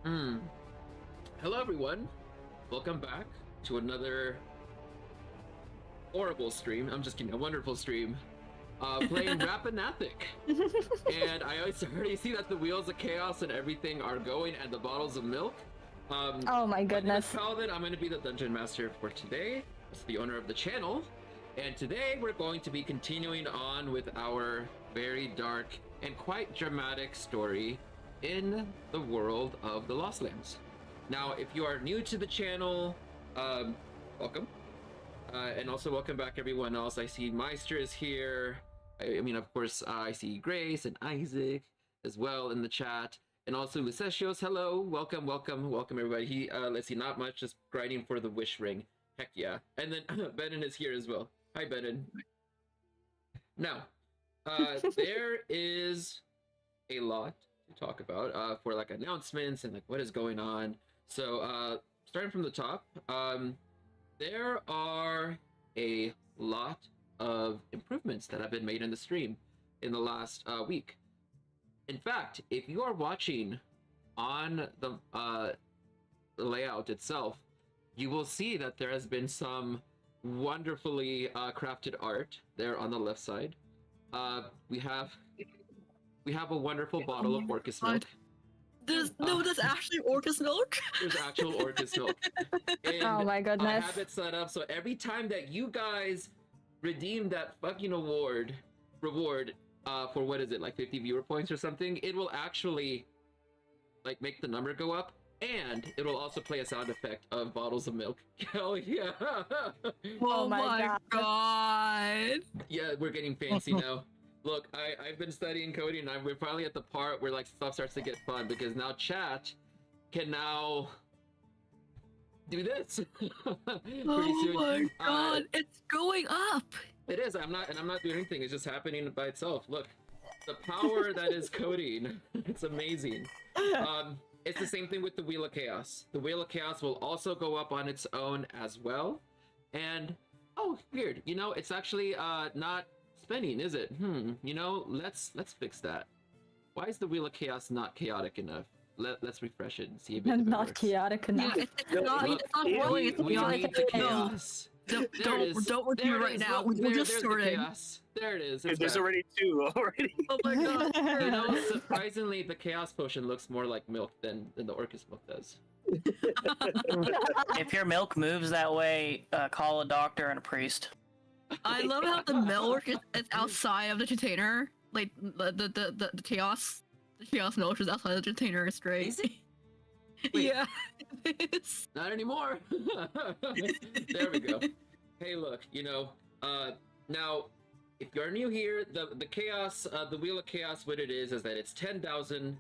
Hmm. Hello, everyone. Welcome back to another horrible stream. I'm just kidding. A wonderful stream. Playing Rappan Athuk. And I already see that the wheels of chaos and everything are going, and the bottles of milk. Oh my goodness. My name is Paladin. I'm going to be the dungeon master for today. It's the owner of the channel. And today we're going to be continuing on with our very dark and quite dramatic story in the world of the Lost Lands. Now, if you are new to the channel, welcome. And also welcome back everyone else. I see Meister is here. I mean, of course, I see Grace and Isaac as well in the chat. And also Lucetios, hello. Welcome, welcome, welcome everybody. Let's see, not much, just grinding for the wish ring. Heck yeah. And then Benin is here as well. Hi, Benin. Now, there is a lot to talk about for like announcements and like what is going on. So starting from the top, there are a lot of improvements that have been made in the stream in the last week. In fact, if you are watching on the layout itself, you will see that there has been some wonderfully crafted art there on the left side. We have a wonderful bottle of Orcus milk. There's actually Orcus milk? There's actual Orcus milk. And oh my goodness. I have it set up so every time that you guys redeem that fucking reward for what is it, like 50 viewer points or something, it will actually like make the number go up, and it will also play a sound effect of bottles of milk. Hell yeah. Oh my god. Yeah, we're getting fancy now. Look, I've been studying coding, and we're finally at the part where like stuff starts to get fun, because now chat can now do this. Oh my god, it's going up. It is. I'm not doing anything. It's just happening by itself. Look, the power that is coding. It's amazing. It's the same thing with the Wheel of Chaos. The Wheel of Chaos will also go up on its own as well. And oh, weird. You know, it's actually not spinning, is it? You know, let's fix that. Why is the Wheel of Chaos not chaotic enough? Let's refresh it and see if it not chaotic enough. Yeah, it's not really. It's we chaotic. need the chaos. Don't review right now. We're just starting. There it is. There's already two already. Oh my god. You know, surprisingly, the chaos potion looks more like milk than the Orcus milk does. If your milk moves that way, call a doctor and a priest. I love how the milk is outside of the container. Like the chaos. The chaos milk is outside the container. It's great. Is it? Yeah, it is. Not anymore. There we go. Hey, look, you know, now, if you're new here, the chaos, the Wheel of Chaos, what it is that it's 10,000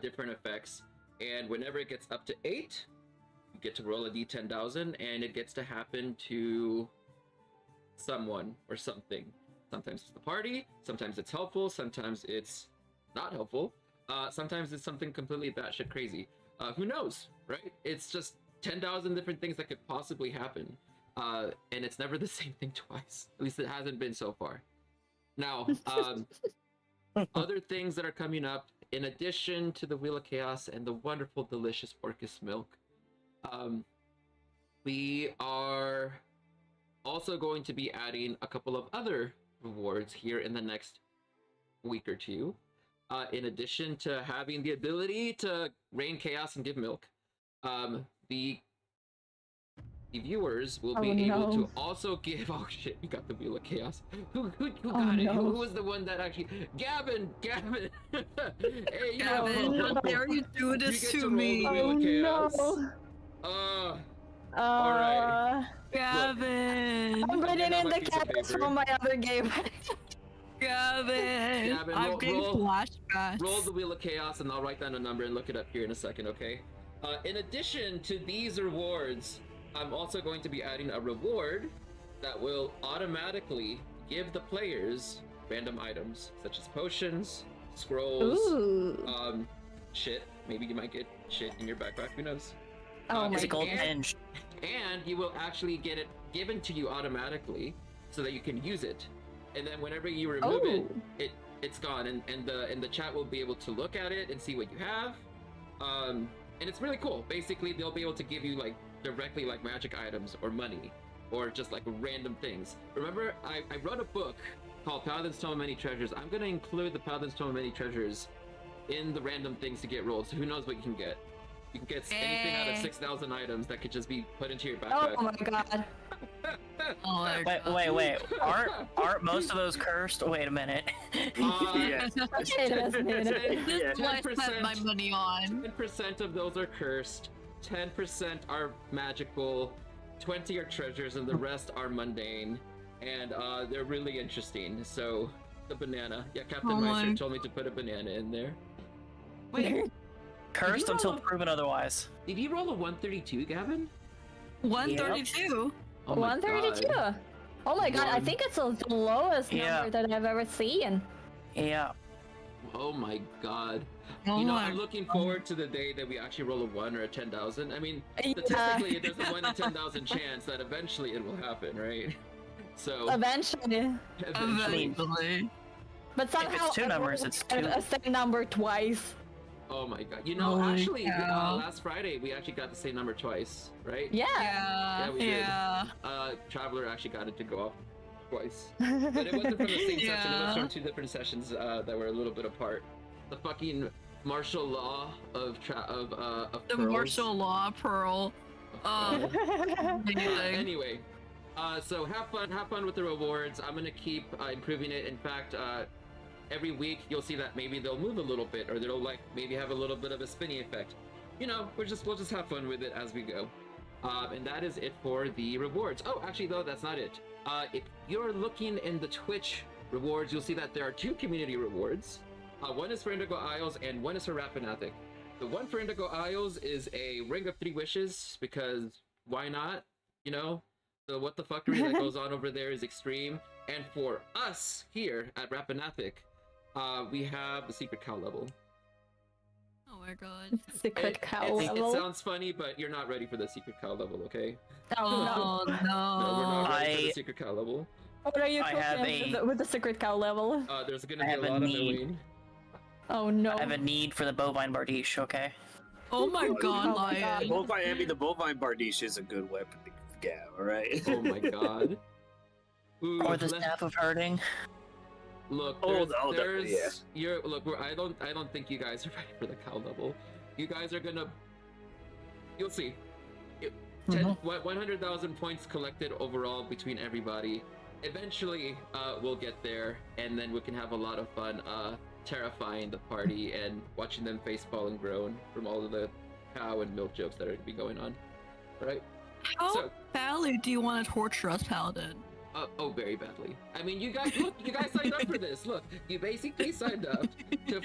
different effects, and whenever it gets up to 8, you get to roll a d10,000, and it gets to happen to someone or something. Sometimes it's the party, sometimes it's helpful, sometimes it's not helpful, sometimes it's something completely batshit crazy. Who knows, right? It's just 10,000 different things that could possibly happen. And it's never the same thing twice. At least it hasn't been so far. Now, other things that are coming up, in addition to the Wheel of Chaos and the wonderful, delicious Orcus milk, we are also going to be adding a couple of other rewards here in the next week or two. In addition to having the ability to rain chaos and give milk, the viewers will be able to also give. Oh shit! You got the Wheel of Chaos. Who got it? Who was the one that actually? Gavin. Hey, Gavin, how dare you do this to me? Oh no. All right. Gavin. I'm putting in the characters from my other game. Gavin, I'm getting flashbacks. Roll the Wheel of Chaos, and I'll write down a number and look it up here in a second, okay? In addition to these rewards, I'm also going to be adding a reward that will automatically give the players random items, such as potions, scrolls, shit. Maybe you might get shit in your backpack, who knows? Oh my god. And you will actually get it given to you automatically so that you can use it. And then whenever you remove it's gone, and the chat will be able to look at it and see what you have, and it's really cool. Basically, they'll be able to give you like directly like magic items or money, or just like random things. Remember, I wrote a book called Paladin's Tome of Many Treasures. I'm gonna include the Paladin's Tome of Many Treasures in the random things to get rolled. So who knows what you can get? You can get anything out of 6,000 items that could just be put into your backpack. Oh my god. Wait. Aren't most of those cursed? Wait a minute. Yeah. It is, man. This is what I spent my money on. 10% of those are cursed, 10% are magical, 20 are treasures, and the rest are mundane. And they're really interesting. So, the banana. Yeah, Captain Meister told me to put a banana in there. Wait. Cursed until proven otherwise. Did you roll a 132, Gavin? 132? Oh my 132. God. Oh my god, I think it's the lowest number that I've ever seen. Yeah. Oh my god. Oh You know, my I'm looking forward to the day that we actually roll a 1 or a 10,000. I mean, Yeah. statistically, there's a 1 in 10,000 chance that eventually it will happen, right? So, Eventually. Eventually. But somehow If it's two numbers, it's two. a same number twice. oh my god. You know, Holy actually, cow. last Friday, we actually got the same number twice, right? Yeah. Yeah, we did. yeah. Traveler actually got it to go off twice. But it wasn't from the same session, it was from 2 different sessions that were a little bit apart. The fucking martial law of The pearls. martial law pearl. Amazing. Anyway, so have fun with the rewards. I'm gonna keep improving it. In fact, every week you'll see that maybe they'll move a little bit, or they'll like maybe have a little bit of a spinny effect. You know, we'll just have fun with it as we go. And that is it for the rewards. Oh, actually though, that's not it. If you're looking in the Twitch rewards, you'll see that there are 2 community rewards. One is for Indigo Isles and one is for Rappan Athuk. The one for Indigo Isles is a Ring of 3 Wishes, because why not? You know, the what the fuckery that goes on over there is extreme. And for us here at Rappan Athuk, we have the Secret Cow level. Oh my god. Secret cow It level. sounds funny, but you're not ready for the Secret Cow level, okay? Oh No, we're not no. ready for the Secret Cow level. What are you I have cooking with the secret cow level? There's gonna I be a have a lot of need. milling. Oh no. I have a need for the bovine bardiche, okay? Oh my god, Oh my God. Lion. The bovine bardiche is a good weapon to get, alright? Oh my god. Ooh, Or the staff of herding. Look, there's I don't think you guys are ready for the cow level. You guys are gonna, you'll see. 100,000 points collected overall between everybody. Eventually, we'll get there, and then we can have a lot of fun terrifying the party and watching them facepall and groan from all of the cow and milk jokes that are gonna be going on. Right? How badly do you want to torture us, Paladin? Oh, very badly. I mean, you guys signed up for this. Look, you basically signed up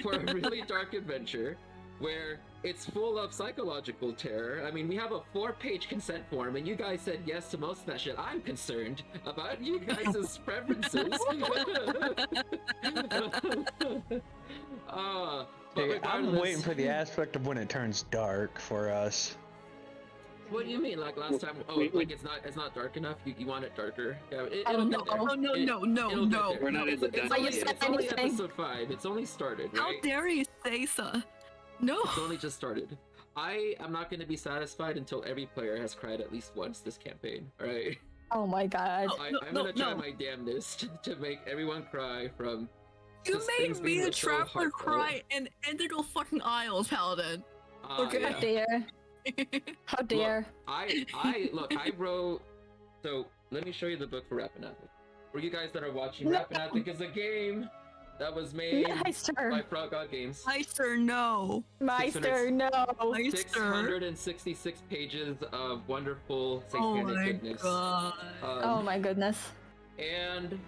for a really dark adventure where it's full of psychological terror. I mean, we have a 4-page consent form, and you guys said yes to most of that shit. I'm concerned about you guys' preferences. But I'm waiting for the aspect of when it turns dark for us. What do you mean? Like last time? Oh, like it's not dark enough. You want it darker? Yeah. Oh no! No! We're not in the dungeon yet. It's only episode 5. It's only started, right? How dare you say so? No. It's only just started. I am not going to be satisfied until every player has cried at least once this campaign. All right. Oh my god. I'm gonna try my damnedest to make everyone cry from. You made me a traveler cry in Indigo fucking Isles, Paladin. Okay. Yeah. How dare. How dare. Look, I wrote. So let me show you the book for Rappan Athuk. For you guys that are watching, Rappan Athuk is a game that was made by Frog God Games. Meister, no. Meister, no. 666 pages of wonderful Oh satanic my goodness. god. Oh my goodness. And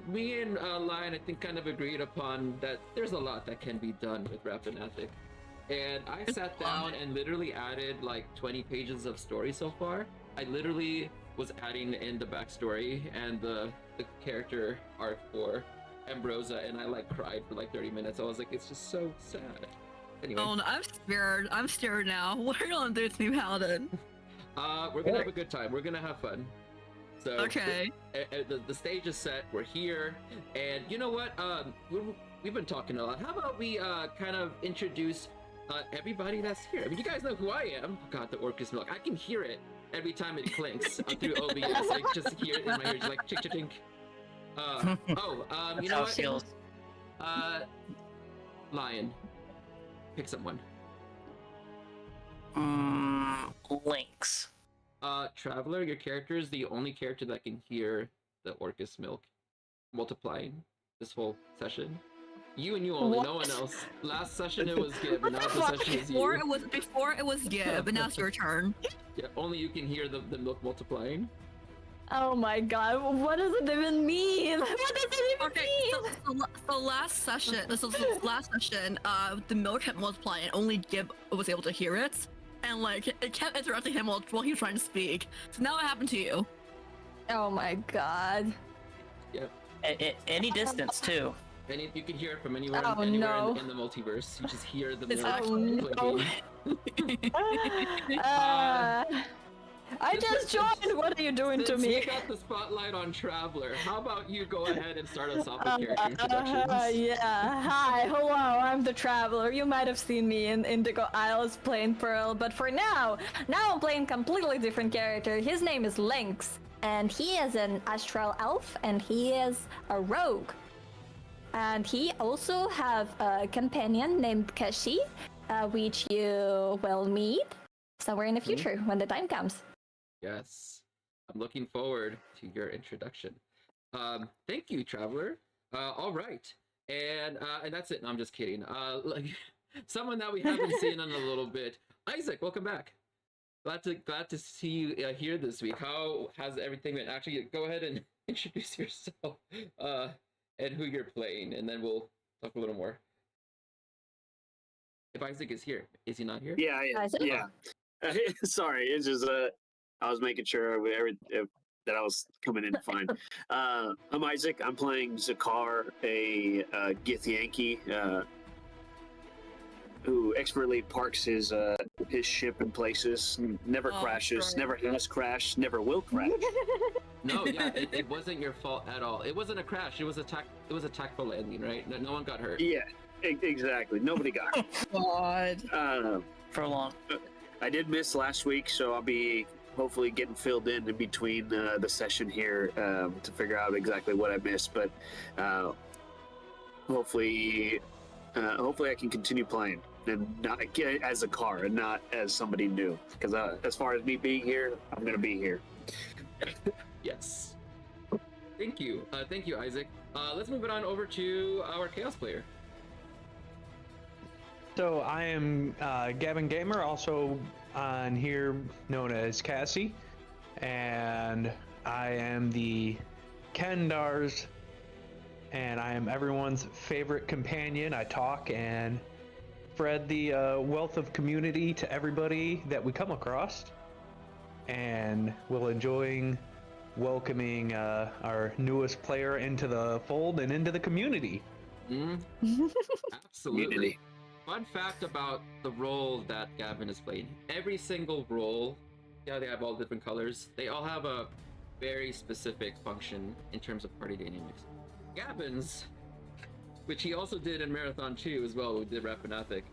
me and Lion, I think, kind of agreed upon that there's a lot that can be done with Rappan Athuk. And I sat down and literally added like 20 pages of story so far. I literally was adding in the backstory and the character arc for Ambrosia, and I like cried for like 30 minutes. I was like, it's just so sad. Anyway. Oh no, I'm scared. I'm scared now. What are you gonna do to me, Paladin? We're gonna have a good time. We're gonna have fun. So okay. The stage is set. We're here, and you know what? we've been talking a lot. How about we kind of introduce everybody that's here? I mean, you guys know who I am. Oh, God, the Orcus milk. I can hear it every time it clinks through OBS. I just hear it in my ears, like chink chink. You know what? Lion, pick someone. Lynx. Traveler, your character is the only character that can hear the Orcus milk multiplying this whole session. You and you only, no one else. Last session it was Gib, and now the session is you. Before it was Gib, and now it's your turn. Yeah, only you can hear the milk multiplying. Oh my god, what does it even mean? What does it even mean? So last session, the milk kept multiplying, and only Gib was able to hear it. And like, it kept interrupting him while he was trying to speak. So now what happened to you? Oh my god. Yep. Any distance, too. And you can hear it from anywhere, Oh, anywhere no. in the multiverse. You just hear the It's milk actually- clinking. I just joined! What are you doing to Since me? we got the spotlight on Traveler, how about you go ahead and start us off with character introductions? Yeah. Hi, hello, I'm the Traveler. You might have seen me in Indigo Isles playing Pearl, but for now I'm playing completely different character. His name is Lynx, and he is an astral elf, and he is a rogue. And he also have a companion named Kashi, which you will meet somewhere in the future when the time comes. Yes, I'm looking forward to your introduction. Thank you, Traveler. All right, and that's it. No, I'm just kidding. Like someone that we haven't seen in a little bit, Isaac. Welcome back. Glad to see you here this week. How has everything been? Actually, go ahead and introduce yourself and who you're playing, and then we'll talk a little more. If Isaac is here, is he not here? Yeah. Isaac? Yeah. Sorry, it's just I was making sure that I was coming in fine. I'm Isaac. I'm playing Zakar, a Githyanki, who expertly parks his ship in places, never crashes, sure. never has crashed, never will crash. No, yeah, it wasn't your fault at all. It wasn't a crash. It was a tactful landing, right? No one got hurt. Yeah, exactly. Nobody got hurt. God. For long. I did miss last week, so I'll be hopefully getting filled in between the session here to figure out exactly what I missed. But hopefully I can continue playing and not as a car and not as somebody new. Because as far as me being here, I'm gonna be here. Yes. Thank you, Isaac. Let's move it on over to our Chaos player. So I am Gavin Gamer, also on here known as Cassie, and I am the Kendars, and I am everyone's favorite companion. I talk and spread the wealth of community to everybody that we come across, and we'll enjoying welcoming our newest player into the fold and into the community. Absolutely. Community. Fun fact about the role that Gavin is playing. Every single role, yeah, they have all different colors. They all have a very specific function in terms of party dynamics. Gavin's, which he also did in Marathon 2 as well, we did Rappan Athuk,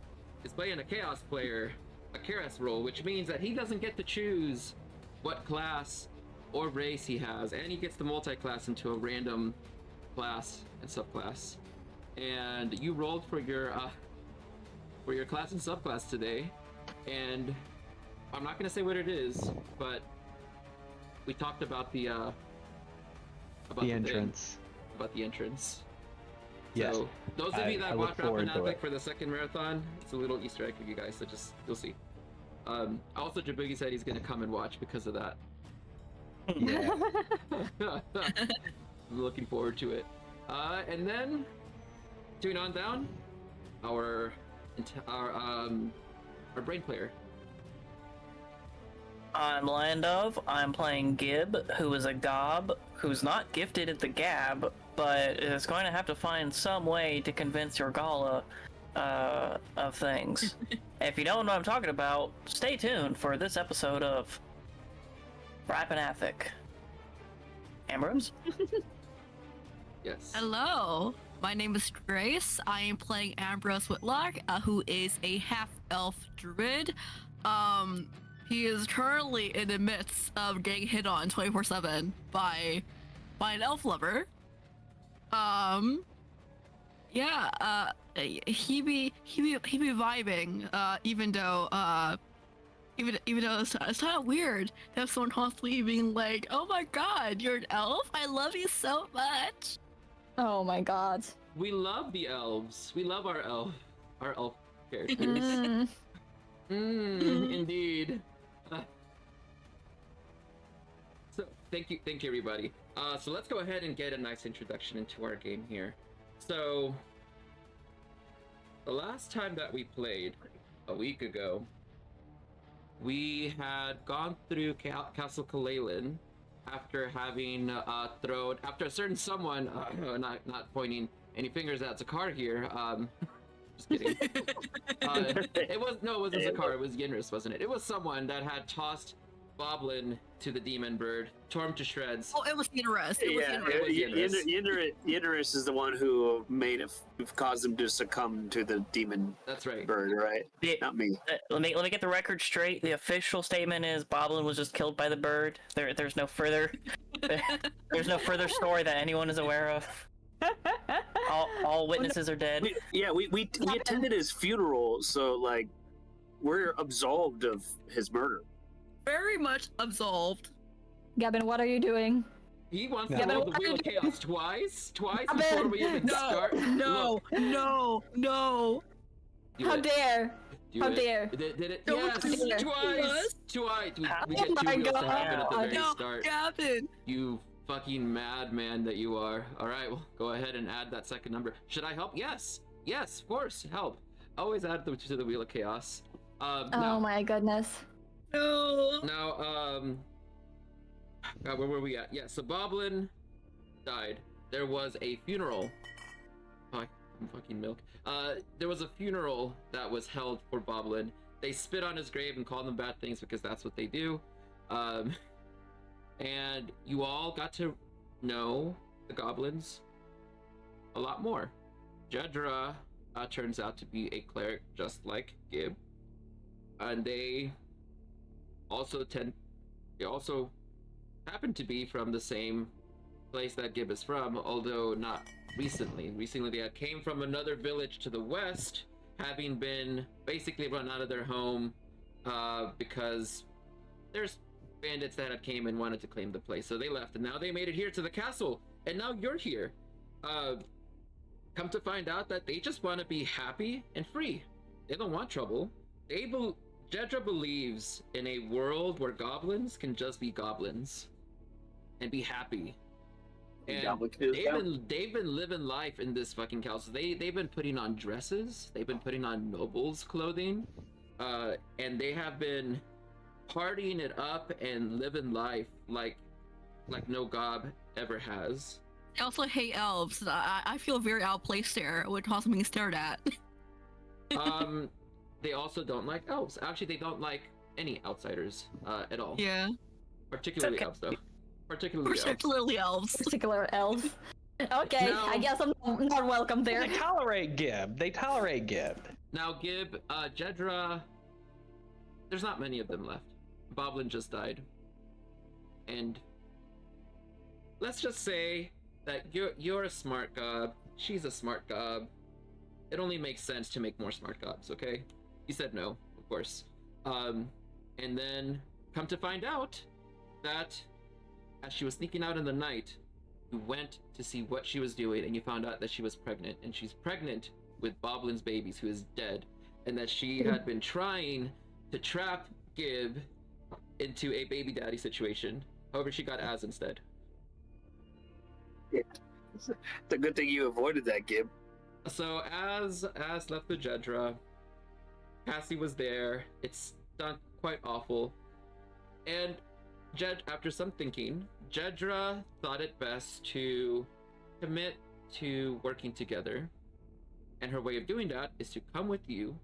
is playing a Chaos player, a Keras role, which means that he doesn't get to choose what class or race he has, and he gets to multi-class into a random class and subclass. And you rolled for your class and subclass today, and I'm not gonna say what it is, but we talked about the entrance. About the entrance. Yes. So those of you that I watched look forward Rappan to Athuk it. for the second marathon, it's a little Easter egg for you guys, so you'll see. Also, Jaboogie said he's gonna come and watch because of that. Yeah. I'm looking forward to it. And then, tune on down, our brain player. I'm Landov. I'm playing Gib, who is a gob, who's not gifted at the gab, but is going to have to find some way to convince your Gala of things. If you don't know what I'm talking about, stay tuned for this episode of Rappan Athuk. Ambrose? Yes. Hello. My name is Grace. I am playing Ambrose Whitlock, who is a half-elf druid. He is currently in the midst of getting hit on 24/7 by an elf lover. Yeah, he be vibing, even though it's kind of weird to have someone constantly being like, "Oh my God, you're an elf! I love you so much." Oh my god. We love the elves. We love our elf characters. Indeed. So thank you everybody. So let's go ahead and get a nice introduction into our game here. So the last time that we played, a week ago, we had gone through Castle Kalalin after having after a certain someone, not pointing any fingers at Zakar here. Just kidding. It wasn't Zakar. It was Yinris, wasn't it? It was someone that had tossed Boblin to the demon bird, tore him to shreds. Oh, it was Yinris. Yinris is the one who caused him to succumb to the demon. That's right. Bird, right? Not me. Let me get the record straight. The official statement is Boblin was just killed by the bird. There's no further story that anyone is aware of. All witnesses are dead. We attended his funeral, so like we're absolved of his murder. Very much absolved. Gavin, what are you doing? He wants to roll the Wheel of Chaos twice before we even start. No. How dare! How dare! Did it? No, Yes, dare. twice. We Oh get two my wheels to God. happen at the very No, start. Gavin. You fucking madman that you are. All right, well, go ahead and add that second number. Should I help? Yes, of course, help. Always add to the Wheel of Chaos. Oh my goodness. No. Now, where were we at? Yeah, so Boblin died. There was a funeral. Oh, I'm fucking milk. There was a funeral that was held for Boblin. They spit on his grave and called him bad things because that's what they do. And you all got to know the goblins a lot more. Jedra turns out to be a cleric just like Gib. And they also happen to be from the same place that Gib is from, although not recently. Recently they came from another village to the west, having been basically run out of their home because there's bandits that had came and wanted to claim the place, so they left, and now they made it here to the castle, and now you're here. Come to find out that they just want to be happy and free. They don't want trouble. Jedra believes in a world where goblins can just be goblins and be happy. And they've been living life in this fucking castle. They've been putting on dresses. They've been putting on nobles' clothing, and they have been partying it up and living life like no gob ever has. I also hate elves. I feel very outplaced there when constantly being stared at. They also don't like elves. Actually, they don't like any outsiders at all. Yeah. Particularly elves, though. Particularly elves. Particular elves. Okay, No. I guess I'm not welcome there. They tolerate Gib. Now, Gib, Jedra, there's not many of them left. Boblin just died. And let's just say that you're a smart gob. She's a smart gob. It only makes sense to make more smart gobs, okay? You said no, of course. And then come to find out that as she was sneaking out in the night, you went to see what she was doing, and you found out that she was pregnant, and she's pregnant with Boblin's babies, who is dead, and that she had been trying to trap Gib into a baby daddy situation. However, she got Az instead. Yeah. It's a good thing you avoided that, Gib. So as left with Jedra, Cassie was there. It's not quite awful, and after some thinking, Jedra thought it best to commit to working together, and her way of doing that is to come with you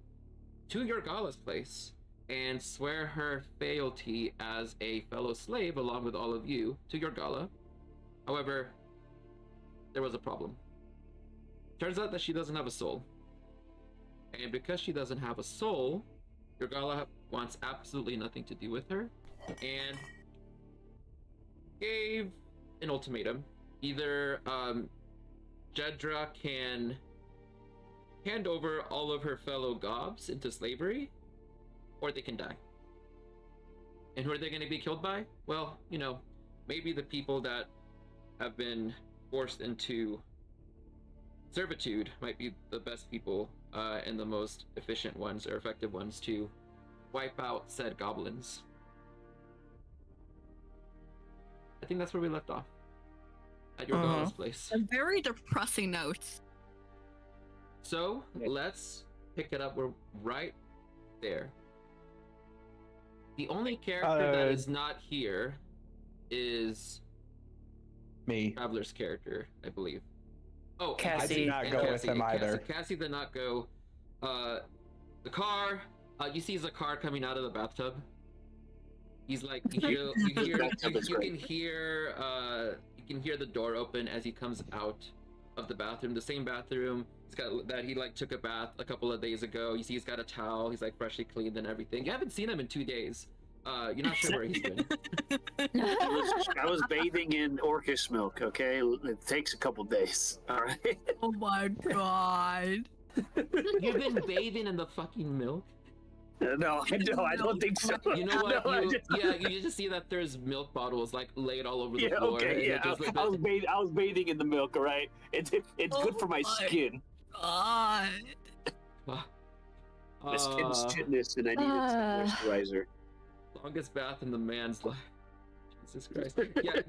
to your Gala's place and swear her fealty as a fellow slave along with all of you to your Gala. However, there was a problem. turns out that she doesn't have a soul. And because she doesn't have a soul, Yorgala wants absolutely nothing to do with her, and gave an ultimatum. Either Jedra can hand over all of her fellow gobs into slavery, or they can die. And who are they going to be killed by? Well, you know, maybe the people that have been forced into servitude might be the best people and the most efficient ones or effective ones to wipe out said goblins. I think that's where we left off. At Yorgala's place. A very depressing note. So, let's pick it up. We're right there. The only character that is not here is Me. Traveler's character, I believe. Oh, Cassie. I did not and go Cassie, with him and either. Cassie did not go. The car. You see the car coming out of the bathtub. He's like, you can hear the door open as he comes out of the bathroom. The same bathroom that he like took a bath a couple of days ago. You see he's got a towel. He's like freshly cleaned and everything. You haven't seen him in 2 days. You're not sure where he's been. I was bathing in Orcus milk, okay? It takes a couple days, all right? Oh my god. You've been bathing in the fucking milk? No, I don't think so. You know what? No, You just see that there's milk bottles like laid all over the floor. Okay, and yeah. it just, I was bathing in the milk, all right? It's good for my skin. God. My skin's chitinous, and I needed some moisturizer. Longest bath in the man's life. Jesus Christ. Yeah,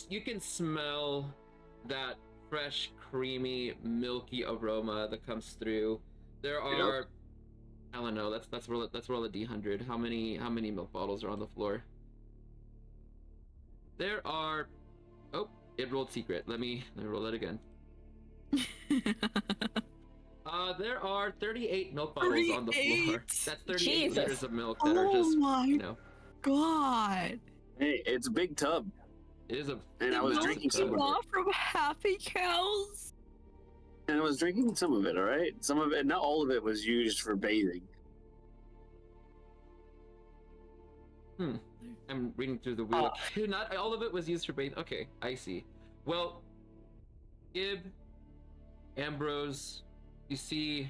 you can smell that fresh, creamy, milky aroma that comes through. There are, I don't know. Let's roll a D100. How many milk bottles are on the floor? There are. Oh, it rolled secret. Let me roll it again. There are 38 milk bottles on the floor. That's 38 liters of milk that are just, you know. God. Hey, it's a big tub. It is a. And I was Milk drinking some of it. from happy cows. And I was drinking some of it, all right? Some of it, not all of it, was used for bathing. I'm reading through the wheel. Not all of it was used for bathing. Okay, I see. Well, Gib, Ambrose, you see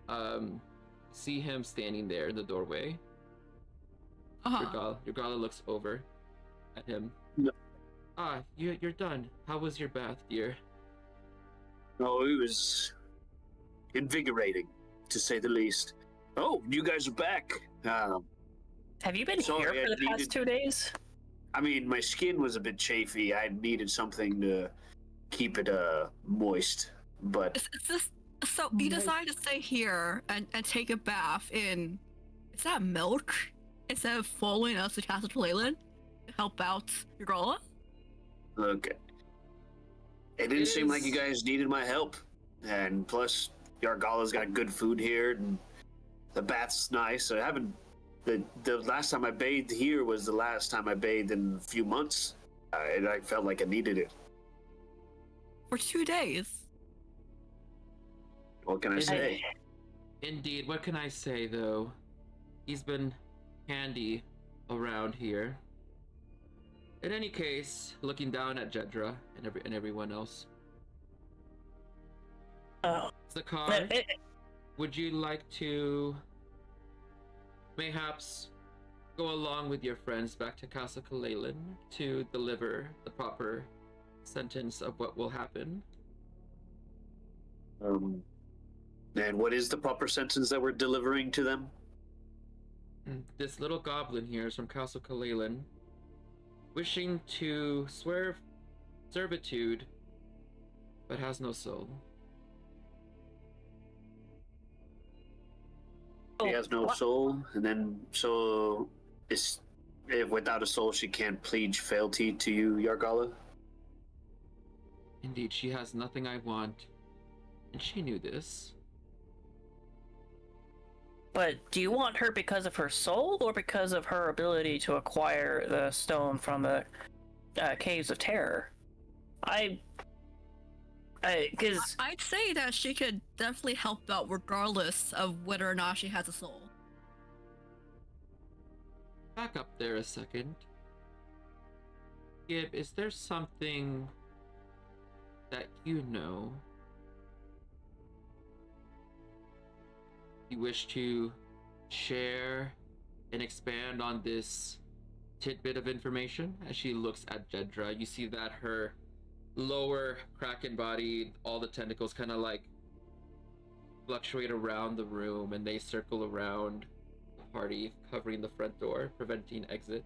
him standing there in the doorway. Yorgala looks over at him. No. You're done. How was your bath, dear? Oh, it was invigorating, to say the least. Oh, you guys are back. Have you been here for the past 2 days? I mean, my skin was a bit chafy. I needed something to keep it moist, but... So you decided to stay here and take a bath in... Is that milk? Instead of following us to Castle Leyland to help out Yorgala? Okay. It didn't seem like you guys needed my help. And plus, Yorgala's got good food here, and the bath's nice. I haven't... The last time I bathed here was the last time I bathed in a few months. And I felt like I needed it. For 2 days. What can I say? Indeed. What can I say, though? He's been handy around here. In any case, looking down at Jedra and everyone else. It's the car. Would you like to mayhaps go along with your friends back to Castle Leyland to deliver the proper sentence of what will happen? And what is the proper sentence that we're delivering to them? This little goblin here is from Castle Leyland, wishing to swear servitude, but has no soul. She has no soul, and then so if without a soul she can't pledge fealty to you, Yorgala? Indeed, she has nothing I want, and she knew this. But do you want her because of her soul, or because of her ability to acquire the stone from the Caves of Terror? Because I'd say that she could definitely help out regardless of whether or not she has a soul. Back up there a second. Gib, is there something that you know you wish to share and expand on this tidbit of information? As she looks at Jedra, you see that her lower kraken body, all the tentacles kind of like fluctuate around the room and they circle around the party, covering the front door, preventing exit.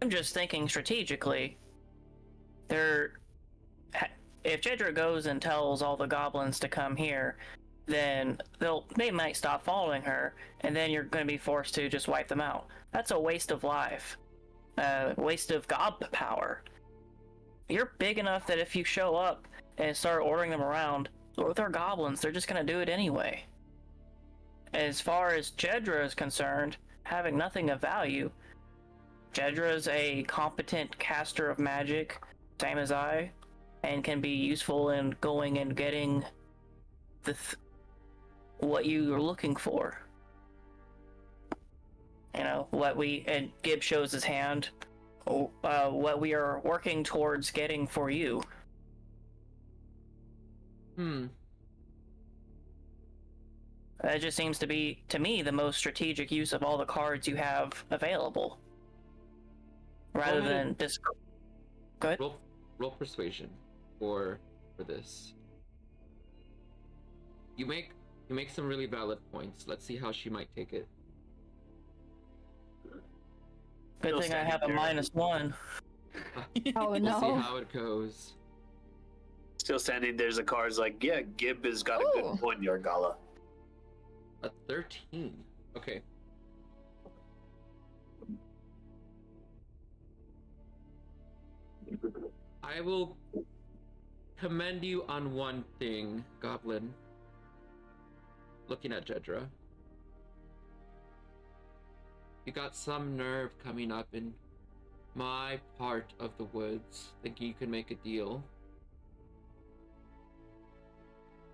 I'm just thinking strategically. If Jedra goes and tells all the goblins to come here, then they might stop following her, and then you're going to be forced to just wipe them out. That's a waste of life, waste of gob power. You're big enough that if you show up and start ordering them around, with our goblins, they're just going to do it anyway. As far as Jedra is concerned, having nothing of value, Jedra's a competent caster of magic, same as I, and can be useful in going and getting what you are looking for. You know, and Gib shows his hand, what we are working towards getting for you. That just seems to be, to me, the most strategic use of all the cards you have available. Rather than just... Go ahead. Roll persuasion for this. You make some really valid points. Let's see how she might take it. Good thing I have a -1. Oh We'll no. see how it goes. Still standing there's a card's like, yeah, Gib has got a Ooh. good point, Yargala. A 13. Okay. I will commend you on one thing, Goblin. Looking at Jedra. You got some nerve coming up in my part of the woods, thinking you can make a deal.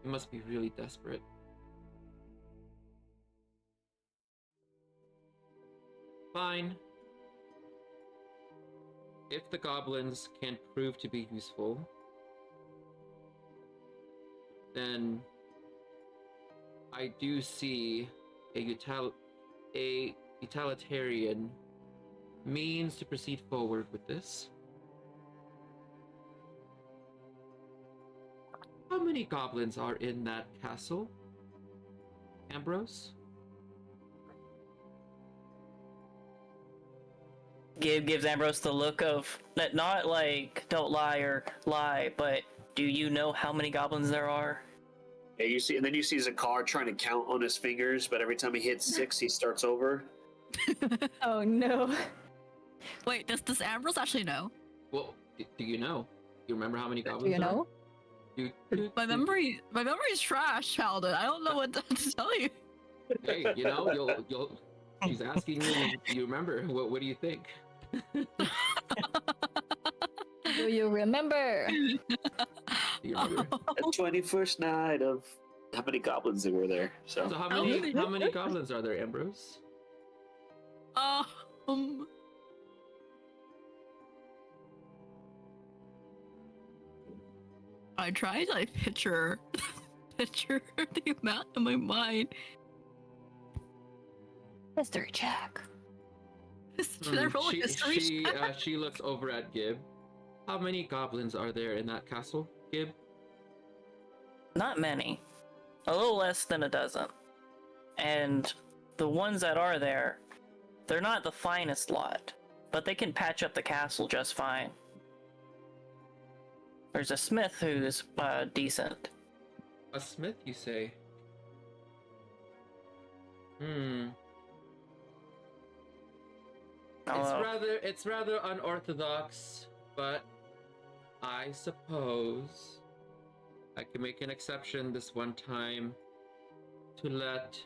You must be really desperate. Fine. If the goblins can prove to be useful, then I do see a utilitarian means to proceed forward with this. How many goblins are in that castle, Ambrose? Gib gives Ambrose the look of, not like, don't lie or lie, but do you know how many goblins there are? Yeah, you see, and then you see Zakar trying to count on his fingers, but every time he hits 6, he starts over. Oh no. Wait, does Ambrose actually know? Well, do you know? You remember how many Do goblins you know? My memory is trash, Paladin. I don't know what to tell you. Hey, you know, you'll. She's asking you. You remember? What do you think? Do you remember? Do you remember? The 21st night of how many goblins there were there. So So how many goblins are there, Ambrose? I tried to like picture the amount in my mind. History check. Should I roll a history check? She looks over at Gib. How many goblins are there in that castle, Gib? Not many. A little less than a dozen. And the ones that are there, they're not the finest lot, but they can patch up the castle just fine. There's a smith who's decent. A smith, you say? It's rather unorthodox, but I suppose I can make an exception this one time to let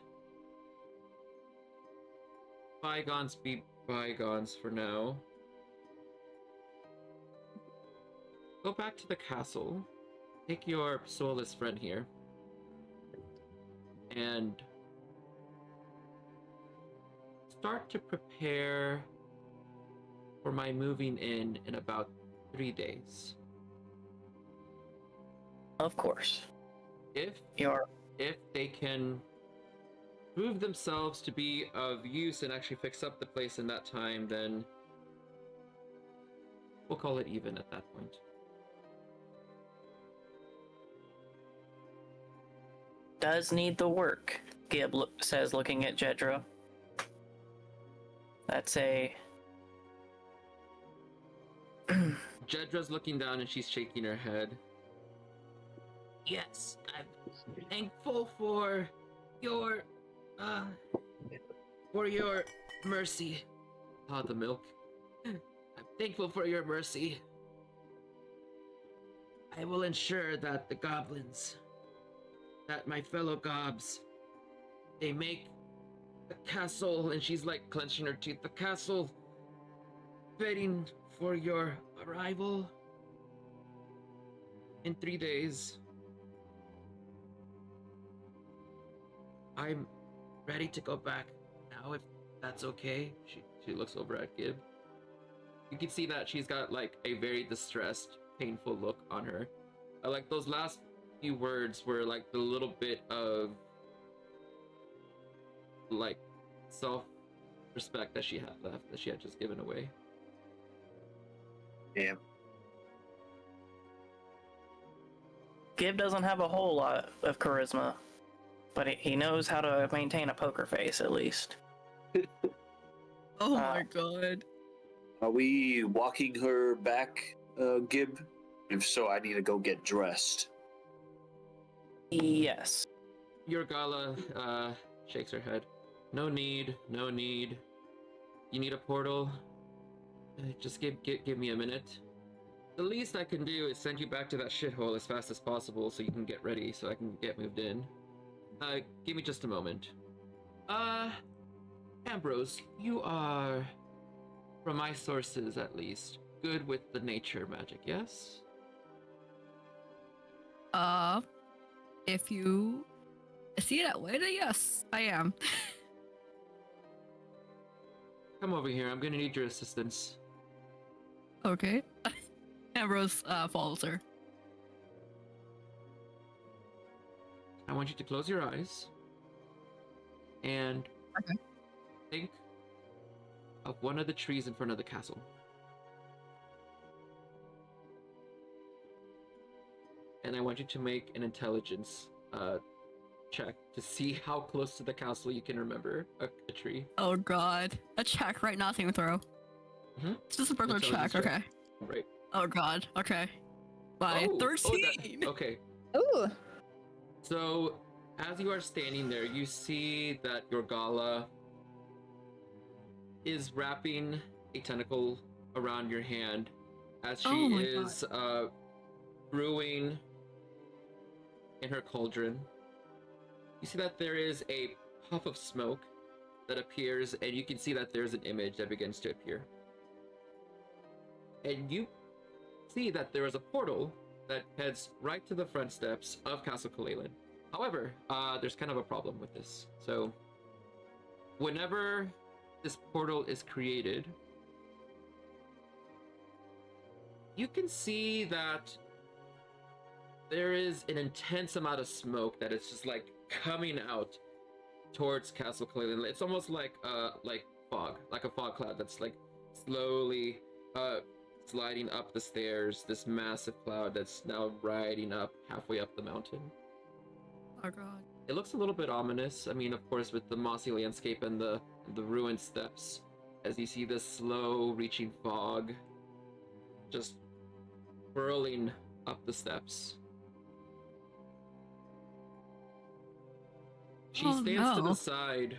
bygones be bygones for now. go back to the castle, take your soulless friend here, and start to prepare for my moving in about 3 days. Of course. If they can prove themselves to be of use and actually fix up the place in that time, then we'll call it even at that point. Does need the work, Gib says, looking at Jedra. That's a... Jedra's looking down and she's shaking her head. Yes, I'm thankful for your mercy. Ah, the milk. I'm thankful for your mercy. I will ensure that the goblins, that my fellow gobs, they make the castle, and she's like clenching her teeth, the castle waiting for your arrival in 3 days. I'm ready to go back now, if that's okay. She looks over at Gib. You can see that she's got like a very distressed, painful look on her. Like those last few words were like the little bit of like self-respect that she had left, that she had just given away. Yeah. Gib doesn't have a whole lot of charisma, but he knows how to maintain a poker face, at least. Oh my god. Are we walking her back, Gib? If so, I need to go get dressed. Yes. Your Gala shakes her head. No need, no need. You need a portal? Just give me a minute. The least I can do is send you back to that shithole as fast as possible so you can get ready, so I can get moved in. Give me just a moment. Ambrose, you are, from my sources at least, good with the nature magic, yes? If you see it that way, then yes, I am. Come over here, I'm gonna need your assistance. Okay. Ambrose follows her. I want you to close your eyes and Okay. think of one of the trees in front of the castle. And I want you to make an intelligence check to see how close to the castle you can remember a tree. Oh god. A check, right? Not a saving throw. Mhm. It's just a regular Intelligence check, check. okay. Right. Oh god, okay. By 13! Okay. Ooh. So, as you are standing there, you see that your Gala is wrapping a tentacle around your hand as she Oh my is brewing in her cauldron. You see that there is a puff of smoke that appears, and you can see that there's an image that begins to appear. And you see that there is a portal that heads right to the front steps of Castle Kalalen. However, there's kind of a problem with this. So, whenever this portal is created, you can see that there is an intense amount of smoke that is just like coming out towards Castle Kalalen. It's almost like fog, like a fog cloud that's like slowly sliding up the stairs, this massive cloud that's now riding up halfway up the mountain. Oh god. It looks a little bit ominous. I mean, of course, with the mossy landscape and the ruined steps, as you see this slow reaching fog just whirling up the steps. She stands to the side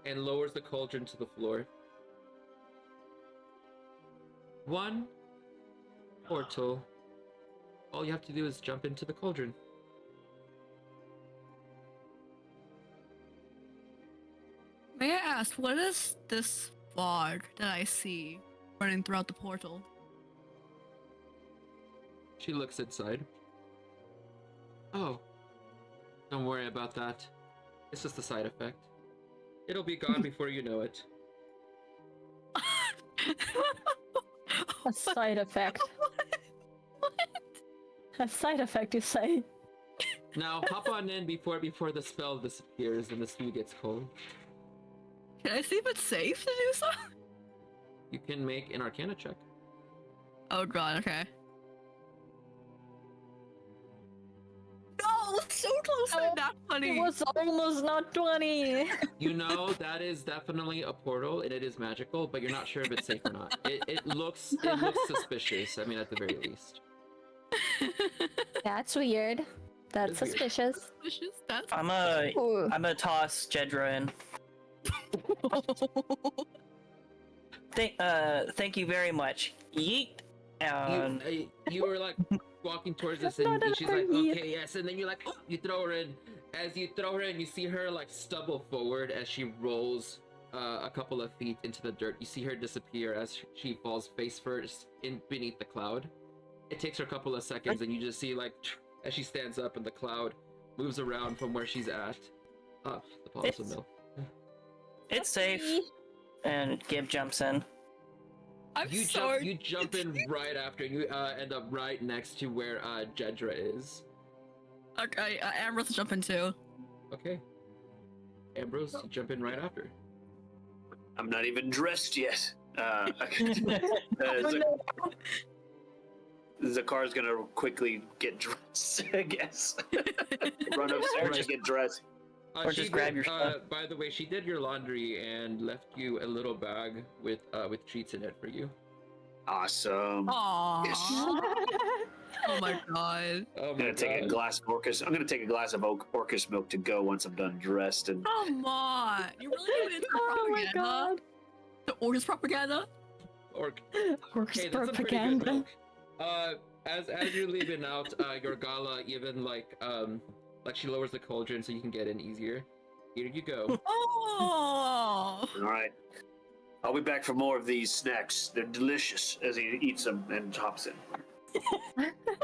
and lowers the cauldron to the floor. One portal. All you have to do is jump into the cauldron. May I ask, what is this fog that I see running throughout the portal? She looks inside. Oh, don't worry about that. It's just a side effect. It'll be gone before you know it. A side effect. A side effect, you say? Now hop on in before the spell disappears and the stew gets cold. Can I see if it's safe to do so? You can make an Arcana check. Oh god, okay. No, so close to not It funny. was almost not 20. You know that is definitely a portal and it is magical, but you're not sure if it's safe or not. It looks suspicious. I mean, at the very least. That's weird. That's It's weird. suspicious. That's I'm Ooh. gonna toss Jedra in. Thank you very much. Yeet. You were like walking towards us, and Not she's another like, yeet. "Okay, yes," and then you're like, oh, you throw her in. As you throw her in, you see her like stumble forward as she rolls a couple of feet into the dirt. You see her disappear as she falls face first in beneath the cloud. It takes her a couple of seconds, and you just see like as she stands up, and the cloud moves around from where she's at. The bottles of milk. It's safe. And Gib jumps in. I'm You sorry. jump in right after, and you end up right next to where Jedra is. Okay, Ambrose will jump in too. Okay. Ambrose, you jump in right after. I'm not even dressed yet. Zakar's gonna quickly get dressed, I guess. Run upstairs and get dressed. Or just grab your stuff. By the way, she did your laundry and left you a little bag with treats in it for you. Awesome. Aww. Yes. Oh my god. Oh I'm my gonna take a glass of Orcus. I'm gonna take a glass of Orcus milk to go once I'm done dressed. And Come on. You really doing it for Oh my propaganda? god. The Orcus propaganda? Orc. Works Hey, that's some pretty good propaganda. milk. As you're leaving out, your gala even like she lowers the cauldron so you can get in easier. Here you go. Oh. all right, I'll be back for more of these snacks. They're delicious. As he eats them and hops in.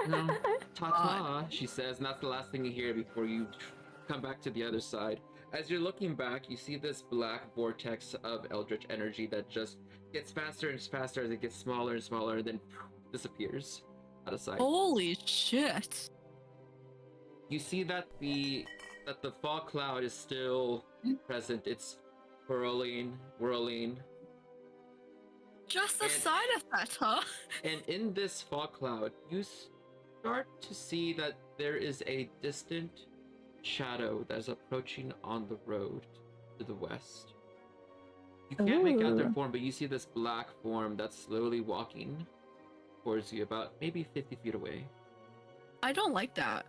No, ta-ta, she says, and that's the last thing you hear before you come back to the other side. As you're looking back, you see this black vortex of eldritch energy that just gets faster and faster as it gets smaller and smaller, and then disappears out of sight. Holy shit. You see that the fog cloud is still present. It's whirling. Just a And- side effect, huh? And in this fog cloud, you start to see that there is a distant shadow that is approaching on the road to the west. You can't make out their Ooh. form, but you see this black form that's slowly walking towards you, about maybe 50 feet away. I don't like that.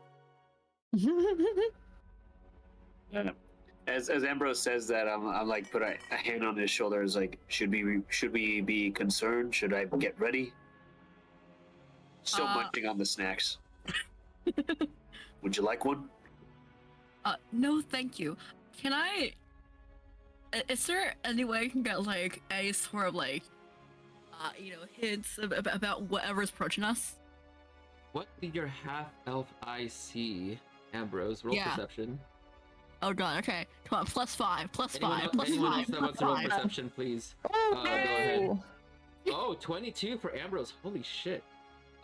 As Ambrose says that, I'm like put a hand on his shoulder. Is like, should we be concerned? Should I get ready? Still munching on the snacks. Would you like one? No thank you. Can I... Is there any way I can get, like, a sort of, like, hints about whatever's approaching us? What did your half-elf eye see, Ambrose? Roll Yeah. perception. Oh god, okay. Come on, +5, +5, Anyone else +5, that wants to roll +5. perception, please? Oh, Go ahead. Oh, 22 for Ambrose. Holy shit.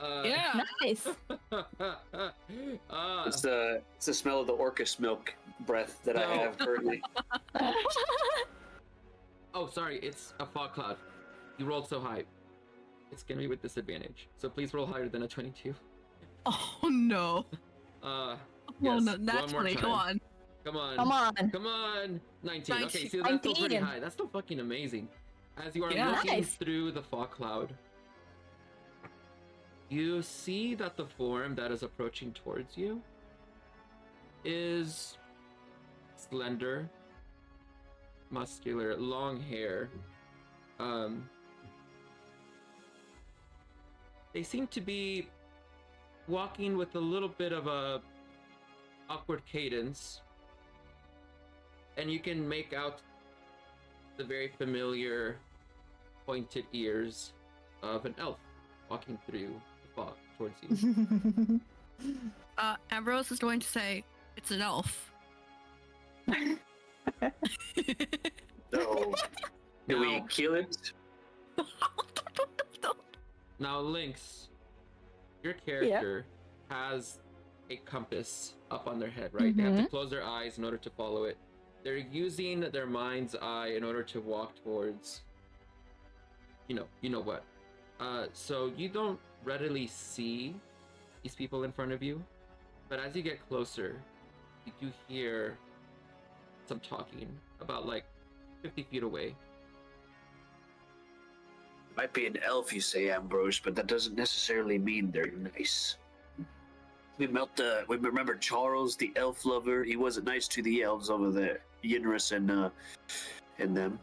Yeah. nice. It's the smell of the Orcus milk breath that I No. have currently. Oh, sorry, it's a fog cloud. You rolled so high. It's gonna be with disadvantage. So please roll higher than a 22. Oh no. Yes, Well, no, one that's more funny. time. Come on. Come on. Come on. Come on. 19. Okay, 19. so that's still pretty 19. high. That's still fucking amazing. As you are Yeah. looking Nice. through the fog cloud, you see that the form that is approaching towards you is slender, muscular, long hair. They seem to be walking with a little bit of a awkward cadence, and you can make out the very familiar pointed ears of an elf walking through the fog towards you. Ambrose is going to say, it's an elf. So, do we Now- kill it? Now, Lynx, your character has a compass up on their head, right? They have to close their eyes in order to follow it. They're using their mind's eye in order to walk towards, you know what. So you don't readily see these people in front of you, but as you get closer, you do hear some talking about like 50 feet away. Might be an elf, you say, Ambrose, but that doesn't necessarily mean they're nice. We remember Charles, the elf lover. He wasn't nice to the elves over there, Yinrus and them.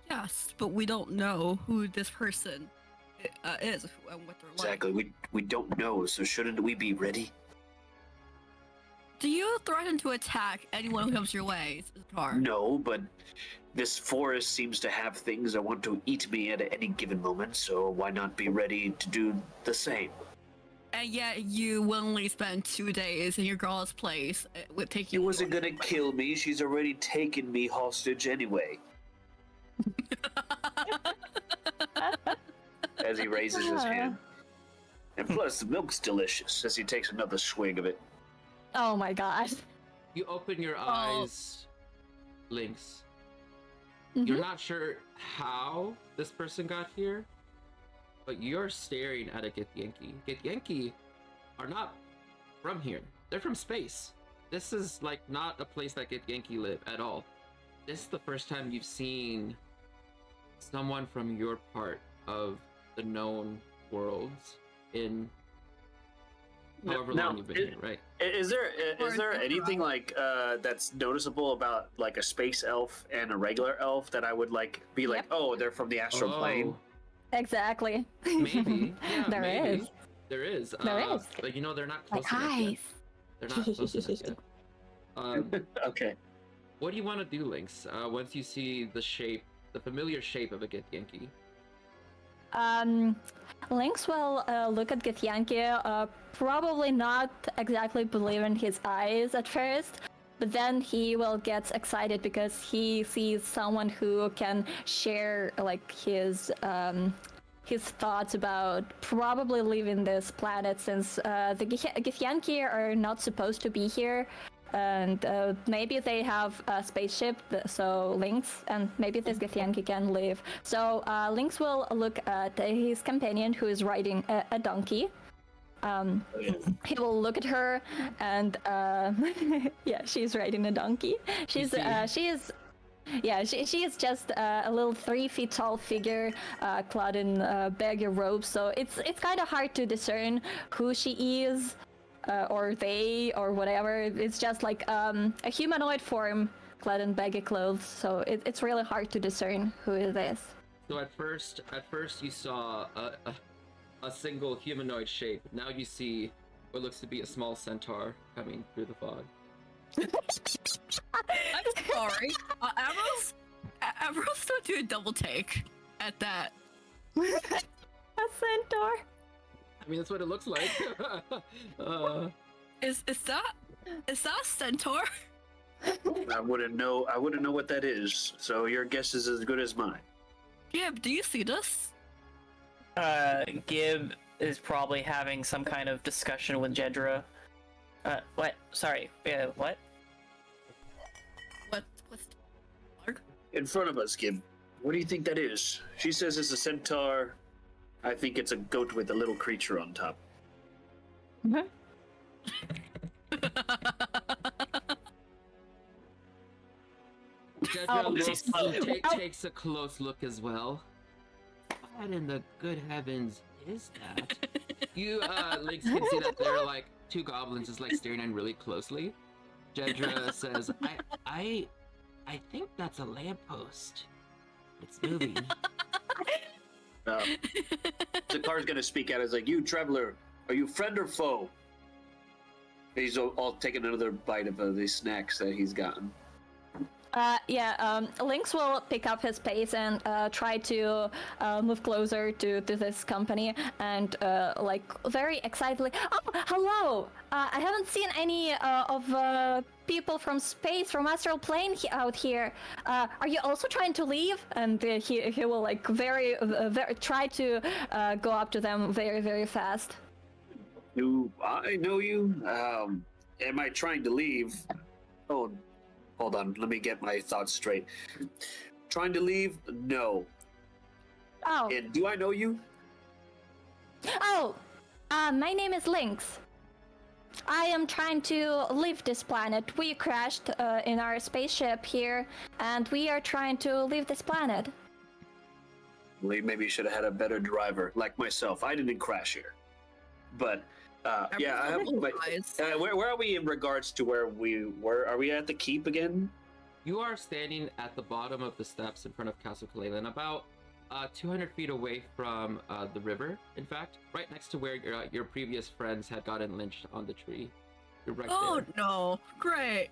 Yes, but we don't know who this person is and what they're Exactly. like. We don't know, so shouldn't we be ready? Do you threaten to attack anyone who comes your way, Zatar? No, but this forest seems to have things that want to eat me at any given moment, so why not be ready to do the same? And yet you willingly spend 2 days in your girl's place with taking. She wasn't gonna kill me. She's already taken me hostage anyway. As he raises his hand. And plus, the milk's delicious as he takes another swig of it. Oh my god. You open your eyes, Lynx. You're not sure how this person got here, but you're staring at a Githyanki. Githyanki are not from here. They're from space. This is like not a place that Githyanki live at all. This is the first time you've seen someone from your part of the known worlds in however long you've been here, right? Is there anything like that's noticeable about like a space elf and a regular elf that I would like be like, oh, they're from the astral plane? Exactly. Maybe. Yeah, There maybe. is. There is. There is. But you know, they're not close Like enough yet. eyes. They're not close enough yet. Okay. What do you want to do, Lynx? Once you see the familiar shape of a Githyanki? Lynx will look at Githyanki, probably not exactly believe in his eyes at first, but then he will get excited because he sees someone who can share like his thoughts about probably leaving this planet, since the Githyanki are not supposed to be here. And maybe they have a spaceship, so Lynx, and maybe this Githyanki can live. So Lynx will look at his companion who is riding a donkey. He will look at her, and yeah, she's riding a donkey. She is just a little 3 feet tall figure, clad in baggy robes. So it's kind of hard to discern who she is. Or they, or whatever. It's just like a humanoid form clad in baggy clothes, so it's really hard to discern who it is. So at first you saw a single humanoid shape. Now you see what looks to be a small centaur coming through the fog. I'm sorry. Ambrose don't do a double take at that. A centaur? I mean, that's what it looks like. Is that a centaur? I wouldn't know what that is, so your guess is as good as mine. Gib, do you see this? Gib is probably having some kind of discussion with Jedra. What? Sorry. What? What's In front of us, Gib. What do you think that is? She says it's a centaur. I think it's a goat with a little creature on top. Jedra takes a close look as well. What in the good heavens is that? You, Lynx, can see that there are like 2 goblins just like staring in really closely. Jedra says, I think that's a lamppost. It's moving. Zakar's gonna speak out. It's like, you traveler, are you friend or foe? He's all taking another bite of the snacks that he's gotten. Lynx will pick up his pace and try to move closer to this company and like very excitedly. Oh, hello! I haven't seen any of people from space, from astral plane out here. Are you also trying to leave? And he will like very try to go up to them very, very fast. Do I know you? Am I trying to leave? Oh, hold on. Let me get my thoughts straight. Trying to leave? No. Oh. And do I know you? Oh, my name is Lynx. I am trying to leave this planet. We crashed in our spaceship here, and we are trying to leave this planet. Maybe you should have had a better driver, like myself. I didn't crash here. But, yeah, I have... where are we in regards to where we were? Are we at the keep again? You are standing at the bottom of the steps in front of Castle Kalaylan, about 200 feet away from the river. In fact, right next to where your previous friends had gotten lynched on the tree. You're right there. No! Great.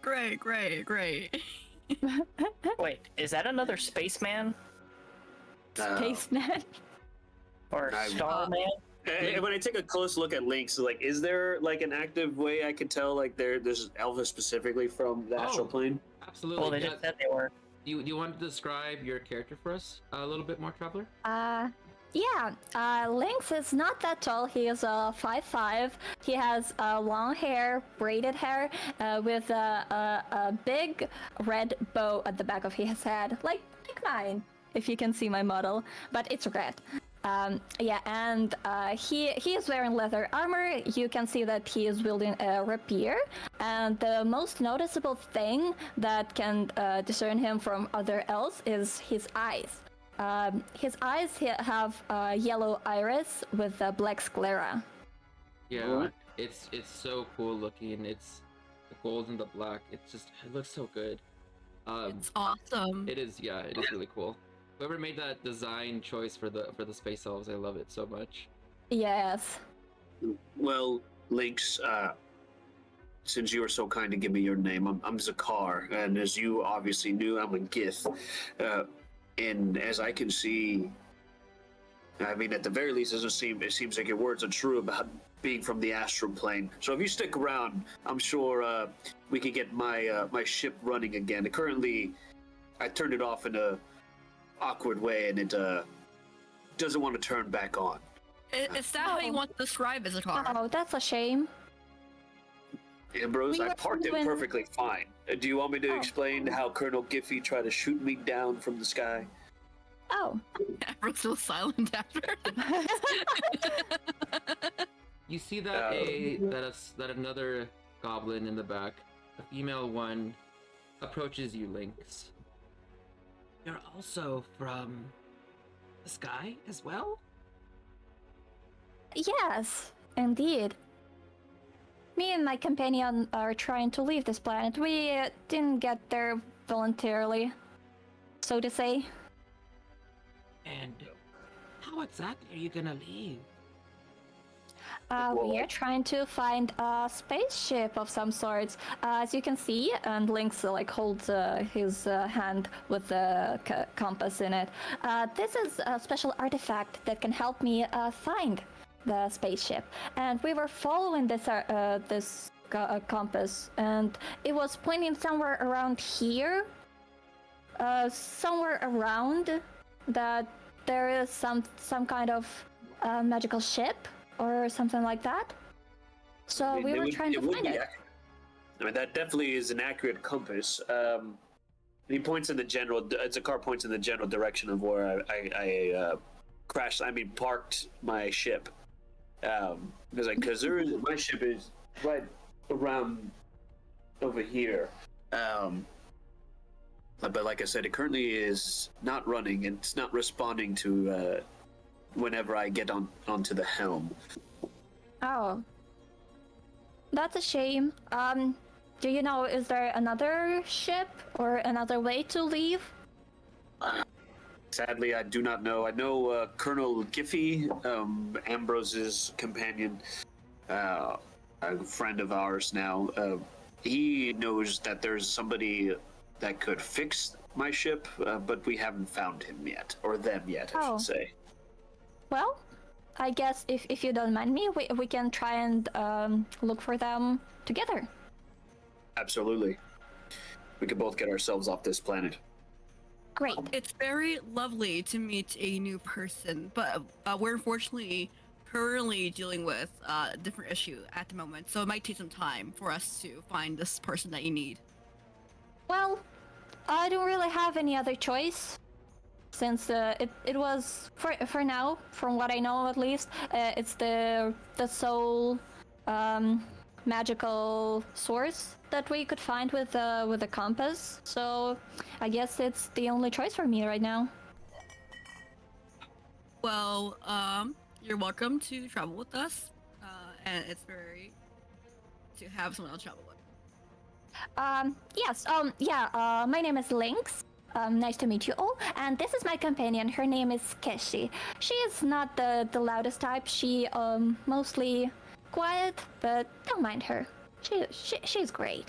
Wait, is that another spaceman Spaceman. or Starman? And when I take a close look at Lynx, like, is there like an active way I could tell like there's Elvis specifically from the astral plane? Absolutely. Well, they just said they were. Do you want to describe your character for us a little bit more, Traveler? Lynx is not that tall. He is 5'5". He has long hair, braided hair, with a big red bow at the back of his head, like mine, if you can see my model, but it's red. He is wearing leather armor. You can see that he is wielding a rapier, and the most noticeable thing that can discern him from other elves is his eyes. His eyes have yellow iris with a black sclera. Yeah, it's so cool looking. It's the gold and the black. It looks so good. It's awesome. It is really cool. Whoever made that design choice for the space elves, I love it so much. Yes. Well, Lynx, since you were so kind to give me your name, I'm Zakar, and as you obviously knew, I'm a Gith. And as I can see, I mean, at the very least, it seems like your words are true about being from the astral plane. So if you stick around, I'm sure we can get my ship running again. Currently, I turned it off in a awkward way, and it doesn't want to turn back on. Is that how you want to describe as a car? Oh, that's a shame. Ambrose, I parked it perfectly fine. Do you want me to explain how Colonel Giffey tried to shoot me down from the sky? Oh. Ambrose was silent after. You see that that another goblin in the back, a female one, approaches you, Lynx. You're also from the sky as well? Yes, indeed. Me and my companion are trying to leave this planet. We didn't get there voluntarily, so to say. And how exactly are you gonna leave? We are trying to find a spaceship of some sorts. As you can see, and Lynx holds his hand with the compass in it. This is a special artifact that can help me find the spaceship. And we were following this compass, and it was pointing somewhere around here. Somewhere around that there is some kind of magical ship or something like that. So we were trying to find it. I mean, that definitely is an accurate compass. He points in the general. Zakar points in the general direction of where I crashed. I mean, parked my ship. Because my ship is right around over here. But like I said, it currently is not running, and it's not responding to whenever I get onto the helm. Oh. That's a shame. Do you know, is there another ship or another way to leave? Sadly, I do not know. I know Colonel Giffey, Ambrose's companion, a friend of ours now. He knows that there's somebody that could fix my ship, but we haven't found him yet, or them yet, I Oh. should say. Well, I guess if you don't mind me, we can try and look for them together. Absolutely. We could both get ourselves off this planet. Great. It's very lovely to meet a new person, but we're unfortunately currently dealing with a different issue at the moment, so it might take some time for us to find this person that you need. Well, I don't really have any other choice, since it was for now, from what I know at least, it's the sole magical source that we could find with the compass. So I guess it's the only choice for me right now. Well, you're welcome to travel with us, and it's very to have someone else travel with. Yes, yeah, my name is Lynx. Nice to meet you all. And this is my companion. Her name is Keshi. She is not the loudest type. She, mostly quiet, but don't mind her. She's great.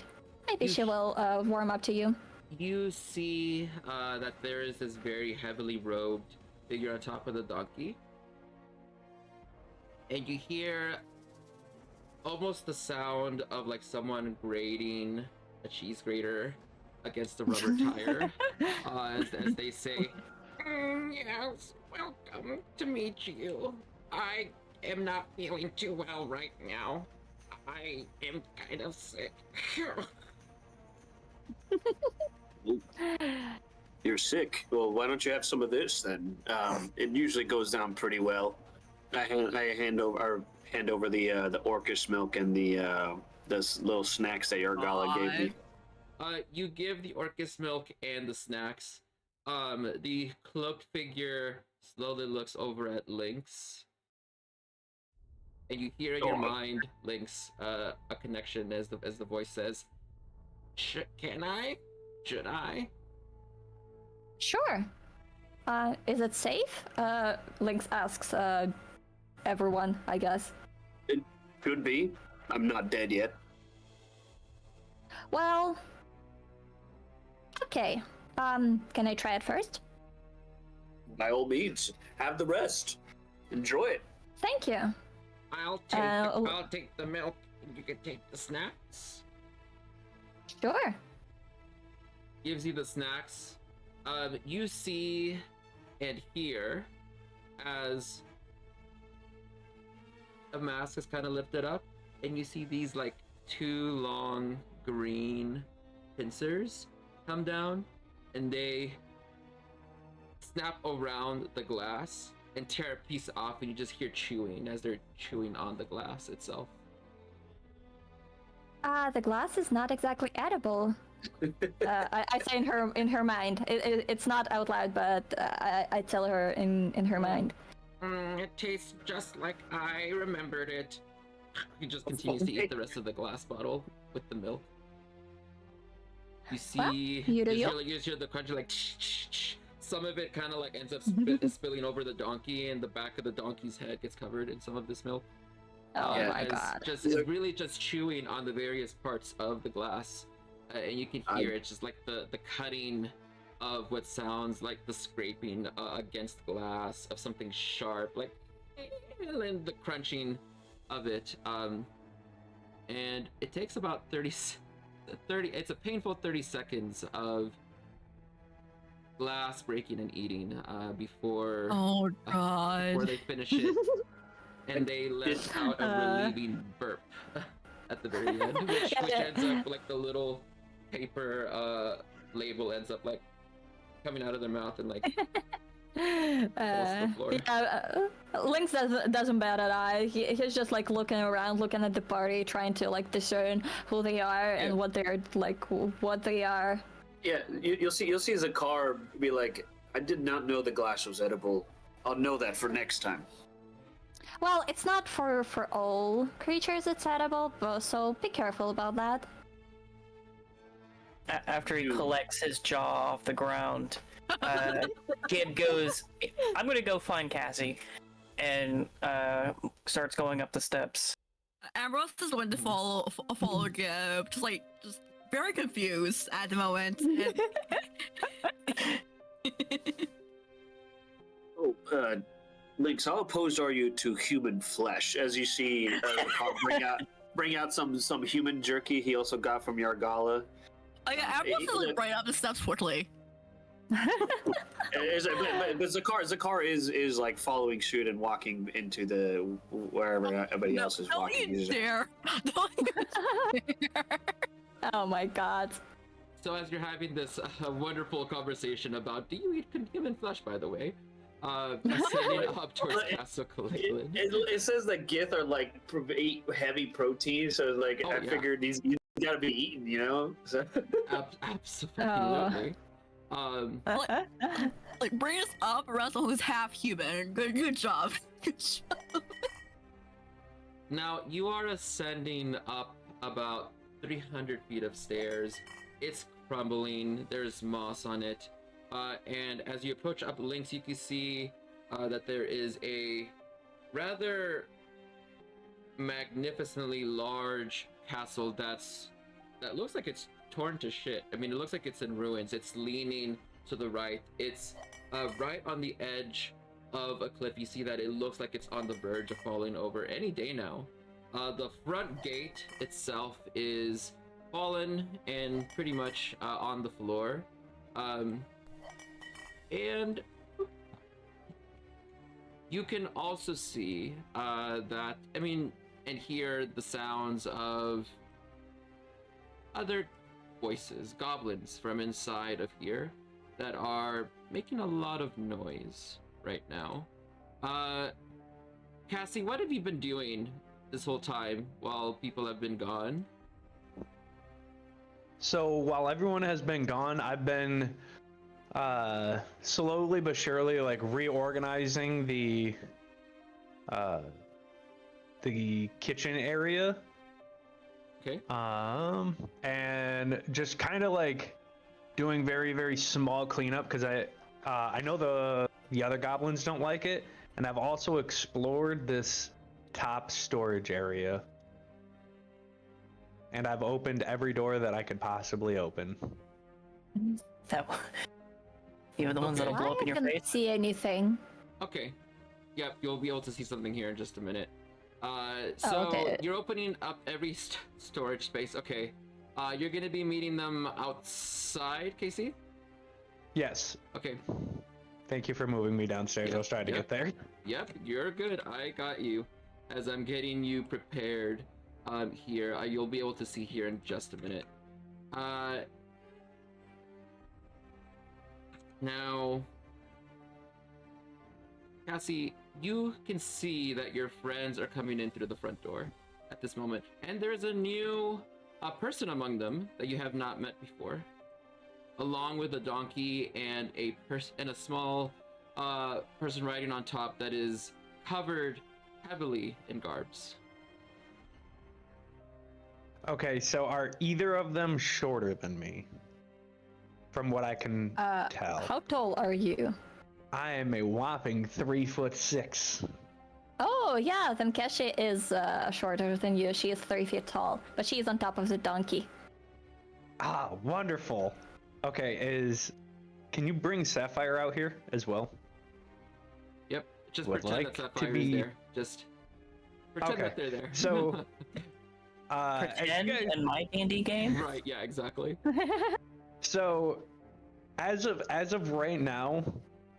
Maybe she will, warm up to you. You see that there is this very heavily robed figure on top of the donkey. And you hear almost the sound of like someone grating a cheese grater against a rubber tire as they say, yes, welcome to meet you. I am not feeling too well right now. I am kind of sick. You're sick. Well, why don't you have some of this then? It usually goes down pretty well. I hand over the Orcus milk and the little snacks that your gala gave me. You give the Orcus milk and the snacks. The cloaked figure slowly looks over at Lynx. And you hear in your mind, Lynx, a connection as the voice says, can I? Should I? Sure. Is it safe? Lynx asks, everyone, I guess. It could be. I'm not dead yet. Well, okay. Can I try it first? By all means, have the rest. Enjoy it. Thank you. I'll take the milk and you can take the snacks. Sure. Gives you the snacks. You see and hear as a mask is kind of lifted up, and you see these like two long green pincers come down, and they snap around the glass and tear a piece off, and you just hear chewing as they're chewing on the glass itself. The glass is not exactly edible. I say in her mind. It's not out loud, but I tell her in her mind. It tastes just like I remembered it. He just continues to eat the rest of the glass bottle with the milk. You see, Well, you hear the crunchy like. Some of it kind of like ends up spilling over the donkey, and the back of the donkey's head gets covered in some of this milk. Oh my god! It's really just chewing on the various parts of the glass, and you can hear it just like the cutting of what sounds like the scraping against glass of something sharp, like, and the crunching of it. And it takes about 30. It's a painful 30 seconds of glass breaking and eating before they finish it. And they let out a relieving burp at the very end, which ends up like the little paper label ends up like coming out of their mouth and like falls to the floor. Lynx doesn't bat an eye. He's just like looking around, looking at the party, trying to like discern who they are and what they're like, what they are. Yeah, you'll see Zakar be like, I did not know the glass was edible. I'll know that for next time. Well, it's not for all creatures it's edible, so be careful about that. After he collects his jaw off the ground, Gib goes, I'm gonna go find Cassie, and starts going up the steps. Ambrose is going to follow Gib, just very confused at the moment. Oh, Lynx, how opposed are you to human flesh? As you see, Carl bring out some human jerky he also got from Yargala. Oh yeah, Ambrose is like right up the steps quickly. But Zakar is like following suit and walking into the wherever everybody else is walking. Don't you dare! Don't you dare! Oh my god. So as you're having this wonderful conversation about, do you eat human flesh, by the way? Ascending up towards Castle Caligulin. It says that Gith are like eat heavy protein, so like I figured these gotta be eaten, you know? So. Absolutely. Like bring us up around someone who's half human. Good job. Good job. Now you are ascending up about 300 feet of stairs. It's crumbling. There's moss on it. And as you approach up Lynx, you can see that there is a rather magnificently large castle that looks like it's torn to shit. I mean, it looks like it's in ruins. It's leaning to the right. It's right on the edge of a cliff. You see that it looks like it's on the verge of falling over any day now. The front gate itself is fallen and pretty much on the floor. And you can also see that, I mean, and hear the sounds of other voices, goblins from inside of here that are making a lot of noise right now. Cassie, what have you been doing this whole time while people have been gone? So while everyone has been gone, I've been slowly but surely like reorganizing the kitchen area. Okay. And just kind of like doing very, very small cleanup because I know the other goblins don't like it, and I've also explored this top storage area. And I've opened every door that I could possibly open. That you were the ones that'll blow up in your I face. can't see anything. Okay. Yep, you'll be able to see something here in just a minute. So okay. You're opening up every storage space. Okay. You're gonna be meeting them outside, Casey? Yes. Okay. Thank you for moving me downstairs. I was trying to get there. Yep, you're good. I got you. As I'm getting you prepared here, you'll be able to see here in just a minute. Now, Cassie, you can see that your friends are coming in through the front door at this moment, and there's a new person among them that you have not met before, along with a donkey and a small person riding on top that is covered heavily in garbs. Okay, so are either of them shorter than me? From what I can tell. How tall are you? I am a whopping 3'6". Oh yeah, then Keshi is shorter than you. She is 3 feet tall, but she's on top of the donkey. Ah, wonderful. Okay, can you bring Sapphire out here as well? Yep, just Would pretend like that to Sapphire is there. Just pretend that they're there. So, Pretend guys, in my D&D game. right, yeah, exactly. so as of right now,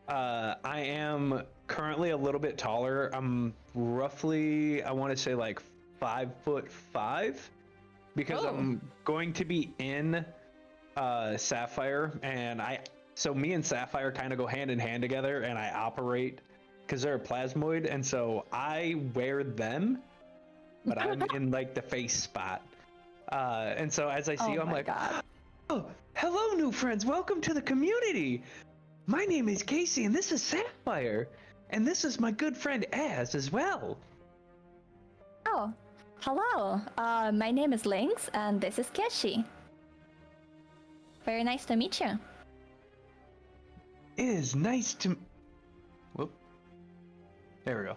I am currently a little bit taller. I'm roughly, I want to say like 5'5", because I'm going to be in Sapphire, and so me and Sapphire kind of go hand in hand together, and I operate because they're a plasmoid, and so I wear them, but I'm in like the face spot. And so as I see you, I'm like, God. oh, hello, new friends. Welcome to the community. My name is Casey, and this is Sapphire, and this is my good friend Az as well. Oh, hello. My name is Lynx, and this is Keshi. Very nice to meet you. It is nice to... Whoop. There we go.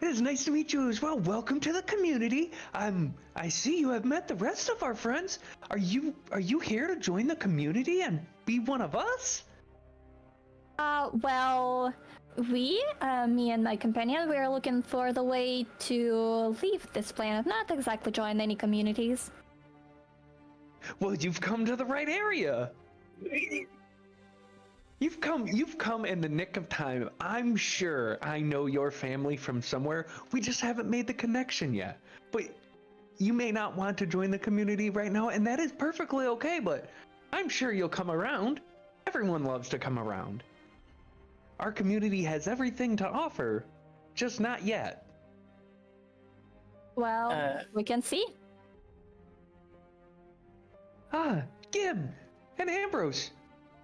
It is nice to meet you as well. Welcome to the community. I see you have met the rest of our friends. Are you here to join the community and be one of us? Well, me and my companion, we are looking for the way to leave this planet, not exactly join any communities. Well, you've come to the right area. You've come in the nick of time. I'm sure I know your family from somewhere. We just haven't made the connection yet. But you may not want to join the community right now, and that is perfectly okay, but I'm sure you'll come around. Everyone loves to come around. Our community has everything to offer, just not yet. Well, we can see. Ah, Gib and Ambrose,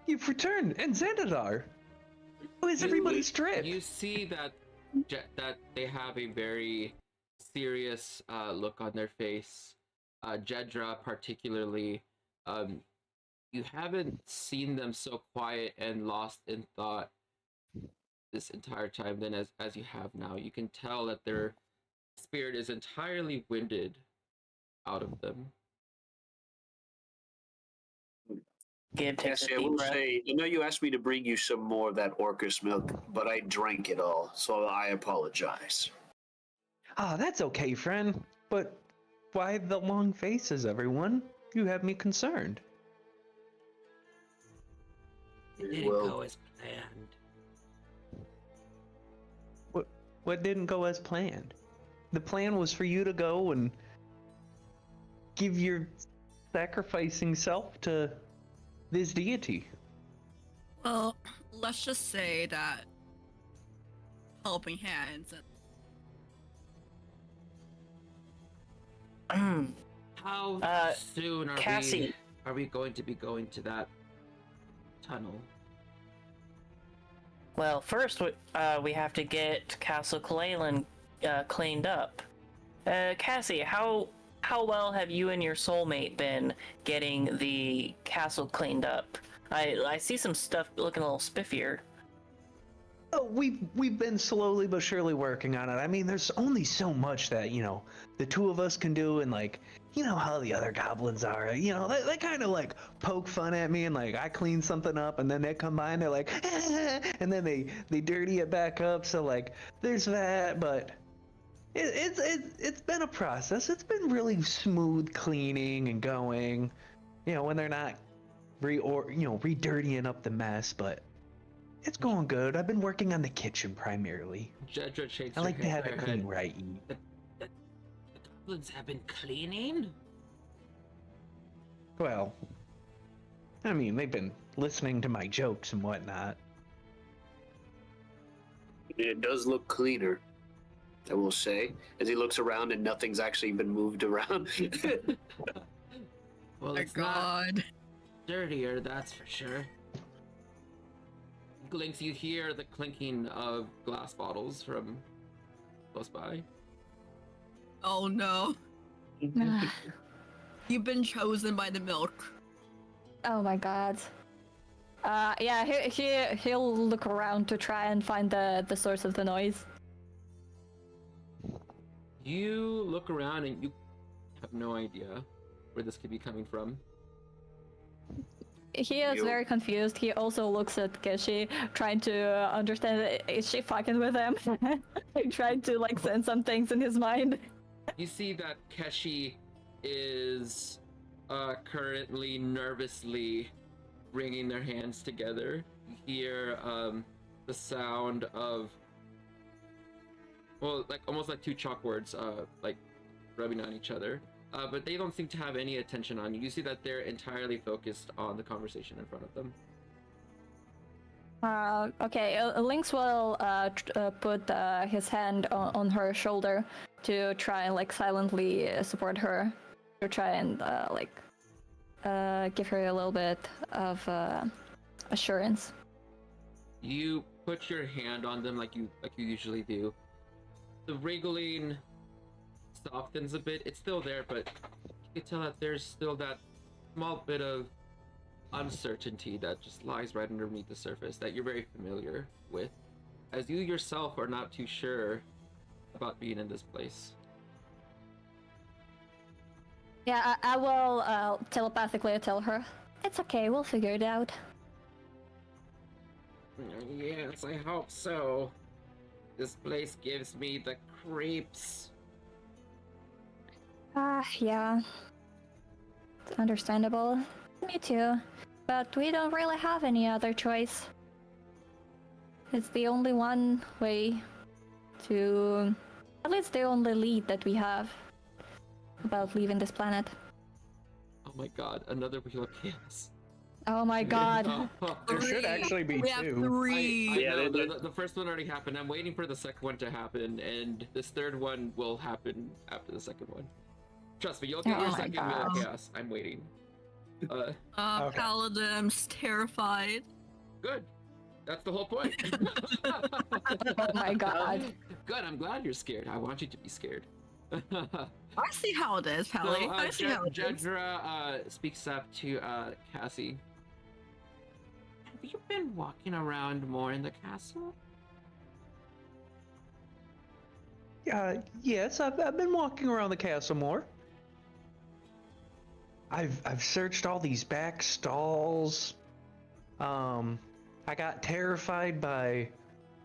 you've returned, and Xandadar. How is everybody's trip? You see that that they have a very serious look on their face. Jedra particularly, you haven't seen them so quiet and lost in thought this entire time than as you have now. You can tell that their spirit is entirely winded out of them. Gib takes a Actually, I deep will breath. say, I know you asked me to bring you some more of that Orcus milk, but I drank it all, so I apologize. Ah, that's okay, friend. But why the long faces, everyone? You have me concerned. It didn't go as planned. What didn't go as planned? The plan was for you to go and give your sacrificing self to this deity. Well, let's just say that helping hands and How soon Cassie. are we going to be going to that tunnel? Well, first we have to get Castle Kalalan cleaned up. Cassie, how well have you and your soulmate been getting the castle cleaned up? I see some stuff looking a little spiffier. Oh, we've been slowly but surely working on it. I mean, there's only so much that, the two of us can do, and like, you know how the other goblins are. They kind of like poke fun at me, and like I clean something up, and then they come by and they're like, and then they dirty it back up. So like, there's that, but it's been a process. It's been really smooth cleaning and going, when they're not re-dirtying up the mess, but it's going good. I've been working on the kitchen primarily. Jedra shakes I like to her have head. it clean where I eat. The goblins have been cleaning? Well, I mean, they've been listening to my jokes and whatnot. It does look cleaner, I will say, as he looks around and nothing's actually been moved around. Well, my it's not god. dirtier, that's for sure. Glinks, you hear the clinking of glass bottles from close by. Oh no. You've been chosen by the milk. Oh my god. Yeah, he'll look around to try and find the source of the noise. You look around and you have no idea where this could be coming from. He is very confused. He also looks at Keshi, trying to understand, is she fucking with him? Trying to like send some things in his mind. You see that Keshi is currently nervously wringing their hands together. You hear the sound of, well, like almost like two chalkboards like rubbing on each other. But they don't seem to have any attention on you. You see that they're entirely focused on the conversation in front of them. Okay, Lynx will put his hand on her shoulder to try and like silently support her, to try and give her a little bit of assurance. You put your hand on them like you usually do. The wriggling softens a bit. It's still there, but you can tell that there's still that small bit of uncertainty that just lies right underneath the surface that you're very familiar with, as you yourself are not too sure about being in this place. Yeah, I will telepathically tell her. It's okay, we'll figure it out. Yes, I hope so. This place gives me the creeps. Yeah. It's understandable. Me too. But we don't really have any other choice. It's the only one way to... At least the only lead that we have about leaving this planet. Oh my god, another wheel of chaos. Oh my god. There should actually be We have two. three. I Yeah, know, they- the first one already happened. I'm waiting for the second one to happen, and this third one will happen after the second one. Trust me, you'll get Oh your my second wheel of gosh. chaos. I'm waiting. Okay. Paladin's terrified. Good. That's the whole point. Oh my god. Good, I'm glad you're scared. I want you to be scared. I see how it is, Pally. I see how it is. Jedra speaks up to Cassie. Have you been walking around more in the castle? Yes, I've been walking around the castle more. I've searched all these back stalls. I got terrified by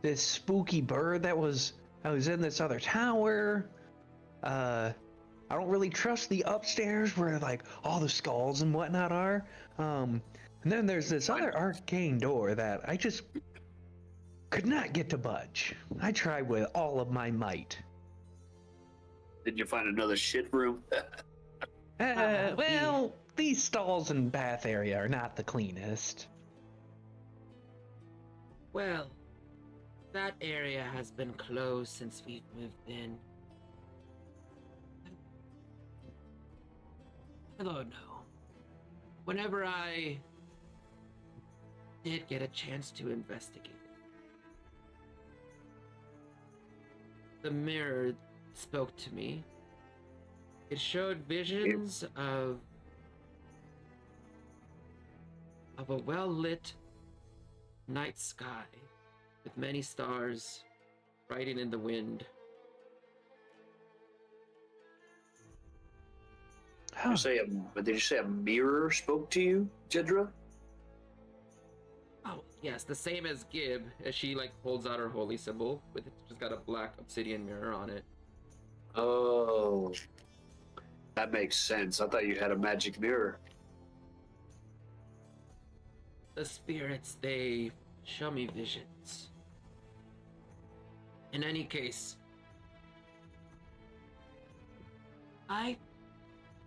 this spooky bird that was in this other tower. I don't really trust the upstairs where like all the skulls and whatnot are. And then there's this other arcane door that I just could not get to budge. I tried with all of my might. Did you find another shit room? Well, these stalls and bath area are not the cleanest. Well, that area has been closed since we've moved in. I don't know. Whenever I did get a chance to investigate, the mirror spoke to me. It showed visions of a well-lit night sky with many stars riding in the wind. Did you say a mirror spoke to you, Jedra? Oh, yes, the same as Gib, as she like holds out her holy symbol with just got a black obsidian mirror on it. Oh, that makes sense. I thought you had a magic mirror. The spirits, they show me visions. In any case, I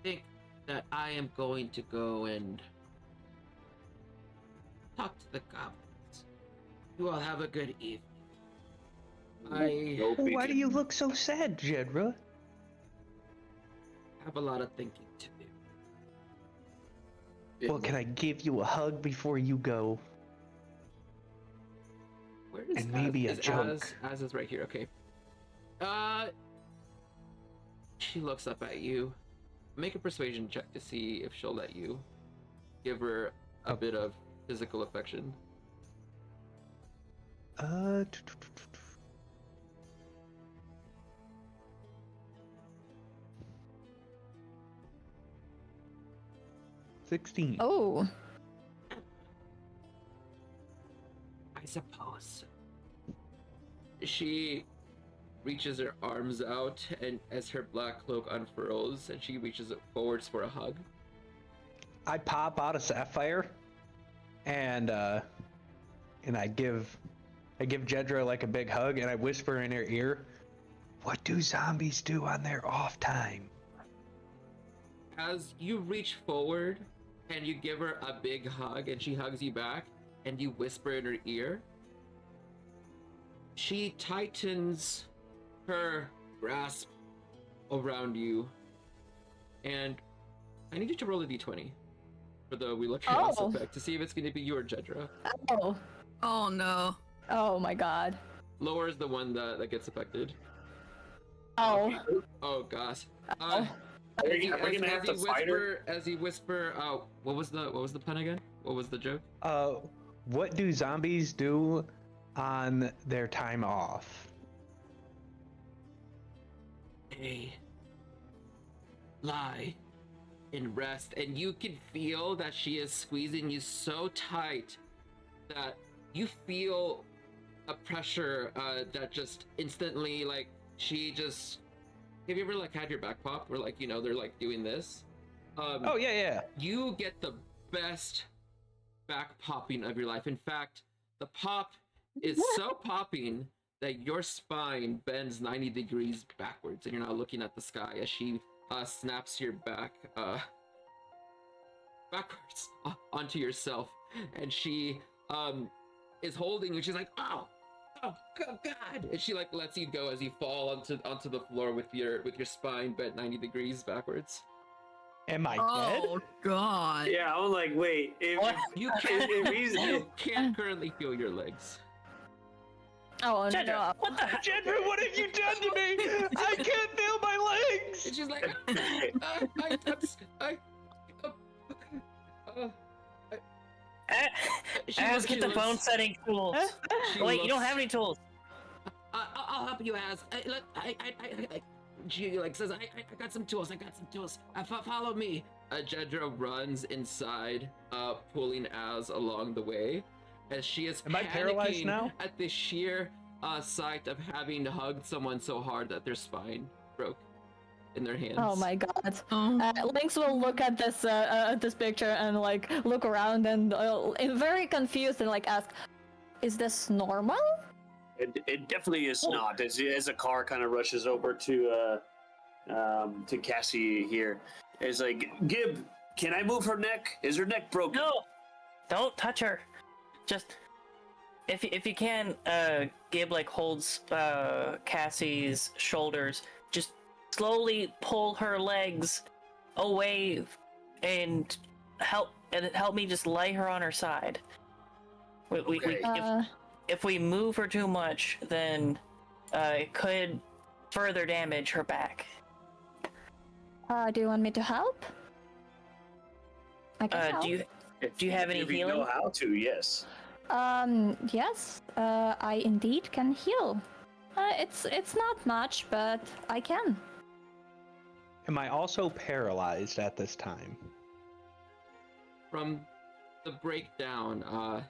think that I am going to go and talk to the goblins. You all have a good evening. I Nope, Why do you look so sad, Jedra? have a lot of thinking to do. Well, can I give you a hug before you go? Where is And maybe a is joke. Az is right here. Okay. She looks up at you. Make a persuasion check to see if she'll let you give her a bit of physical affection. Uh, 16. Oh. I suppose. She reaches her arms out, and as her black cloak unfurls, and she reaches it forwards for a hug. I pop out a sapphire, and I give Jedra like a big hug, and I whisper in her ear, "What do zombies do on their off time?" As you reach forward and you give her a big hug, and she hugs you back, and you whisper in her ear, she tightens her grasp around you, and I need you to roll a d20 for the Wheel of Chaos effect to see if it's going to be you or Jedra. Oh. Oh no. Oh my god. Lower is the one that gets affected. Oh. Oh gosh. Are we gonna have to fight her? As he whisper, what was the pun again? What was the joke? What do zombies do on their time off? lie and rest, and you can feel that she is squeezing you so tight that you feel a pressure that just instantly, like, she just... Have you ever, like, had your back pop where, like, you know, they're, like, doing this? Oh, yeah. You get the best back popping of your life. In fact, the pop is so popping that your spine bends 90 degrees backwards, and you're now looking at the sky as she snaps your back backwards onto yourself, and she is holding you. She's like, oh God, and she like lets you go as you fall onto the floor with your spine bent 90 degrees backwards. Am I dead? Oh God. Yeah, I'm like, wait. You can't currently feel your legs. Oh Jedra, no! what the heck? Jedra, what have you done to me? I can't feel my legs! And she's like, Az, get the bone setting tools. Wait, you don't have any tools. I'll help you, Az. She like says, I got some tools. Follow me. Jedra runs inside, pulling Az along the way, as she is Am I paralyzed panicking now? at the sheer sight of having hugged someone so hard that their spine broke in their hands. Oh my god. Oh. Lynx will look at this picture and like look around and very confused and like ask, "Is this normal?" It definitely is not. As a car kind of rushes over to Cassie here, it's like, Gib, can I move her neck? Is her neck broken? No, don't touch her. Just if you can, Gib like holds Cassie's shoulders. Just slowly pull her legs away and help me just lay her on her side. If we move her too much, then it could further damage her back. Do you want me to help? I can help. Do you have any If you healing? know how to, yes. Yes, I indeed can heal. It's not much, but I can. Am I also paralyzed at this time? From the breakdown, I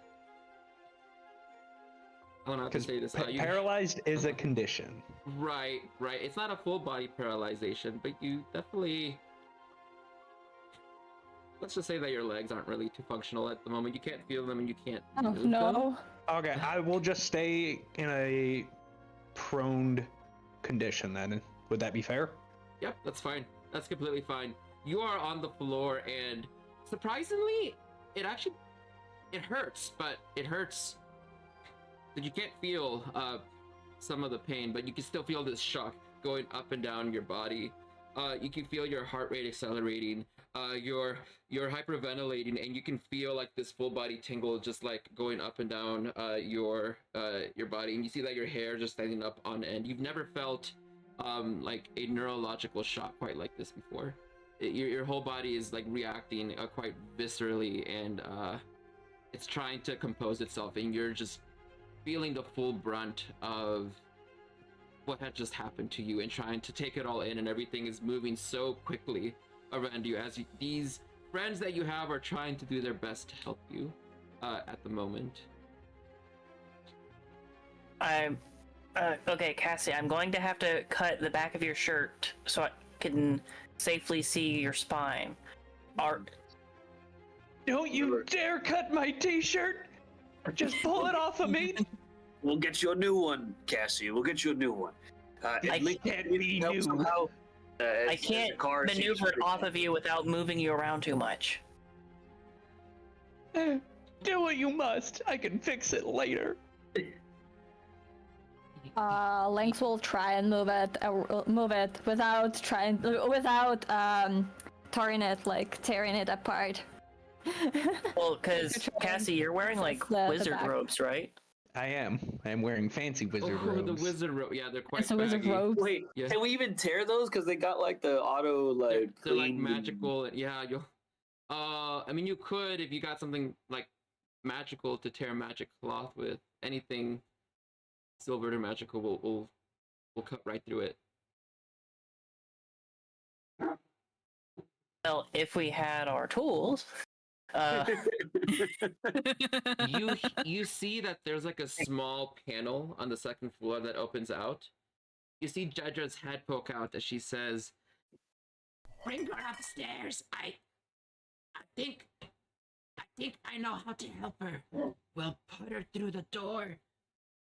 don't know how to Because say this. paralyzed is a condition. Right. It's not a full body paralyzation, but you definitely... Let's just say that your legs aren't really too functional at the moment. You can't feel them and you can't Oh move them. no. Okay, I will just stay in a prone condition then. Would that be fair? Yep, that's fine. That's completely fine. You are on the floor, and surprisingly, it hurts, but it hurts that you can't feel some of the pain, but you can still feel this shock going up and down your body. You can feel your heart rate accelerating. You're hyperventilating, and you can feel like this full body tingle just like going up and down your body, and you see that your hair just standing up on end. You've never felt like a neurological shock quite like this before. Your whole body is like reacting quite viscerally, and it's trying to compose itself, and you're just feeling the full brunt of what had just happened to you and trying to take it all in, and everything is moving so quickly around you as these friends that you have are trying to do their best to help you at the moment. Okay, Cassie, I'm going to have to cut the back of your shirt so I can safely see your spine. Don't you dare cut my t-shirt! Just pull it off of me! We'll get you a new one, Cassie. We'll get you a new one. I can't be new. Somehow, I can't maneuver it off of you without moving you around too much. Do what you must. I can fix it later. Lynx will try and move it without tearing it apart. Well, because Cassie, you're wearing like the wizard back. robes, right? I am. I'm wearing fancy wizard robes. The wizard robe. Yeah, they're quite It's a wizard baggy. robe. Wait, Yeah. can we even tear those? Because they got like the auto They're like clean- magical. Yeah, you'll. I mean, you could if you got something like magical to tear magic cloth with. Anything silvered or magical will cut right through it. Well, if we had our tools. You see that there's like a small panel on the second floor that opens out. You see Jedra's head poke out as she says, "Bring her upstairs. I think I know how to help her. We'll put her through the door.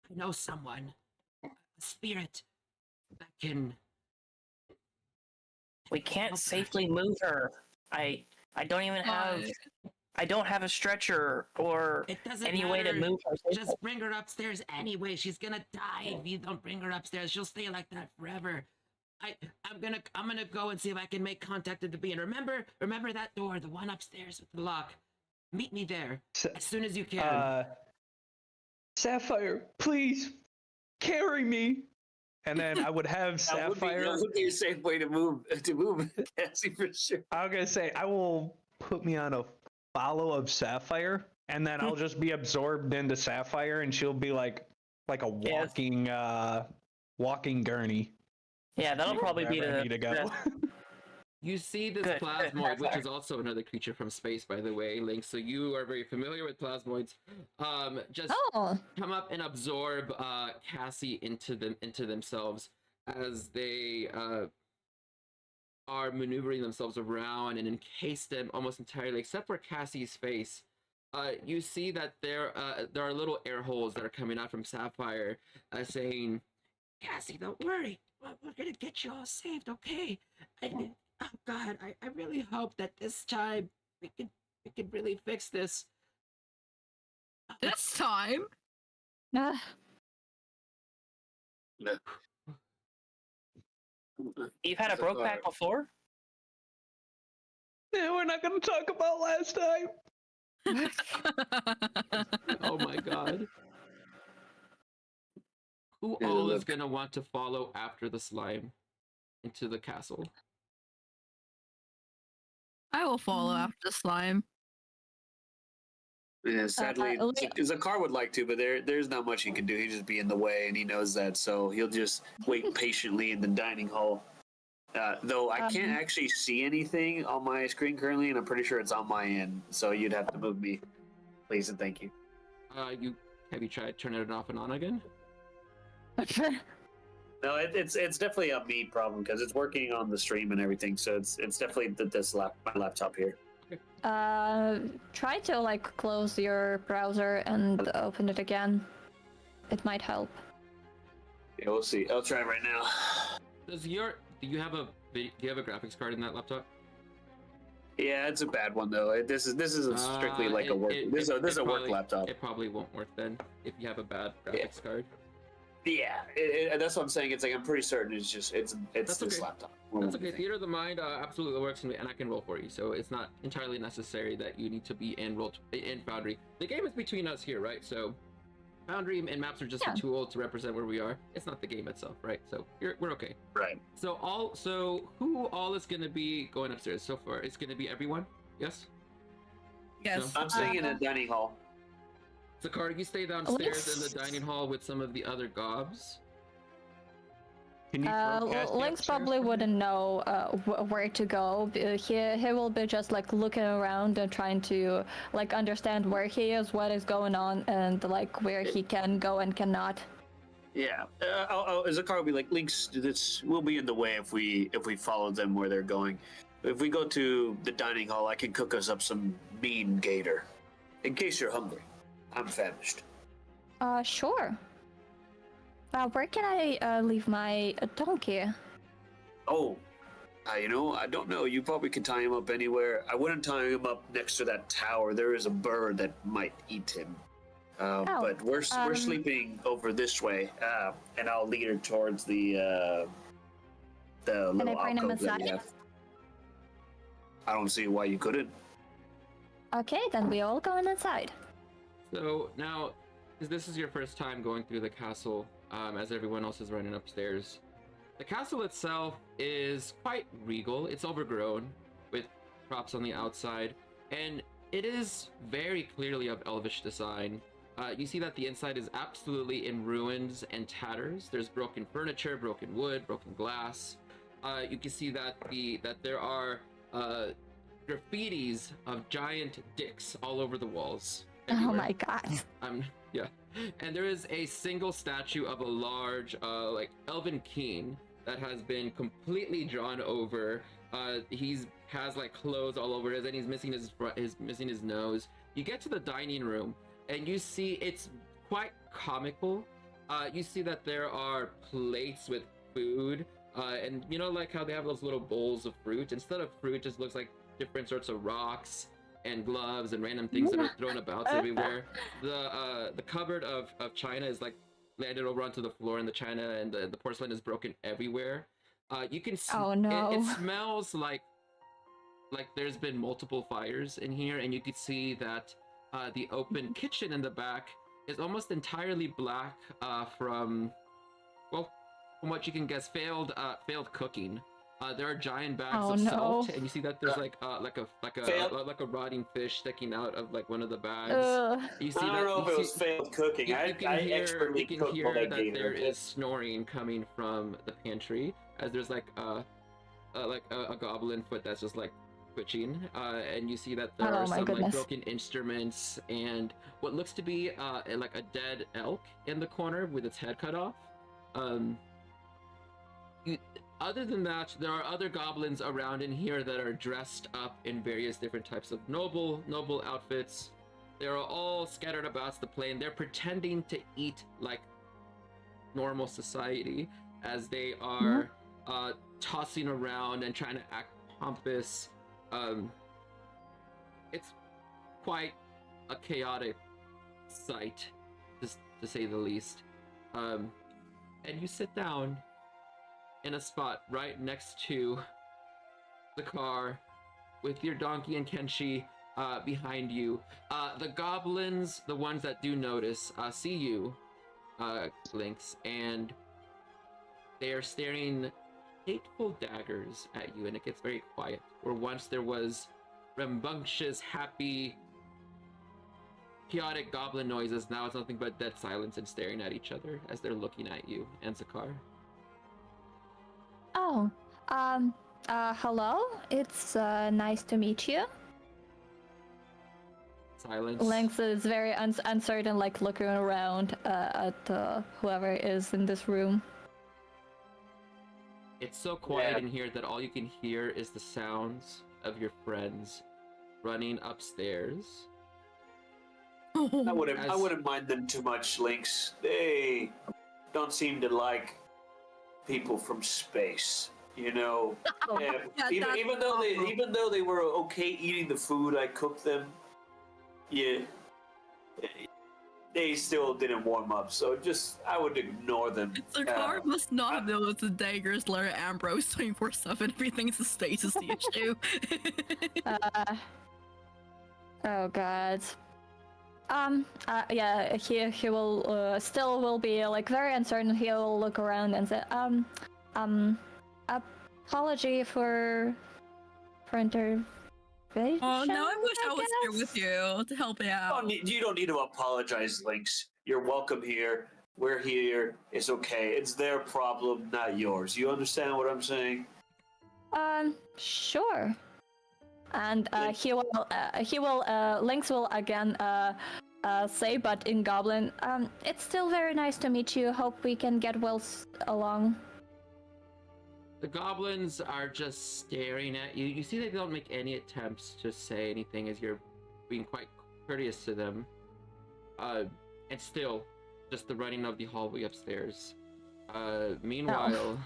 I know someone, a spirit that can." We can't safely move her. I don't even have. I don't have a stretcher or It doesn't any matter. way to move her. Just bring her upstairs anyway. She's gonna die if you don't bring her upstairs. She'll stay like that forever. I'm gonna go and see if I can make contact with the bee. And remember that door, the one upstairs with the lock. Meet me there as soon as you can. Sapphire, please carry me. And then I would have Sapphire. That would be a safe way to move Cassie, for sure. I'm gonna say I will put me on a follow of Sapphire, and then I'll just be absorbed into Sapphire, and she'll be like a walking gurney. Yeah, that'll probably be Wherever I the need to go. best. You see this Good. plasmoid, which is also another creature from space, by the way, Link. So you are very familiar with plasmoids. Just come up and absorb Cassie into themselves as they are maneuvering themselves around and encase them almost entirely, except for Cassie's face. You see that there are little air holes that are coming out from Sapphire, saying, "Cassie, don't worry. We're gonna get you all saved, okay? Oh God, I really hope that this time we can really fix this." This time? You've had a broke back before? Yeah, we're not gonna talk about last time. Oh my God. Who all is gonna want to follow after the slime into the castle? I will follow after the slime. Yeah, sadly, Zakar would like to, but there's not much he can do. He'd just be in the way, and he knows that, so he'll just wait patiently in the dining hall. Though I can't actually see anything on my screen currently, and I'm pretty sure it's on my end, so you'd have to move me, please and thank you. Have you tried turning it off and on again? No, it's definitely a me problem because it's working on the stream and everything, so it's definitely my laptop here. Try to like close your browser and open it again. It might help. Yeah, we'll see. I'll try right now. Do you have a graphics card in that laptop? Yeah, it's a bad one though. This is strictly like a work. This is a work laptop. It probably won't work then if you have a bad graphics card. Yeah, that's what I'm saying. It's like I'm pretty certain it's this okay. laptop. That's okay. Theater of the mind absolutely works, and I can roll for you. So it's not entirely necessary that you need to be in Foundry. The game is between us here, right? So Foundry and maps are just a tool to represent where we are. It's not the game itself, right? So we're okay. Right. So who all is going to be going upstairs so far? It's going to be everyone. Yes. Yes. I'm staying in the dining hall. Zakar, you stay downstairs in the dining hall with some of the other gobs. Can you throw Cassie Lynx upstairs probably for me? wouldn't know where to go. He will be just like looking around and trying to like understand where he is, what is going on, and like where he can go and cannot. Yeah. Zakar will be like, Lynx, we'll be in the way if we follow them where they're going. If we go to the dining hall, I can cook us up some bean gator, in case you're hungry. I'm famished. Sure. Where can I leave my donkey? Oh, I don't know. You probably could tie him up anywhere. I wouldn't tie him up next to that tower. There is a bird that might eat him. But we're sleeping over this way, and I'll lead her towards the little Can I bring him alcove that we inside? have. I don't see why you couldn't. Okay, then we all going inside. So now, because this is your first time going through the castle, as everyone else is running upstairs, the castle itself is quite regal. It's overgrown with props on the outside, and it is very clearly of elvish design. You see that the inside is absolutely in ruins and tatters. There's broken furniture, broken wood, broken glass. You can see that there are graffitis of giant dicks all over the walls. Oh everywhere. my god. Yeah. And there is a single statue of a large, like elven king that has been completely drawn over. He's has like clothes all over his, and he's missing his nose. You get to the dining room, and you see it's quite comical. You see that there are plates with food, and you know, like how they have those little bowls of fruit. Instead of fruit, it just looks like different sorts of rocks and gloves and random things that are thrown about everywhere. The cupboard of china is like landed over onto the floor, and the china and the porcelain is broken everywhere. You can Oh no. it smells like there's been multiple fires in here, and you can see that the open kitchen in the back is almost entirely black from what you can guess, failed cooking. There are giant bags of salt, and you see that there's like a rotting fish sticking out of like one of the bags. You see I don't know if it was failed cooking. You can hear that gave there it. is snoring coming from the pantry, as there's like a goblin foot that's just like twitching, and you see that there are some like broken instruments and what looks to be like a dead elk in the corner with its head cut off. Other than that, there are other goblins around in here that are dressed up in various different types of noble outfits. They're all scattered about the plain. They're pretending to eat like normal society, as they are tossing around and trying to act pompous. It's quite a chaotic sight, to say the least. And you sit down in a spot right next to the car with your donkey and Kenshi behind you. The goblins, the ones that do notice, see you, Lynx, and they are staring hateful daggers at you, and it gets very quiet. Where once there was rambunctious, happy, chaotic goblin noises, now it's nothing but dead silence and staring at each other as they're looking at you and Zakar. Oh, hello. It's nice to meet you. Silence. Lynx is very uncertain, like looking around at whoever is in this room. It's so quiet in here that all you can hear is the sounds of your friends running upstairs. I wouldn't mind them too much, Lynx. They don't seem to like people from space, you know. Even though they were okay eating the food I cooked them, they still didn't warm up. So I would ignore them. The car must not know it's a daggers Lara Ambrose 24/7. Everything's a status issue. Oh god. Yeah, he will still will be like very uncertain. He'll look around and say, apology for intervention. Oh no, I wish I was here with you to help you out. You don't need to apologize, Lynx. You're welcome here. We're here. It's okay. It's their problem, not yours. You understand what I'm saying? Sure. And Lynx will again say, but in Goblin, it's still very nice to meet you. Hope we can get well along. The goblins are just staring at you. You see they don't make any attempts to say anything as you're being quite courteous to them. And still, just the running of the hallway upstairs. Meanwhile,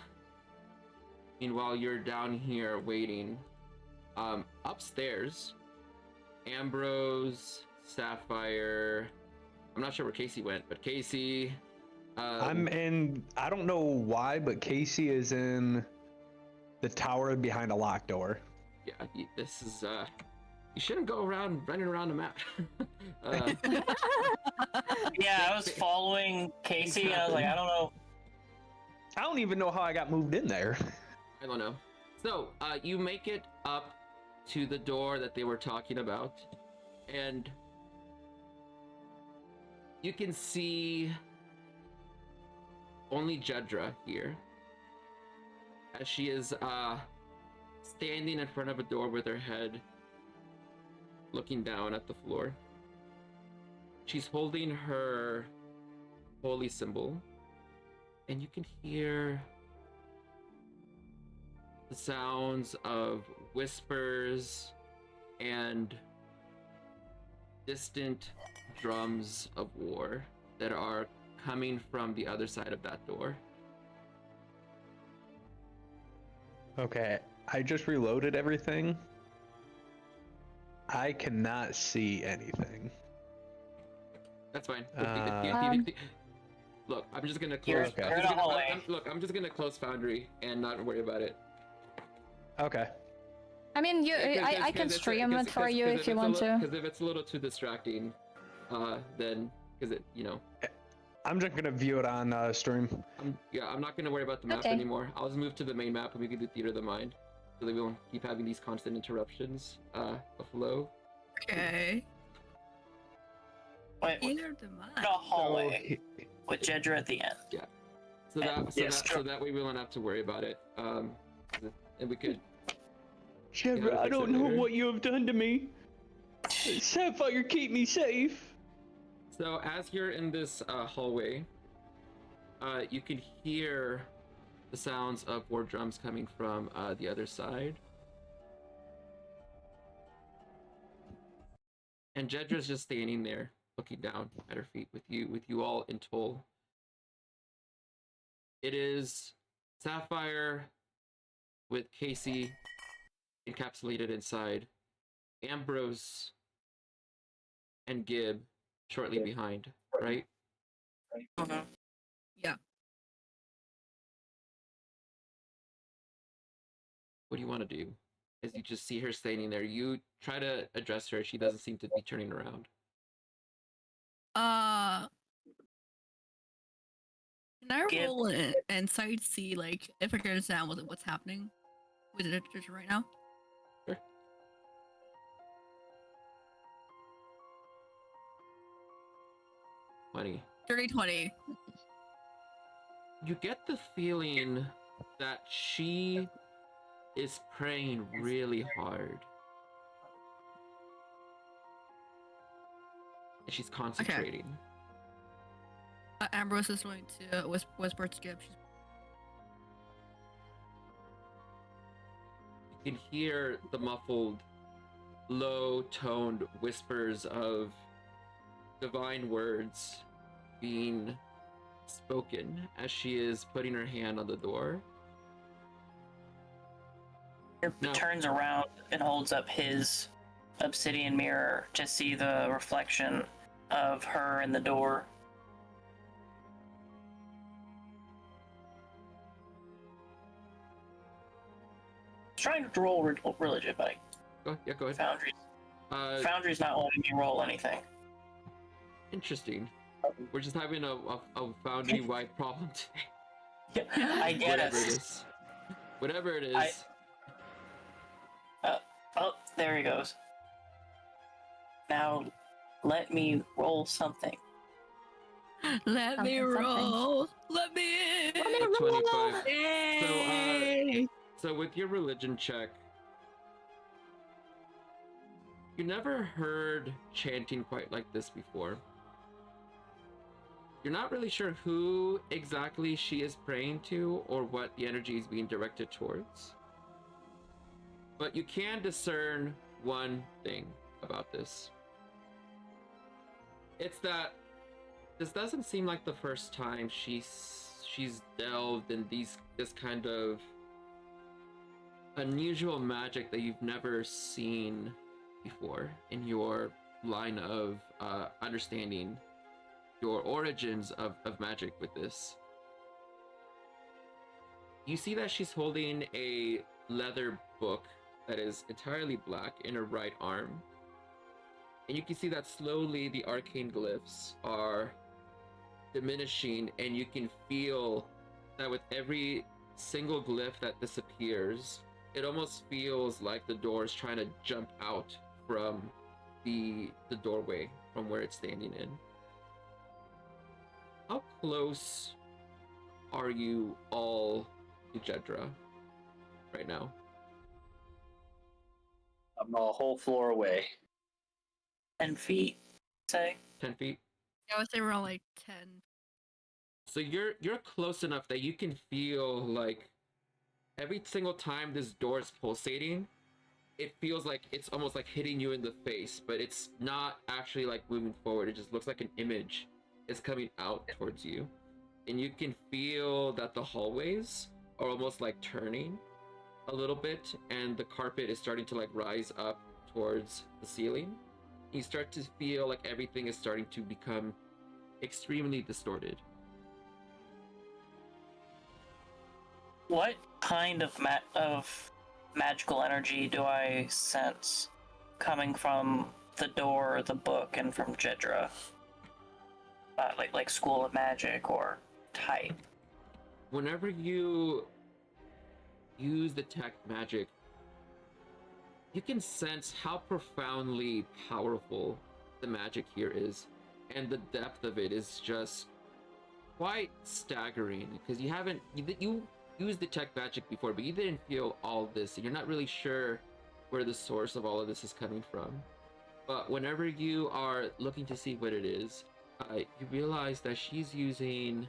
you're down here waiting. Upstairs, Ambrose, Sapphire. I'm not sure where Casey went, but Casey. I'm in. I don't know why, but Casey is in the tower behind a locked door. Yeah, this is. You shouldn't go around running around the map. Yeah, I was following Casey, and I was like, I don't know. I don't even know how I got moved in there. I don't know. So, you make it up to the door that they were talking about, and you can see only Jedra here, as she is standing in front of a door with her head looking down at the floor. She's holding her holy symbol, and you can hear the sounds of whispers and distant drums of war that are coming from the other side of that door. Okay, I just reloaded everything. I cannot see anything. That's fine. Um, Look, I'm just gonna You're- close. you're in the hallway. I'm just gonna close Foundry and not worry about it. Okay. I mean, I can stream it for you if you want to. Because if it's a little too distracting, then because it, I'm just gonna view it on stream. I'm not gonna worry about the map Okay. anymore. I'll just move to the main map and we can do Theater of the Mind, so that we won't keep having these constant interruptions of flow. Okay. Wait, Either the mind. the hallway So, with Jedra at the end. So that way we won't have to worry about it. And we could. Jedra, I don't know what you have done to me. Sapphire, keep me safe. So as you're in this hallway, you can hear the sounds of war drums coming from the other side. And Jedra's just standing there, looking down at her feet with you all in toll. It is Sapphire with Casey encapsulated inside, Ambrose and Gib shortly behind, right? Yeah. What do you want to do? As you just see her standing there, you try to address her. She doesn't seem to be turning around. Can I Give- roll and sight see, like, if I can understand what's happening with the Treachery right now? Sure. Funny. 30-20. You get the feeling that she is praying really hard. And she's concentrating. Ambrose is going to whisper to Gib. You can hear the muffled, low-toned whispers of divine words being spoken as she is putting her hand on the door. No. Turns around and holds up his obsidian mirror to see the reflection of her in the door. Trying to roll religion, but Go ahead. Foundry's not letting me roll anything. Interesting. We're just having a Foundry-wide problem today. I get Whatever it. it is. Whatever it is. Oh, there he goes. Now, let me roll something. Let me Something. roll. Let me in. A 25. Yay! So with your religion check, you never heard chanting quite like this before. You're not really sure who exactly she is praying to or what the energy is being directed towards. But you can discern one thing about this. It's that this doesn't seem like the first time she's delved in this kind of unusual magic that you've never seen before in your line of understanding your origins of magic with this. You see that she's holding a leather book that is entirely black in her right arm. And you can see that slowly the arcane glyphs are diminishing, and you can feel that with every single glyph that disappears, it almost feels like the door is trying to jump out from the doorway from where it's standing in. How close are you all to Jedra right now? I'm a whole floor away. 10 feet, say. 10 feet. I would say around like 10. So you're close enough that you can feel like every single time this door is pulsating, it feels like it's almost like hitting you in the face, but it's not actually like moving forward. It just looks like an image is coming out towards you. And you can feel that the hallways are almost like turning a little bit, and the carpet is starting to like rise up towards the ceiling. You start to feel like everything is starting to become extremely distorted. What kind of magical energy do I sense coming from the door, the book, and from Jedra? Like School of Magic or type. Whenever you use detect magic, you can sense how profoundly powerful the magic here is, and the depth of it is just quite staggering, because you used detect magic before, but you didn't feel all this, and you're not really sure where the source of all of this is coming from. But whenever you are looking to see what it is, you realize that she's using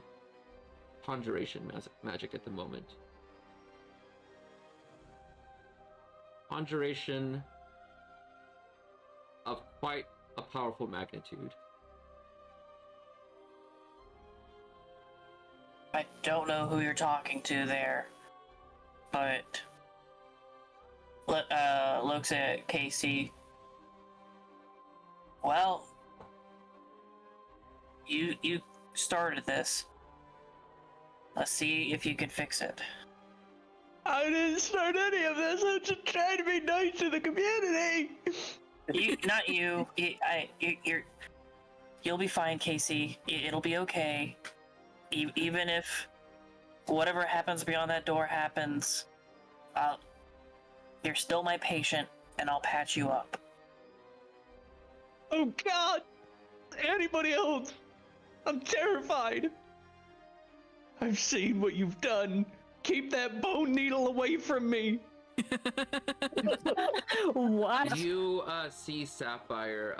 conjuration magic at the moment. Conjuration of quite a powerful magnitude. I don't know who you're talking to there, but looks at Casey. Well, you started this. Let's see if you can fix it. I didn't start any of this. I'm just trying to be nice to the community. Not you. You'll be fine, Casey. It'll be okay. Even if whatever happens beyond that door happens, you're still my patient, and I'll patch you up. Oh God! Anybody else? I'm terrified. I've seen what you've done. Keep that bone needle away from me. What? You see Sapphire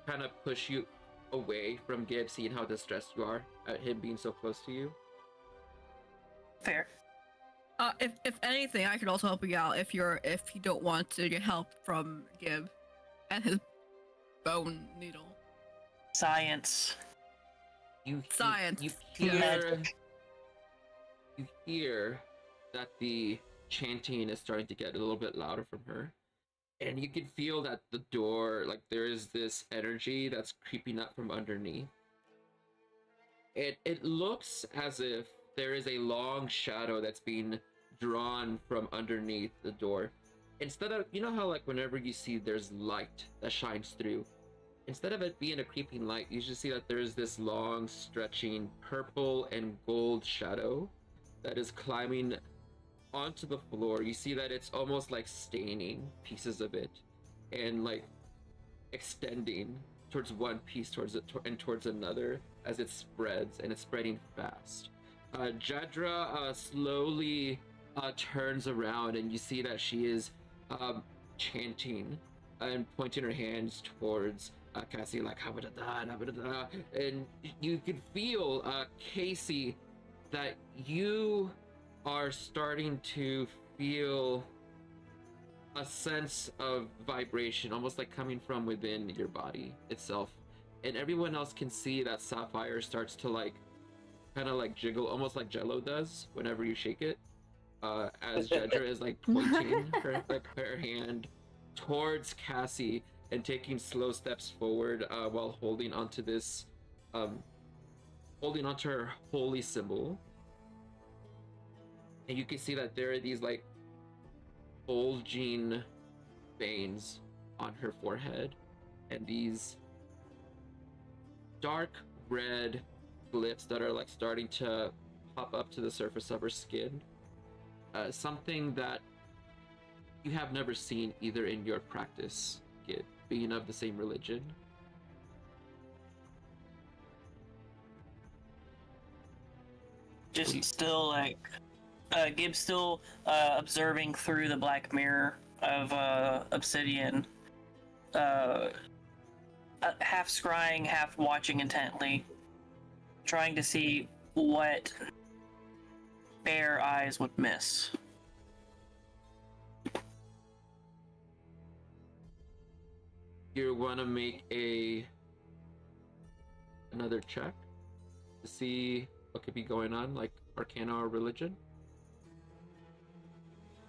kind of push you away from Gibb, seeing how distressed you are at him being so close to you. Fair. If anything, I could also help you out if you don't want to get help from Gibb and his bone needle. Science. Science. You hear that the chanting is starting to get a little bit louder from her, and you can feel that the door, like there is this energy that's creeping up from underneath. It looks as if there is a long shadow that's being drawn from underneath the door. Instead of, you know how like whenever you see there's light that shines through, instead of it being a creeping light, you just see that there's this long stretching purple and gold shadow that is climbing onto the floor. You see that it's almost like staining pieces of it and like extending towards one piece and towards another as it spreads, and it's spreading fast. Jedra slowly turns around, and you see that she is chanting and pointing her hands towards Cassie, like "Habada-da, and you can feel Casey, that you are starting to feel a sense of vibration, almost like coming from within your body itself. And everyone else can see that Sapphire starts to like kind of like jiggle, almost like Jello does whenever you shake it, as Jedra is like pointing her hand towards Cassie and taking slow steps forward while holding onto this holding onto her holy symbol. And you can see that there are these like bulging veins on her forehead, and these dark red glyphs that are like starting to pop up to the surface of her skin. Something that you have never seen either in your practice, Gib, being of the same religion. Just still like Gibbs still observing through the black mirror of obsidian, half scrying, half watching intently, trying to see what bare eyes would miss. You want to make another check to see what could be going on, like Arcana or Religion?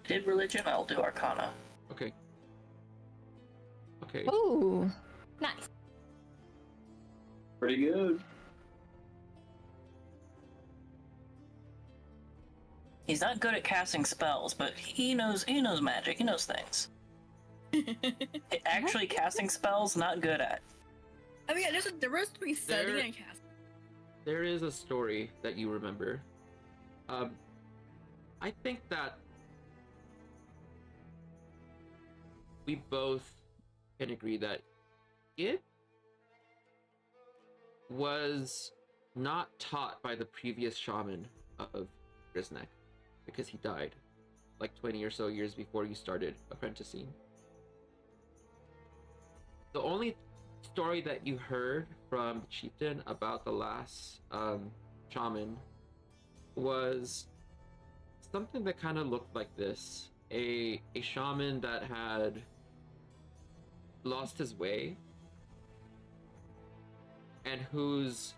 Did Religion? I'll do Arcana. Okay. Okay. Ooh, nice. Pretty good. He's not good at casting spells, but he knows magic. He knows things. Actually, casting spells, not good at. I mean, there's a difference between studying and casting. There is a story that you remember. I think that we both can agree that it was not taught by the previous shaman of Grisnek, because he died like 20 or so years before you started apprenticing. The only story that you heard from the chieftain about the last shaman was something that kind of looked like this. A shaman that had lost his way and whose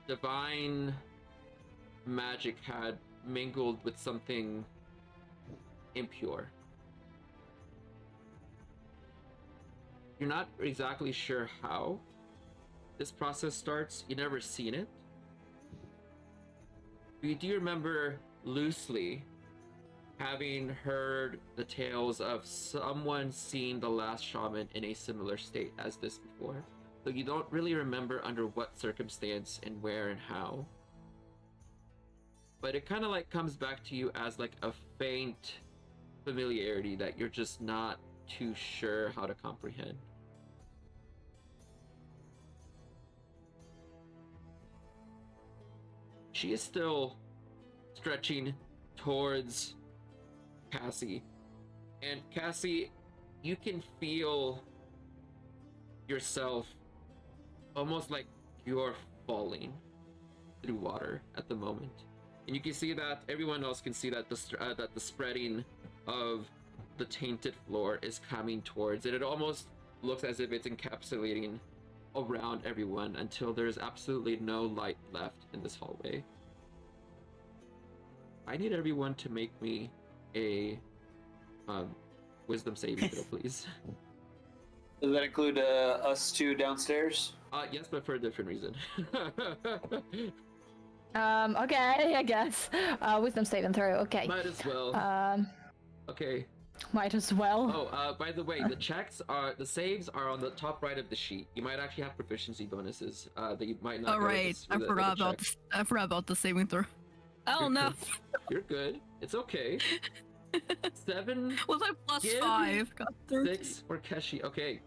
divine magic had mingled with something impure. You're not exactly sure how this process starts. You never seen it. But you do remember loosely having heard the tales of someone seeing the last shaman in a similar state as this before. So you don't really remember under what circumstance and where and how. But it kind of like comes back to you as like a faint familiarity that you're just not too sure how to comprehend. She is still stretching towards Cassie, and Cassie, you can feel yourself almost like you're falling through water at the moment, and you can see that everyone else can see that the spreading of the tainted floor is coming towards it. It almost looks as if it's encapsulating around everyone until there's absolutely no light left in this hallway. I need everyone to make me a wisdom saving throw, please. Does that include us two downstairs? Yes, but for a different reason. Okay, I guess. Wisdom saving throw, okay. Might as well. Okay. Might as well. Oh, by the way, the saves are on the top right of the sheet. You might actually have proficiency bonuses that you might not. All right, I forgot about the saving throw. Oh no. You're good. It's okay. 7. Was I plus Give 5? Got 6 for Keshi. Okay.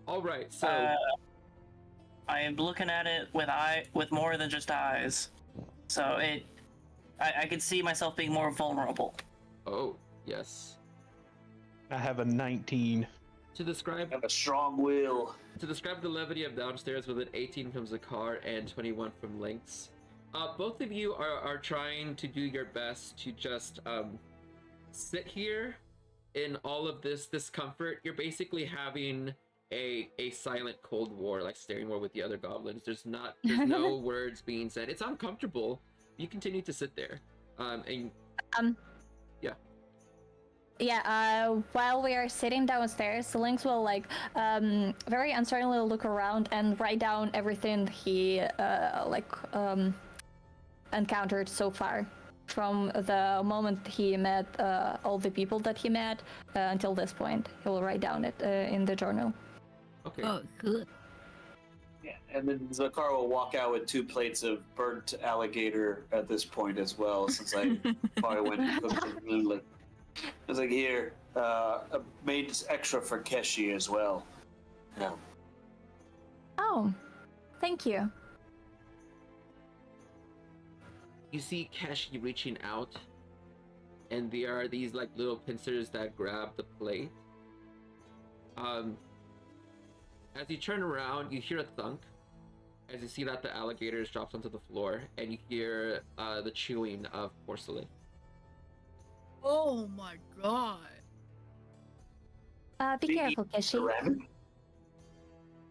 All right. So I am looking at it with more than just eyes. So I could see myself being more vulnerable. Oh yes. I have a 19. To describe I have a strong will. To describe the levity of downstairs with an 18 from Zakar and 21 from Lynx. Both of you are trying to do your best to just sit here in all of this discomfort. You're basically having a silent Cold War, like staring war with the other goblins. There's no words being said. It's uncomfortable. You continue to sit there. While we are sitting downstairs, Lynx will very uncertainly look around and write down everything he encountered so far, from the moment he met all the people that he met until this point. He will write down it in the journal. Okay. Oh, good. Yeah, and then Zakar will walk out with 2 plates of burnt alligator at this point as well, since I probably went and cooked it immediately. I was like, here, made this extra for Keshi as well. Yeah. Oh, thank you. You see Keshi reaching out, and there are these like little pincers that grab the plate. As you turn around, you hear a thunk. As you see that the alligators drops onto the floor, and you hear the chewing of porcelain. Oh my god. Be careful, Kishi. Rabbit?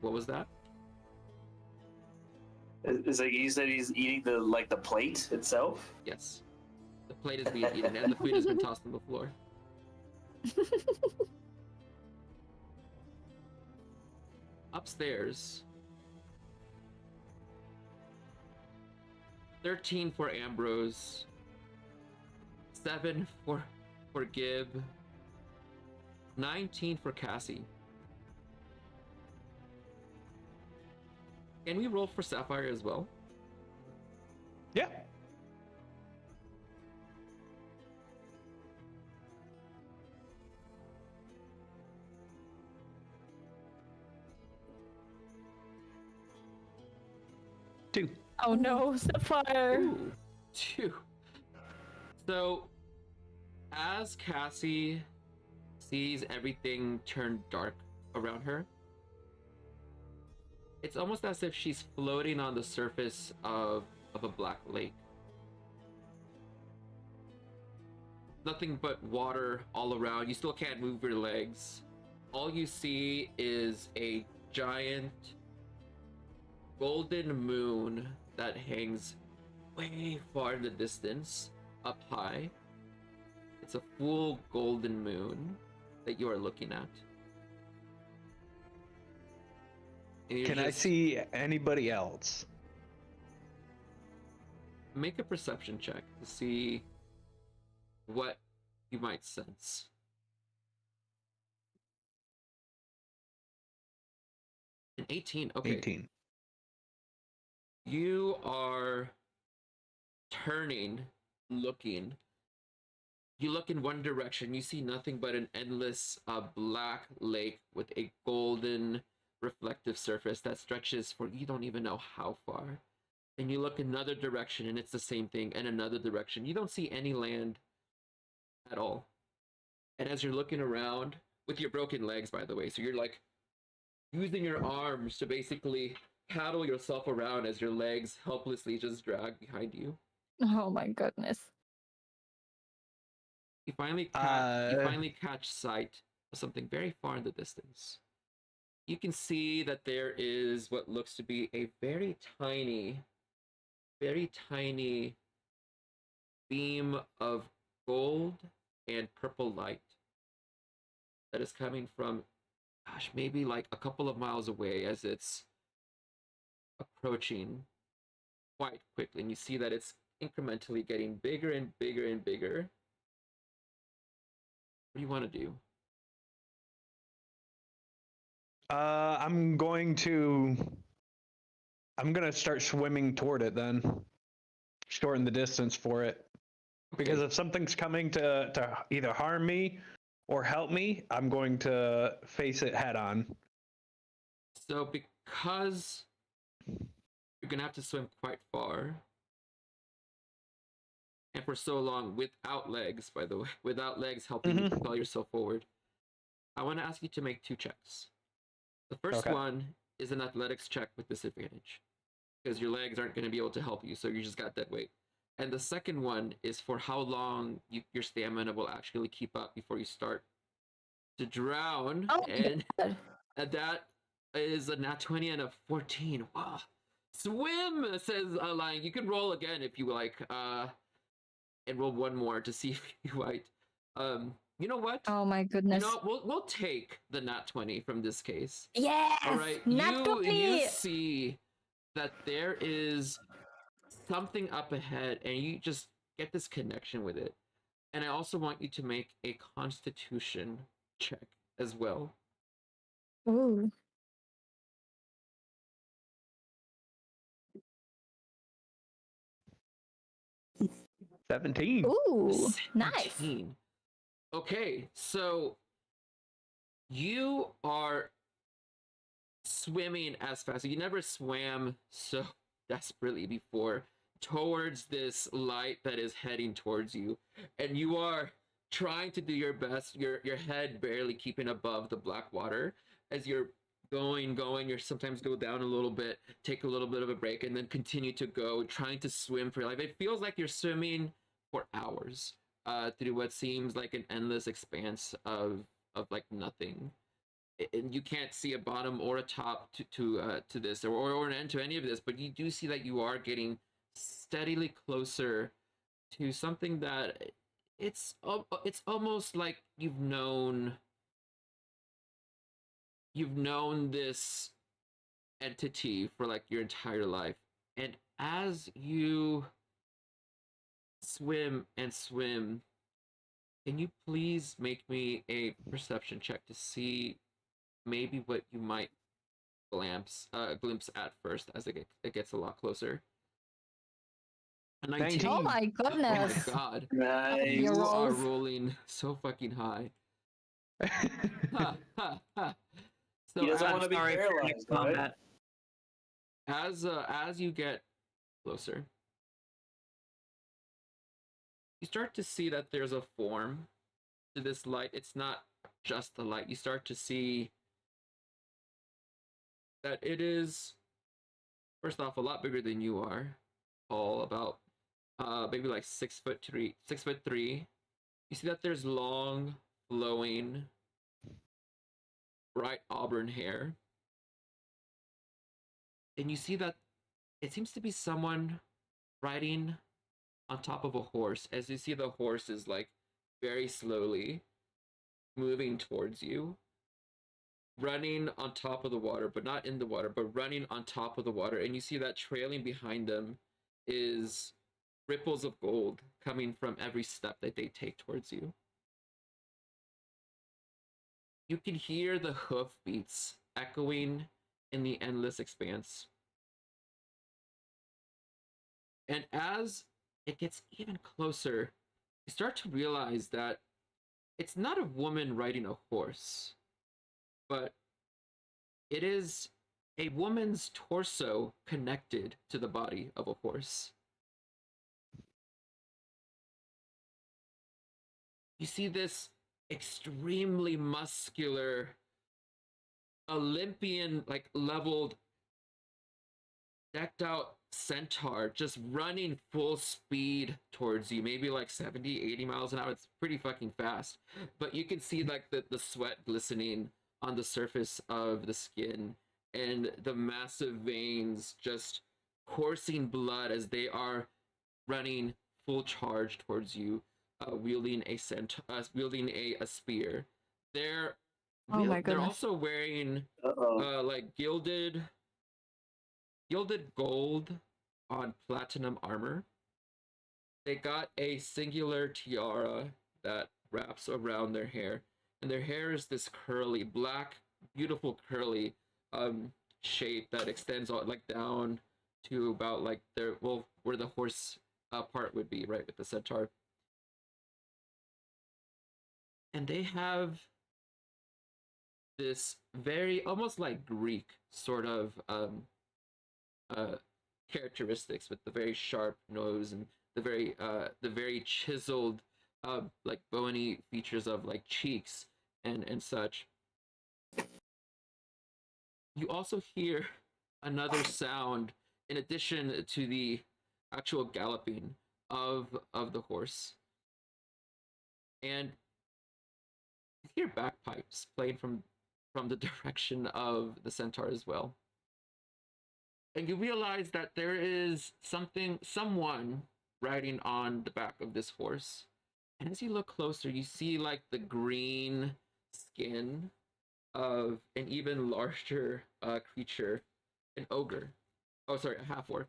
What was that? Is like you said he's eating the plate itself? Yes. The plate is being eaten, and the food has been tossed on the floor. Upstairs, 13 for Ambrose, 7 for Gib, 19 for Cassie. Can we roll for Sapphire as well? Yeah. Two. Oh no, Sapphire. Ooh, 2. So, as Cassie sees everything turn dark around her, it's almost as if she's floating on the surface of a black lake. Nothing but water all around. You still can't move your legs. All you see is a giant golden moon that hangs way far in the distance, up high. It's a full golden moon that you are looking at. And Can I see anybody else? Make a perception check to see what you might sense. An 18. Okay. 18. You are turning, looking. You look in one direction, you see nothing but an endless black lake with a golden reflective surface that stretches for you don't even know how far. And you look another direction and it's the same thing, and another direction. You don't see any land at all. And as you're looking around with your broken legs, by the way, so you're like using your arms to basically paddle yourself around as your legs helplessly just drag behind you. Oh my goodness. You finally catch sight of something very far in the distance. You can see that there is what looks to be a very tiny beam of gold and purple light that is coming from, gosh, maybe like a couple of miles away as it's approaching quite quickly. And you see that it's incrementally getting bigger and bigger and bigger. What do you want to do? I'm gonna start swimming toward it then. Shorten the distance for it. Because if something's coming to either harm me or help me, I'm going to face it head on. So because you're gonna have to swim quite far, and for so long without legs, by the way, without legs helping you propel yourself forward, I want to ask you to make 2 checks. The first one is an athletics check with disadvantage, because your legs aren't going to be able to help you, so you just got dead weight. And the second one is for how long your stamina will actually keep up before you start to drown. Oh, and that is a nat 20 and a 14. Wow. Swim, says Lion. You can roll again if you like, and roll one more to see if you might. You know what? Oh my goodness. You know, we'll take the nat 20 from this case. Yes! All right. Nat 20! You see that there is something up ahead, and you just get this connection with it. And I also want you to make a constitution check as well. Ooh. $17. Ooh, nice. 17. Okay, so you are swimming as fast. You never swam so desperately before towards this light that is heading towards you, and you are trying to do your best, your head barely keeping above the black water as you're going. You sometimes go down a little bit, take a little bit of a break, and then continue to go, trying to swim for your life. It feels like you're swimming for hours through what seems like an endless expanse of like nothing. And you can't see a bottom or a top to this or an end to any of this, but you do see that you are getting steadily closer to something that it's almost like you've known this entity for like your entire life. And as you swim and swim, can you please make me a perception check to see maybe what you might glimpse at first as it gets a lot closer? A 19. Oh my Oh my goodness. god. Nice. Your You are rolls. rolling so fucking high. Ha, ha, ha. So He doesn't as, want to be Sorry for paralyzed, right? combat. as you get closer, you start to see that there's a form to this light. It's not just the light. You start to see that it is, first off, a lot bigger than you are. All about maybe like 6'3". You see that there's long, flowing, bright auburn hair. And you see that it seems to be someone riding on top of a horse, as you see the horse is like very slowly moving towards you, running on top of the water, but not in the water, but running on top of the water. And you see that trailing behind them is ripples of gold coming from every step that they take towards you. You can hear the hoof beats echoing in the endless expanse. And as it gets even closer, you start to realize that it's not a woman riding a horse, but it is a woman's torso connected to the body of a horse. You see this extremely muscular, Olympian, like leveled, decked out centaur just running full speed towards you, maybe like 70, 80 miles an hour. It's pretty fucking fast. But you can see like the sweat glistening on the surface of the skin and the massive veins just coursing blood as they are running full charge towards you, wielding a spear. They're Oh my they're goodness. also wearing Uh-oh. like gilded gold on platinum armor. They got a singular tiara that wraps around their hair, and their hair is this curly, black, beautiful curly shape that extends all, like down to about like their, well, where the horse part would be, right, with the centaur. And they have this very almost like Greek sort of characteristics, with the very sharp nose and the very chiseled like bony features of like cheeks and such. You also hear another sound in addition to the actual galloping of the horse, and you hear bagpipes playing from the direction of the centaur as well. And you realize that there is someone riding on the back of this horse. And as you look closer, you see like the green skin of an even larger creature, an ogre. Oh, sorry, a half-orc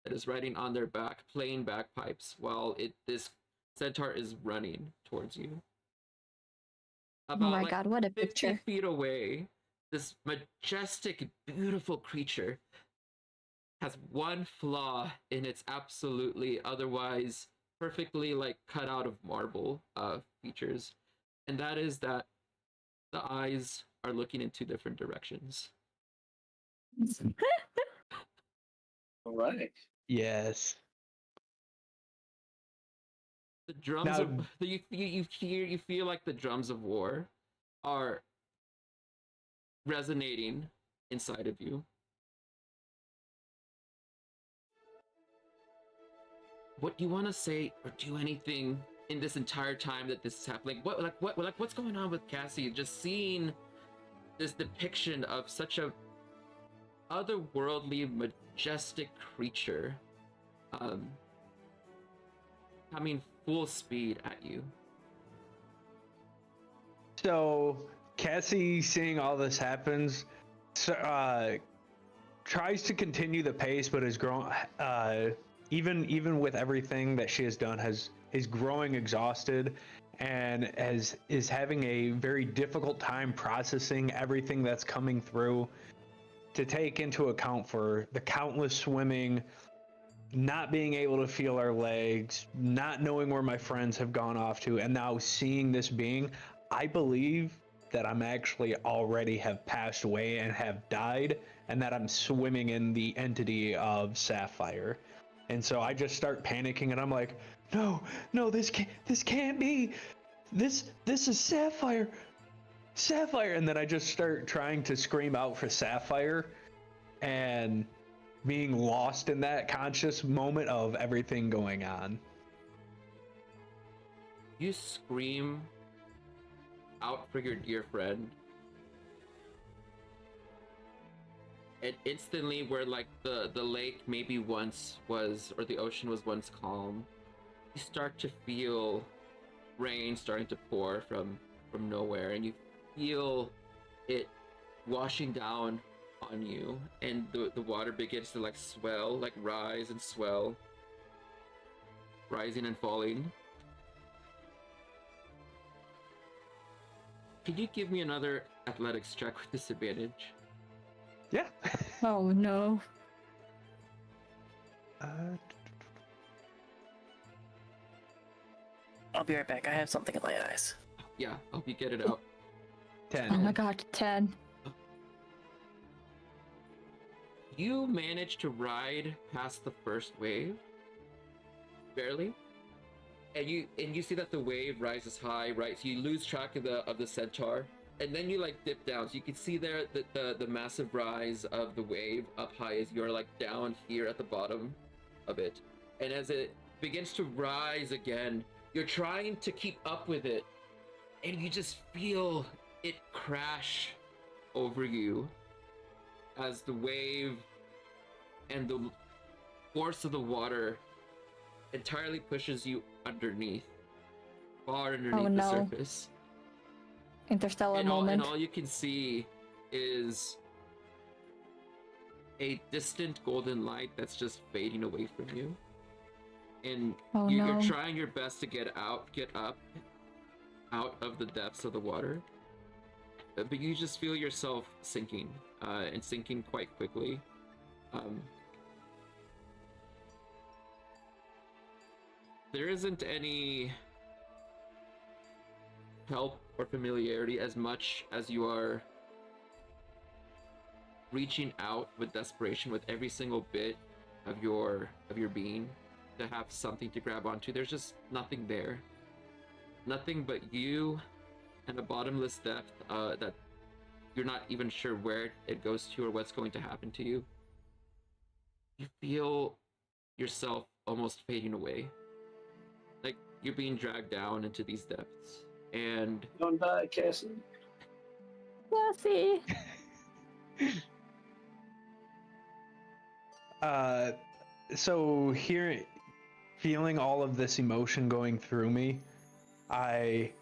that is riding on their back, playing bagpipes while this centaur is running towards you. Oh About my like god, what a 50 picture. feet away, this majestic, beautiful creature has one flaw in its absolutely otherwise perfectly like cut out of marble features, and that is that the eyes are looking in two different directions. All right. Yes. The drums Now- of you feel like the drums of war are resonating inside of you. What do you want to say or do anything in this entire time that this is happening? What's going on with Cassie? Just seeing this depiction of such a otherworldly, majestic creature, coming full speed at you. So Cassie, seeing all this happens, tries to continue the pace, but is grown. Even with everything that she has done, is growing exhausted, and is having a very difficult time processing everything that's coming through, to take into account for the countless swimming, not being able to feel our legs, not knowing where my friends have gone off to, and now seeing this being. I believe that I'm actually already have passed away and have died, and that I'm swimming in the entity of Sapphire. And so I just start panicking, and I'm like, no, this can't be. This is Sapphire. And then I just start trying to scream out for Sapphire, and being lost in that conscious moment of everything going on. You scream out for your dear friend, and instantly, where like the lake maybe once was, or the ocean was once calm, you start to feel rain starting to pour from nowhere, and you feel it washing down on you, and the water begins to like swell, like rise and swell, rising and falling. Can you give me another athletics check with disadvantage? Yeah. Oh no. I'll be right back. I have something in my eyes. Yeah, I hope you get it out. 10. Oh my god, 10. You manage to ride past the first wave, barely, and you see that the wave rises high, right? So you lose track of the centaur, and then you like dip down. So you can see there the massive rise of the wave up high as you're like down here at the bottom of it, and as it begins to rise again, you're trying to keep up with it, and you just feel it crash over you as the wave and the force of the water entirely pushes you underneath, far underneath the surface. Interstellar moment. And all you can see is a distant golden light that's just fading away from you. And you're trying your best to get up out of the depths of the water. But you just feel yourself sinking, and sinking quite quickly. There isn't any help or familiarity as much as you are reaching out with desperation with every single bit of your being to have something to grab onto. There's just nothing there. Nothing but you and a bottomless depth that you're not even sure where it goes to or what's going to happen to you. You feel yourself almost fading away. Like you're being dragged down into these depths. And Don't die, Cassie. Cassie. So feeling all of this emotion going through me, I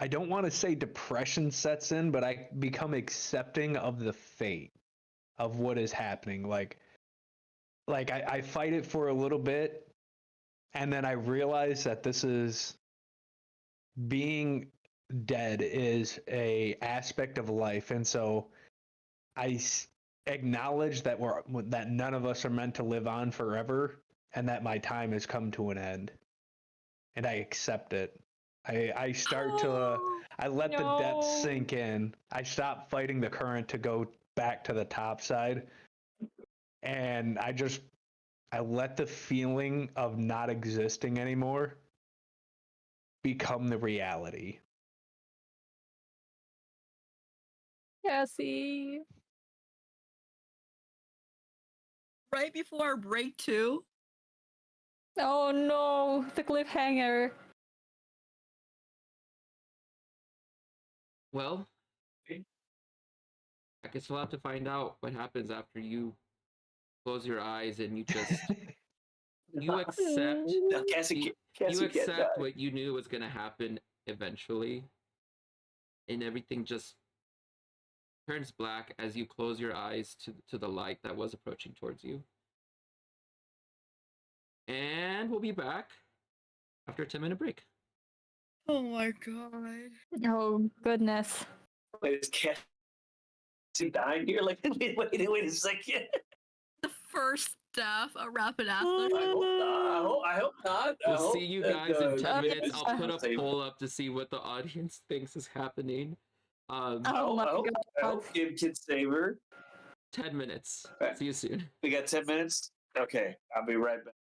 don't want to say depression sets in, but I become accepting of the fate of what is happening. Like I fight it for a little bit, and then I realize that this is being dead is a aspect of life, and so I acknowledge that that none of us are meant to live on forever, and that my time has come to an end, and I accept it. I start to I let the depths sink in. I stop fighting the current to go back to the top side, and I let the feeling of not existing anymore become the reality. Cassie. Right before break 2. Oh no, the cliffhanger. Well, I guess we'll have to find out what happens after you close your eyes and you just you accept No, Cassie, you, Cassie you can't die. accept what you knew was going to happen eventually, and everything just turns black as you close your eyes to the light that was approaching towards you. And we'll be back after a 10-minute break. Oh my god. Oh goodness. Wait, is Cassie dying here? Like, wait a second. The first death of Rappan I Athuk. hope not. I hope not. I We'll hope see you that, guys in 10 minutes. it's I'll put a safe. poll up to see what the audience thinks is happening. Oh my I hope god. Gib can save her. 10 minutes. Okay. See you soon. We got 10 minutes? Okay, I'll be right back.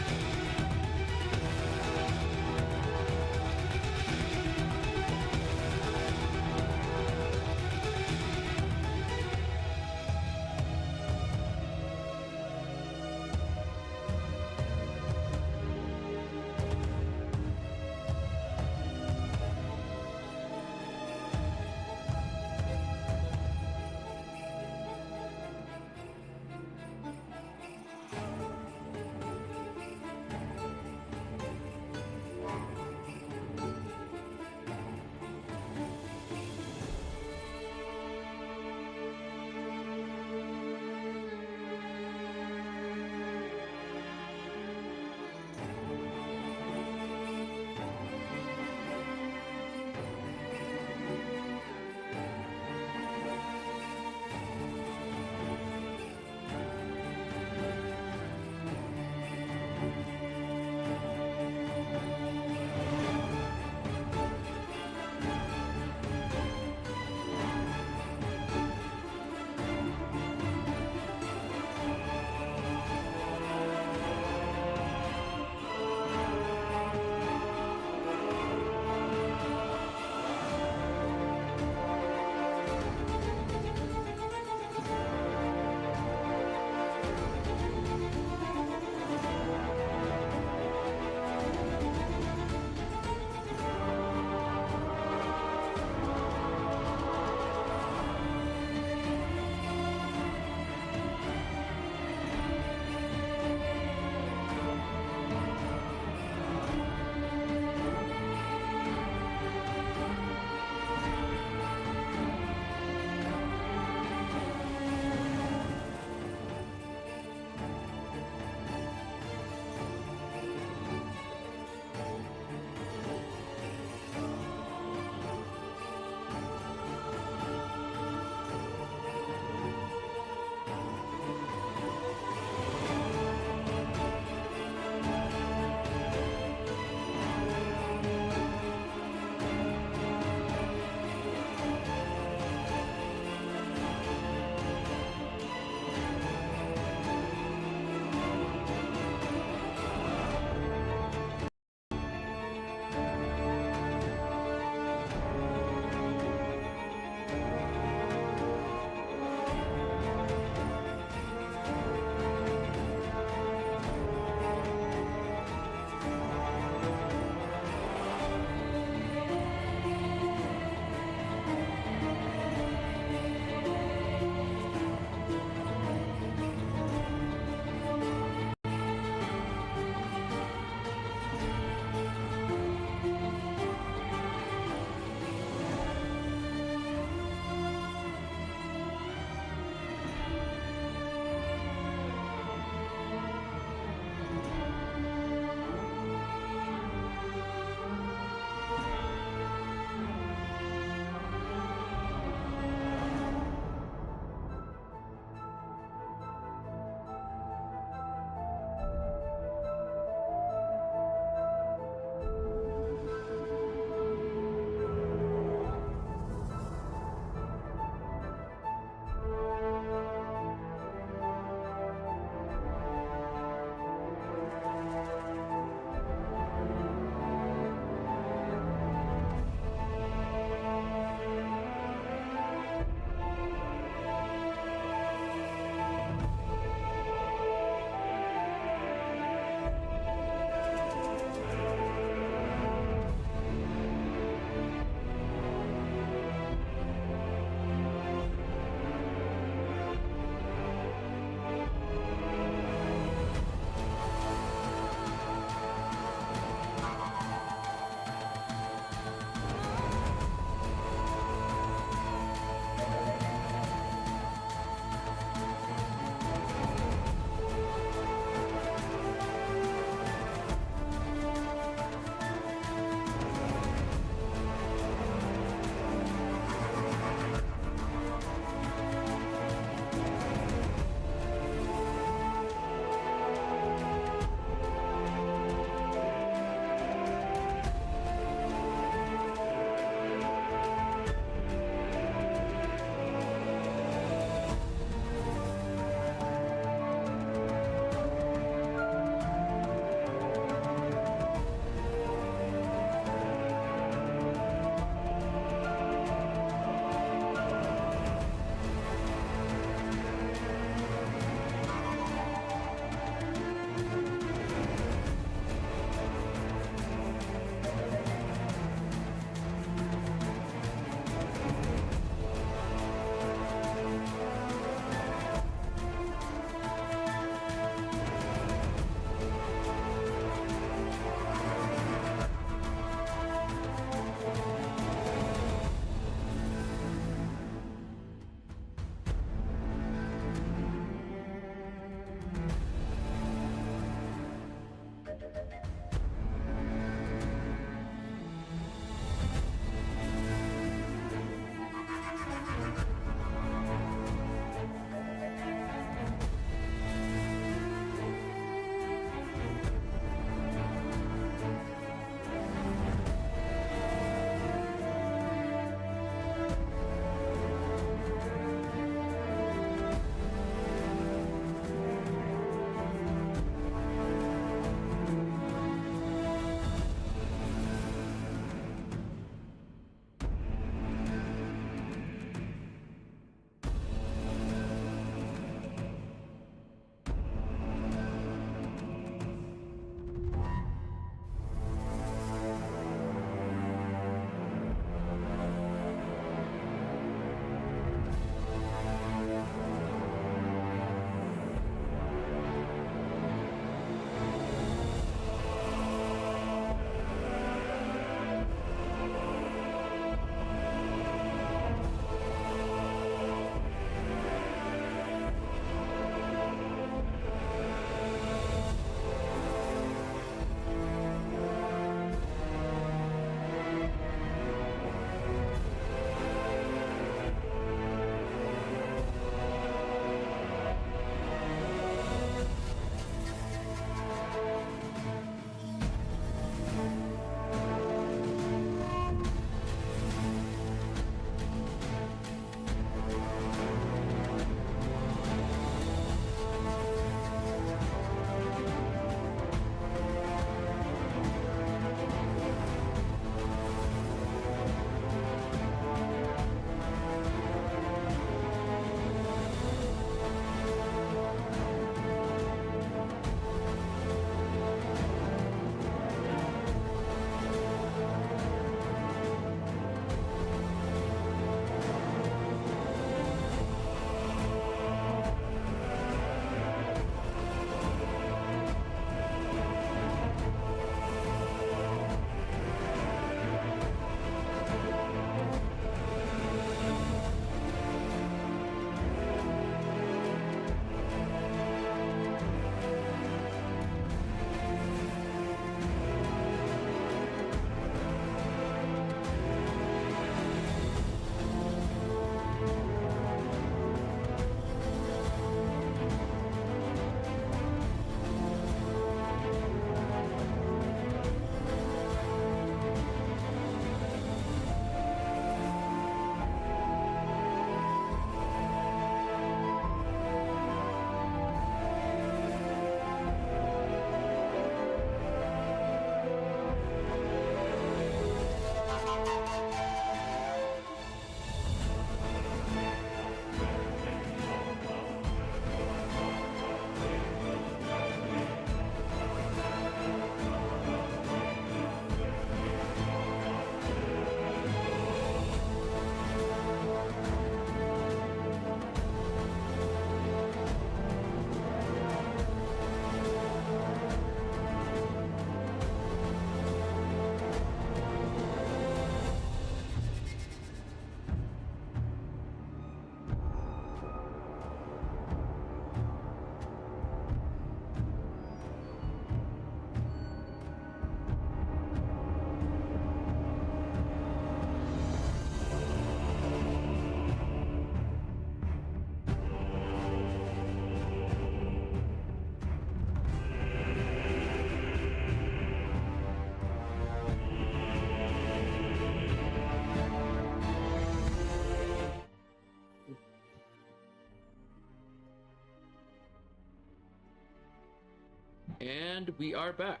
And we are back.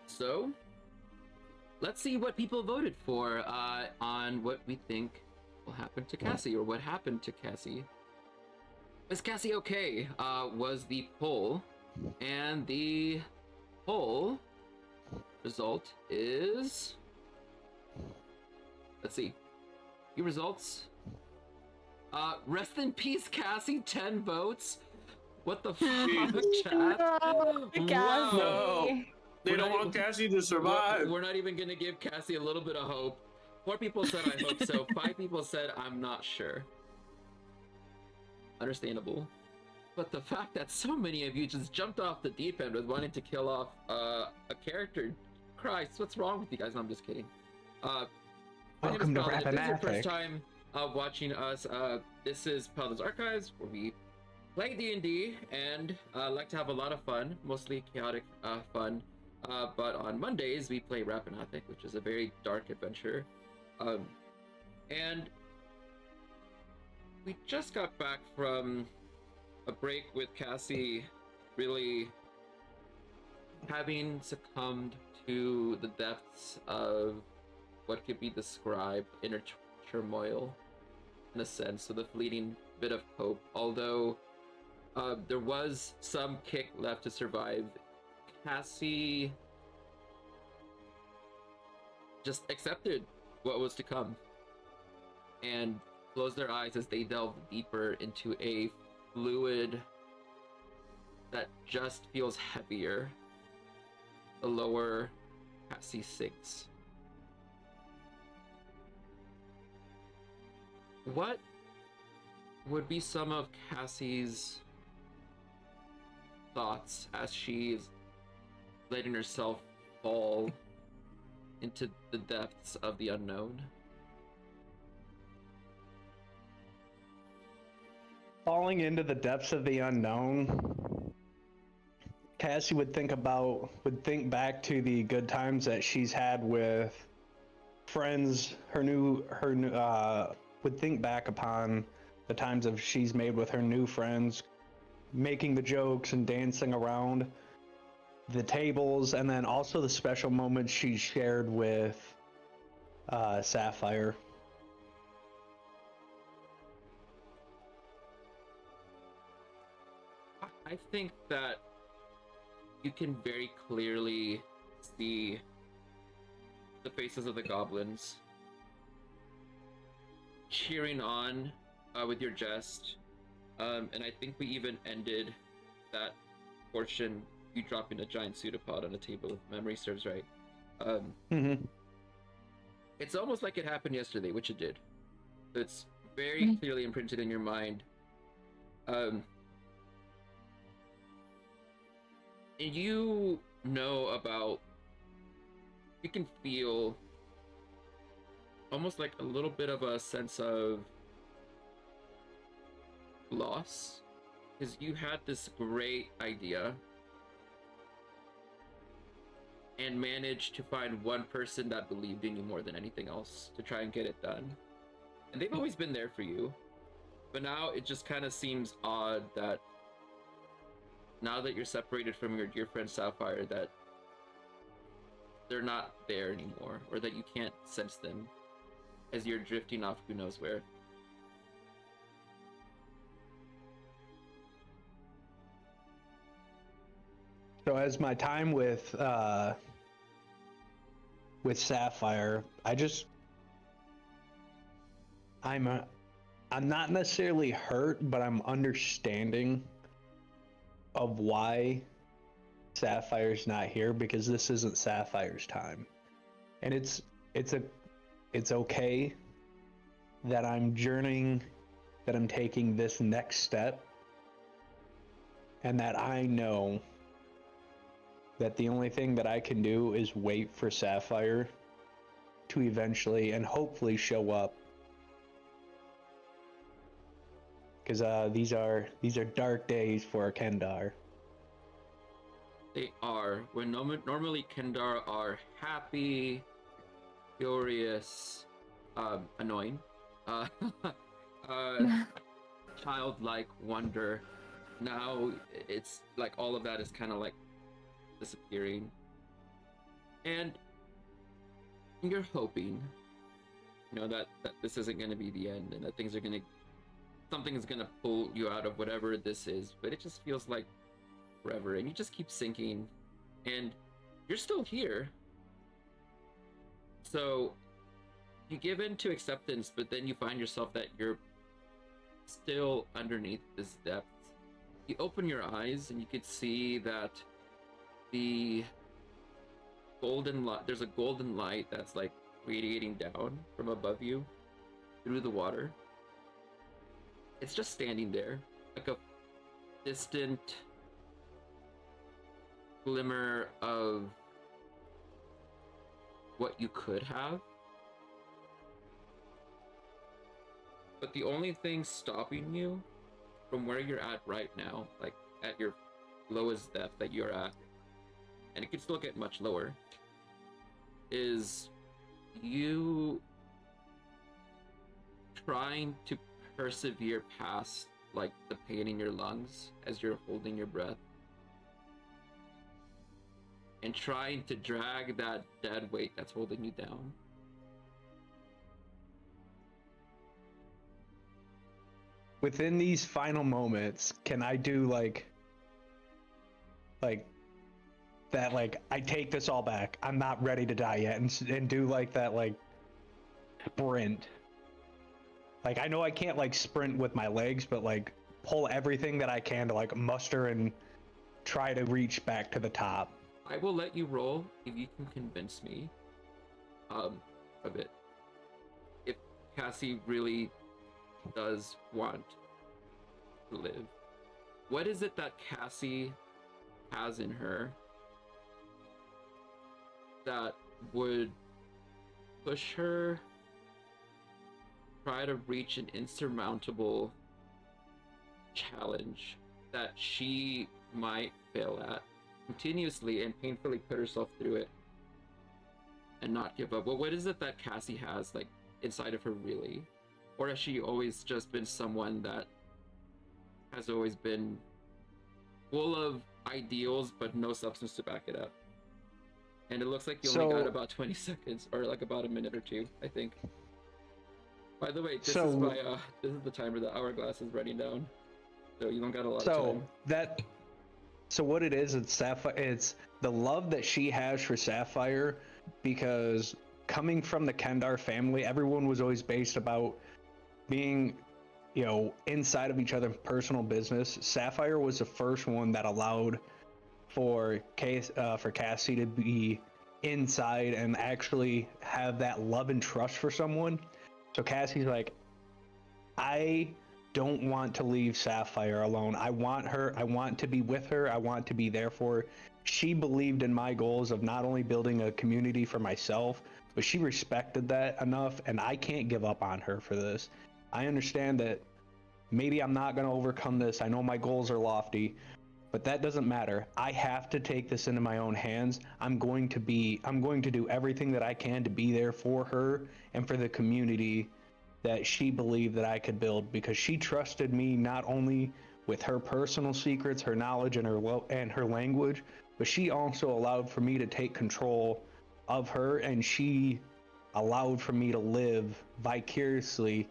So, let's see what people voted for on what we think will happen to Cassie, or what happened to Cassie. Is Cassie okay? Was the poll, and the poll result is, let's see, the results. Rest in peace, Cassie. 10 votes. What the fuck, chat? No, Cassie. Wow. They don't want Cassie to survive. We're not even gonna give Cassie a little bit of hope. 4 people said I hope so. 5 people said I'm not sure. Understandable. But the fact that so many of you just jumped off the deep end with wanting to kill off a character, Christ, what's wrong with you guys? No, I'm just kidding. My Welcome name to is Paladin. If Rappan this is your first Athuk. time watching us, this is Paladin's Archives, where we play D&D and like to have a lot of fun, mostly chaotic fun. But on Mondays, we play Rappan Athuk, which is a very dark adventure. And we just got back from a break with Cassie really having succumbed to the depths of what could be described inner turmoil, in a sense, with a fleeting bit of hope. Although there was some kick left to survive, Cassie just accepted what was to come and closed their eyes as they delved deeper into a fluid that just feels heavier the lower Cassie sinks. What would be some of Cassie's thoughts as she's letting herself fall into the depths of the unknown? Falling into the depths of the unknown, Cassie would think back to the good times that she's had with friends. Would think back upon the times of she's made with her new friends, making the jokes and dancing around the tables, and then also the special moments she shared with Sapphire. I think that you can very clearly see the faces of the goblins cheering on with your jest, and I think we even ended that portion you dropping a giant pseudopod on a table, if memory serves right. It's almost like it happened yesterday, which it did. It's very clearly imprinted in your mind. And you know about, you can feel almost like a little bit of a sense of loss, because you had this great idea and managed to find one person that believed in you more than anything else to try and get it done. And they've always been there for you, but now it just kind of seems odd that now that you're separated from your dear friend Sapphire, that they're not there anymore, or that you can't sense them as you're drifting off who knows where. So as my time with Sapphire, I'm not necessarily hurt, but I'm understanding of why Sapphire's not here, because this isn't Sapphire's time. And it's okay that I'm journeying, that I'm taking this next step, and that I know that the only thing that I can do is wait for Sapphire to eventually and hopefully show up. Because these are dark days for Kendar. They are. When normally Kendar are happy, furious, annoying, childlike wonder. now it's like all of that is kind of like disappearing, and you're hoping, that this isn't going to be the end, and that something is going to pull you out of whatever this is, but it just feels like forever, and you just keep sinking, and you're still here. So you give in to acceptance, but then you find yourself that you're still underneath this depth. You open your eyes and you could see that there's a golden light that's like radiating down from above you through the water. It's just standing there, like a distant glimmer of what you could have. But the only thing stopping you from where you're at right now, like at your lowest depth that you're at, and it could still get much lower, is you trying to persevere past like the pain in your lungs as you're holding your breath, and trying to drag that dead weight that's holding you down. Within these final moments, can I do like that, like I take this all back, I'm not ready to die yet, and do like that like sprint? Like I know I can't like sprint with my legs, but like pull everything that I can to like muster and try to reach back to the top. I will let you roll if you can convince me of it. If Cassie really does want to live, what is it that Cassie has in her that would push her try to reach an insurmountable challenge that she might fail at continuously and painfully put herself through it and not give up? What is it that Cassie has like inside of her really? Or has she always just been someone that has always been full of ideals but no substance to back it up? And it looks like you only got about 20 seconds, or like about a minute or two, I think. By the way, this is the timer. The hourglass is running down, so you don't got a lot of time. So what it is, it's Sapphire. It's the love that she has for Sapphire, because coming from the Kendar family, everyone was always based about being, inside of each other's personal business. Sapphire was the first one that allowed for Cassie to be inside and actually have that love and trust for someone. So Cassie's like, I don't want to leave Sapphire alone. I want her. I want to be with her. I want to be there for her. She believed in my goals of not only building a community for myself, but she respected that enough, and I can't give up on her for this. I understand that maybe I'm not going to overcome this. I know my goals are lofty, but that doesn't matter. I have to take this into my own hands. I'm going to do everything that I can to be there for her and for the community that she believed that I could build, because she trusted me not only with her personal secrets, her knowledge, and her language, but she also allowed for me to take control of her, and she allowed for me to live vicariously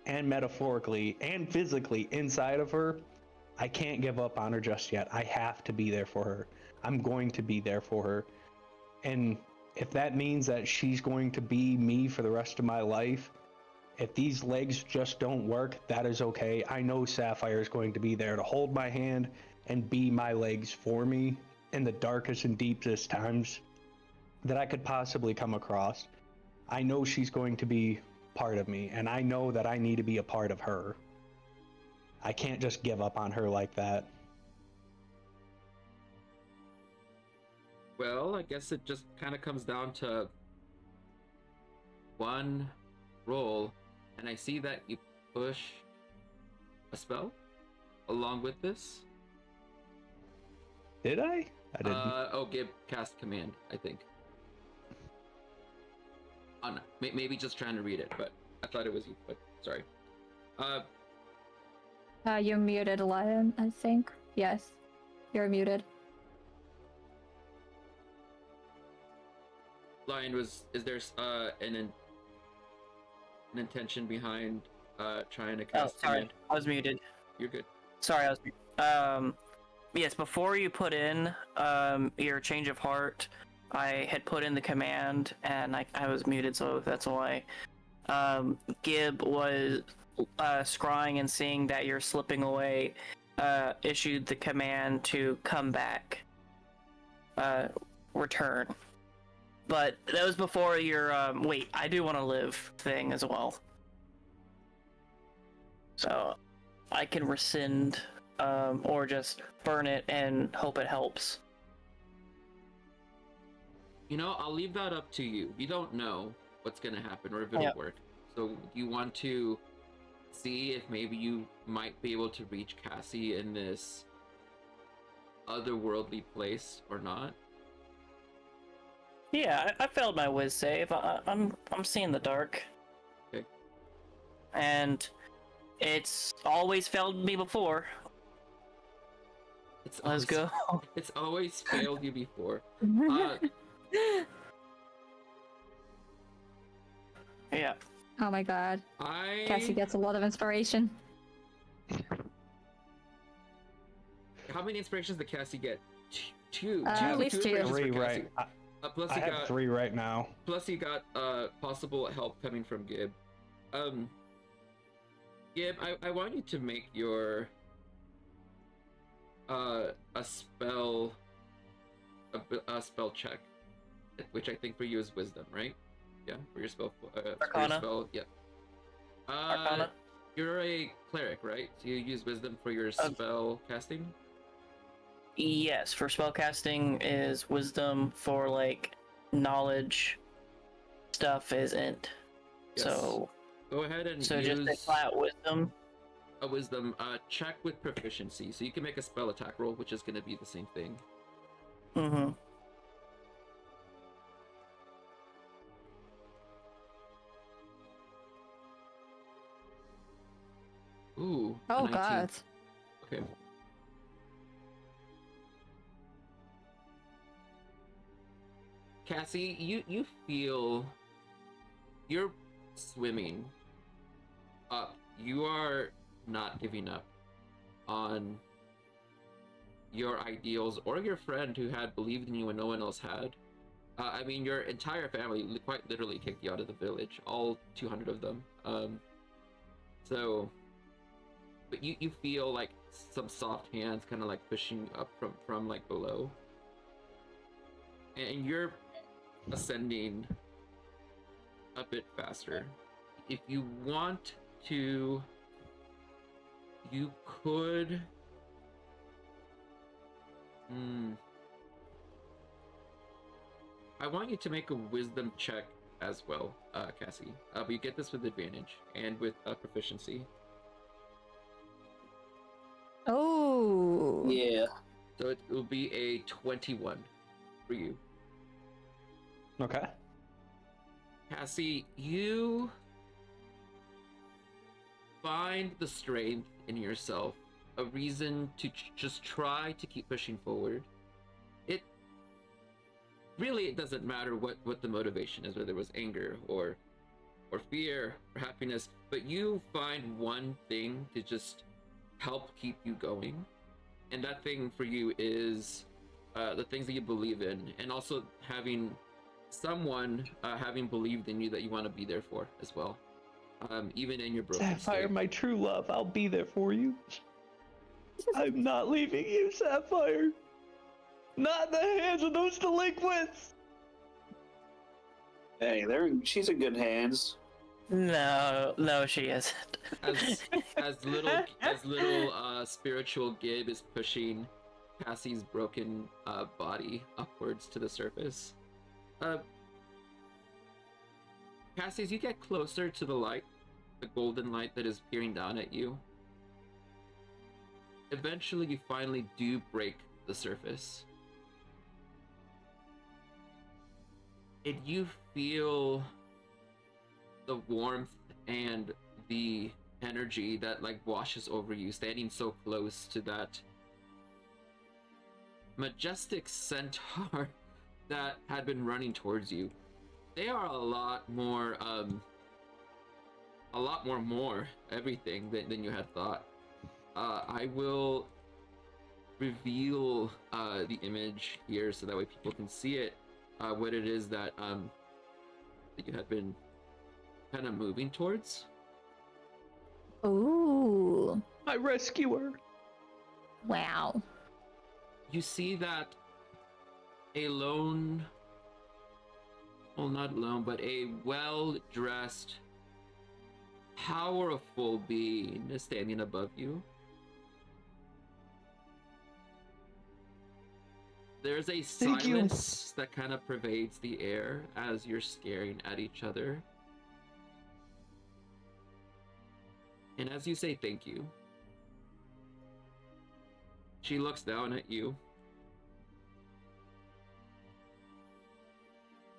and metaphorically and physically inside of her. I can't give up on her just yet. I have to be there for her. I'm going to be there for her. And if that means that she's going to be me for the rest of my life, if these legs just don't work, that is okay. I know Sapphire is going to be there to hold my hand and be my legs for me in the darkest and deepest times that I could possibly come across. I know she's going to be part of me, and I know that I need to be a part of her. I can't just give up on her like that. Well, I guess it just kind of comes down to one roll, and I see that you push a spell along with this. Did I? I didn't. Give cast command, I think. Oh no, maybe just trying to read it, but I thought it was you, but sorry. You're muted, Lion, I think. Yes, you're muted. Lion, is there an intention behind trying to Oh, cast? sorry, I was muted. You're good. Sorry, I was muted. Yes, before you put in your change of heart, I had put in the command, and I was muted, so that's why. Gib was scrying and seeing that you're slipping away, issued the command to come back, return. But that was before your wait, I do want to live thing as well. So I can rescind or just burn it and hope it helps. You know, I'll leave that up to you. You don't know what's gonna happen or if it'll work. So you want to see if maybe you might be able to reach Cassie in this otherworldly place or not? Yeah, I failed my whiz save. I'm seeing the dark. Okay. And it's always failed me before. Let's go. It's always failed you before. Yeah. Oh my god. Cassie gets a lot of inspiration. How many inspirations did Cassie get? Two. At least two. inspirations for 3 Cassie. right. Plus I you have got 3 right now. Plus you got possible help coming from Gib. Gib, I want you to make your a spell check, which I think for you is wisdom, right? Yeah, for your spell. Arcana. Yeah. Arcana. You're a cleric, right? So you use wisdom for your spell casting. Yes, for spellcasting is wisdom. For like knowledge stuff isn't. Yes. So go ahead and so use just a flat wisdom. a wisdom check with proficiency. So you can make a spell attack roll, which is going to be the same thing. Mm-hmm. Ooh. a Oh 19. god. Okay. Cassie, you feel you're swimming up. You are not giving up on your ideals or your friend who had believed in you when no one else had. I mean, your entire family quite literally kicked you out of the village, all 200 of them. But you feel like some soft hands kind of like pushing up from like below. And you're ascending a bit faster. If you want to, you could I want you to make a wisdom check as well, Cassie. But you get this with advantage and with proficiency. Oh. Yeah. So it will be a 21 for you. Okay. Cassie, you find the strength in yourself, a reason to just try to keep pushing forward. It doesn't matter what the motivation is, whether it was anger or fear or happiness, but you find one thing to just help keep you going, and that thing for you is the things that you believe in, and also having someone having believed in you that you want to be there for as well, even in your broken Sapphire, state. my true love, I'll be there for you. I'm not leaving you, Sapphire. Not in the hands of those delinquents. Hey, she's in good hands. No, she isn't. as little spiritual Gib is pushing Cassie's broken body upwards to the surface. Cassie, as you get closer to the light, the golden light that is peering down at you, eventually you finally do break the surface. And you feel the warmth and the energy that like washes over you, standing so close to that majestic centaur that had been running towards you. They are a lot more everything than you had thought. I will reveal the image here so that way people can see it, what it is that you had been kind of moving towards. Ooh. My rescuer. Wow. You see that a lone, well, not alone, but a well-dressed, powerful being is standing above you. There's a Thank you. silence that kind of pervades the air as you're staring at each other. And as you say thank you, she looks down at you.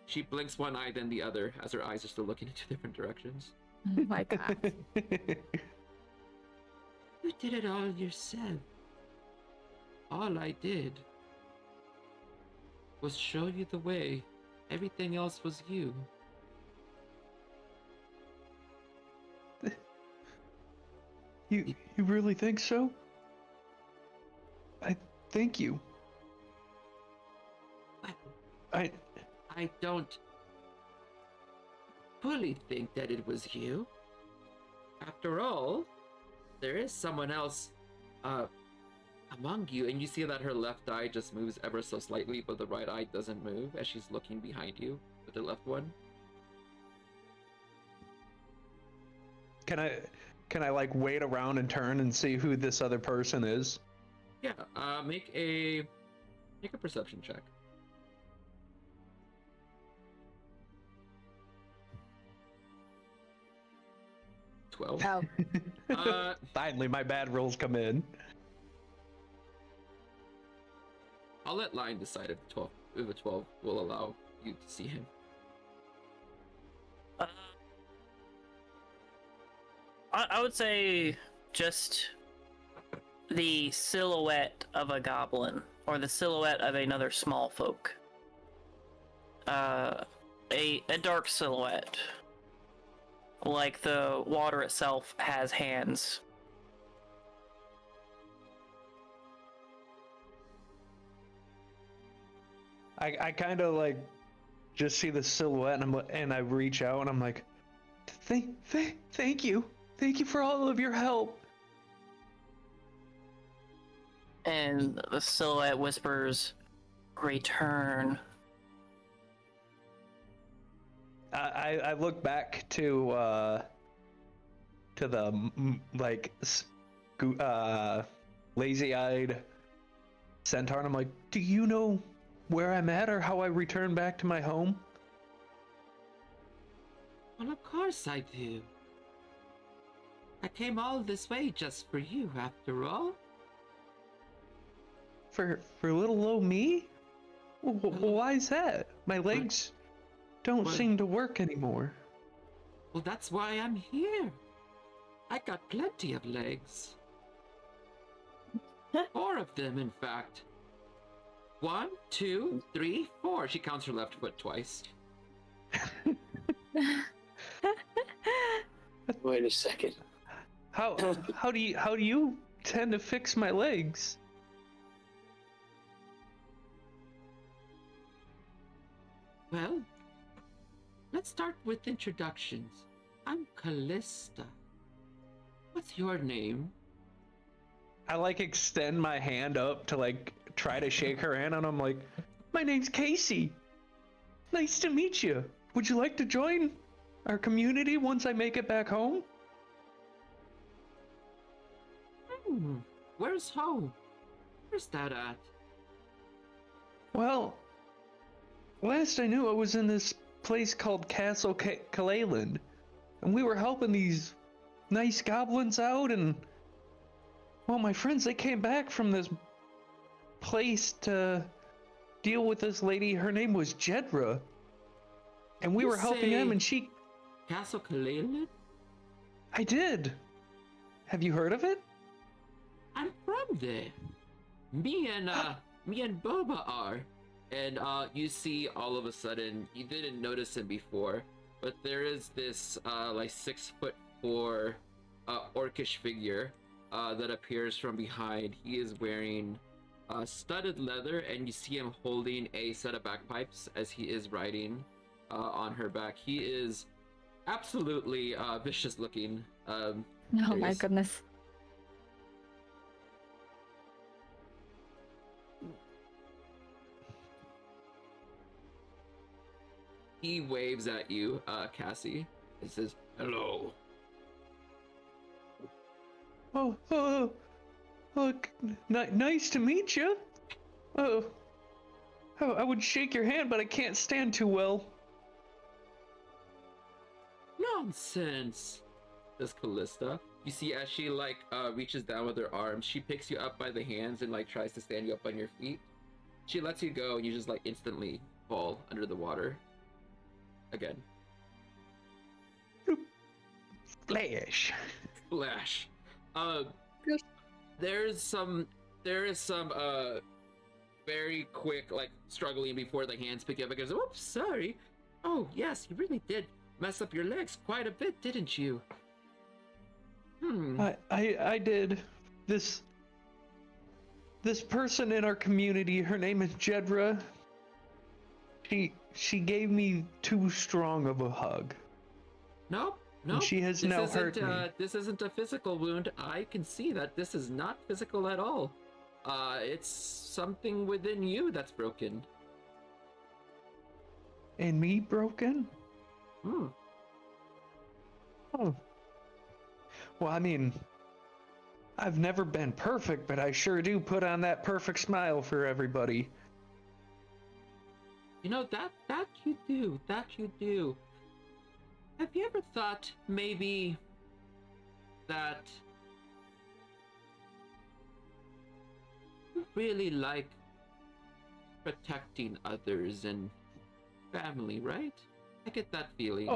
She blinks one eye, then the other, as her eyes are still looking in two different directions. Oh my god. You did it all yourself. All I did was show you the way. Everything else was you. You really think so? I thank you. What? I don't fully think that it was you. After all, there is someone else among you, and you see that her left eye just moves ever so slightly, but the right eye doesn't move as she's looking behind you with the left one. Can I like wait around and turn and see who this other person is? Yeah, make a perception check. Oh. Finally, my bad rolls come in. I'll let Lion decide if a 12 will allow you to see him. I would say just the silhouette of a goblin, or the silhouette of another small folk. A dark silhouette. Like the water itself has hands. I kind of like just see the silhouette and I reach out and I'm like, thank you for all of your help. And the silhouette whispers, "Return." I look back to the like lazy-eyed centaur and I'm like, do you know where I'm at or how I return back to my home? Well, of course I do. I came all this way just for you, after all. For little old me? Why is that? My legs don't seem to work anymore. Well, that's why I'm here. I got plenty of legs. 4 of them, in fact. 1, 2, 3, 4. She counts her left foot twice. Wait a second. How do you tend to fix my legs? Well, let's start with introductions. I'm Callista. What's your name? I like extend my hand up to like try to shake her hand and I'm like, my name's Casey. Nice to meet you. Would you like to join our community once I make it back home? Where's home? Where's that at? Well, last I knew I was in this place called Castle Kalaland, and we were helping these nice goblins out, and well, my friends, they came back from this place to deal with this lady. Her name was Jedra, and we were helping them, and she... Castle Kalaland? I did. Have you heard of it? I'm from there. Me and Boba are. And you see all of a sudden, you didn't notice him before, but there is this like 6'4" orcish figure that appears from behind. He is wearing studded leather, and you see him holding a set of bagpipes as he is riding on her back. He is absolutely vicious looking. Oh my goodness. He waves at you, Cassie. He says, "Hello." Nice to meet you. Oh, I would shake your hand, but I can't stand too well. Nonsense, says Callista. You see, as she like reaches down with her arms, she picks you up by the hands and like tries to stand you up on your feet. She lets you go, and you just like instantly fall under the water. Again. Splash. Splash. There is some very quick like struggling before the hands pick you up and goes, "Oops, sorry. Oh yes, you really did mess up your legs quite a bit, didn't you?" I did. This person in our community, her name is Jedra. She gave me too strong of a hug. Nope. And she has now hurt me. This isn't a physical wound. I can see that this is not physical at all. It's something within you that's broken. And me broken? Hmm. Oh. Well, I mean, I've never been perfect, but I sure do put on that perfect smile for everybody. You know, that you do. That you do. Have you ever thought maybe that you really like protecting others and family, right? I get that feeling.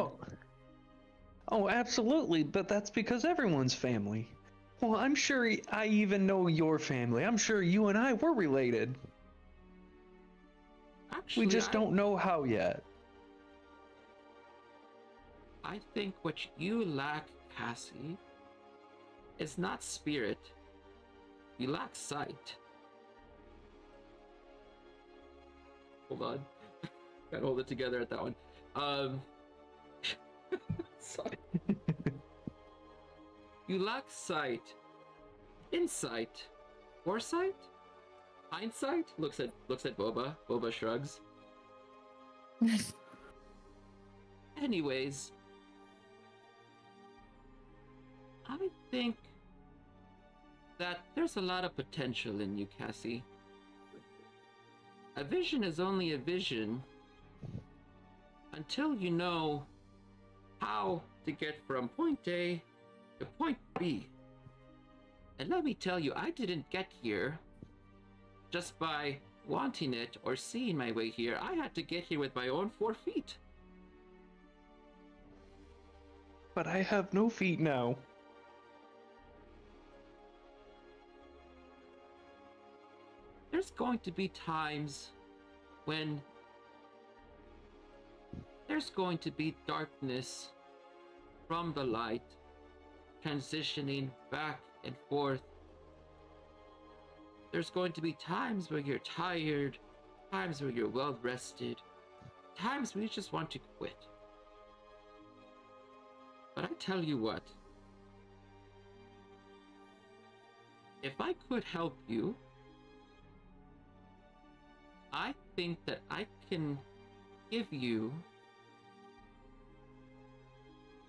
Oh, absolutely, but that's because everyone's family. Well, I'm sure I even know your family. I'm sure you and I were related. Actually, we just don't know how yet. I think what you lack, Cassie, is not spirit. You lack sight. Hold on. Gotta hold it together at that one. Sorry. You lack sight. Insight. Foresight? Hindsight? Looks at Boba. Boba shrugs. Anyways, I think that there's a lot of potential in you, Cassie. A vision is only a vision until you know how to get from point A to point B. And let me tell you, I didn't get here just by wanting it or seeing my way here. I had to get here with my own 4 feet. But I have no feet now. There's going to be times when there's going to be darkness from the light, transitioning back and forth. There's going to be times where you're tired, times where you're well rested, times where you just want to quit. But I tell you what, if I could help you, I think that I can give you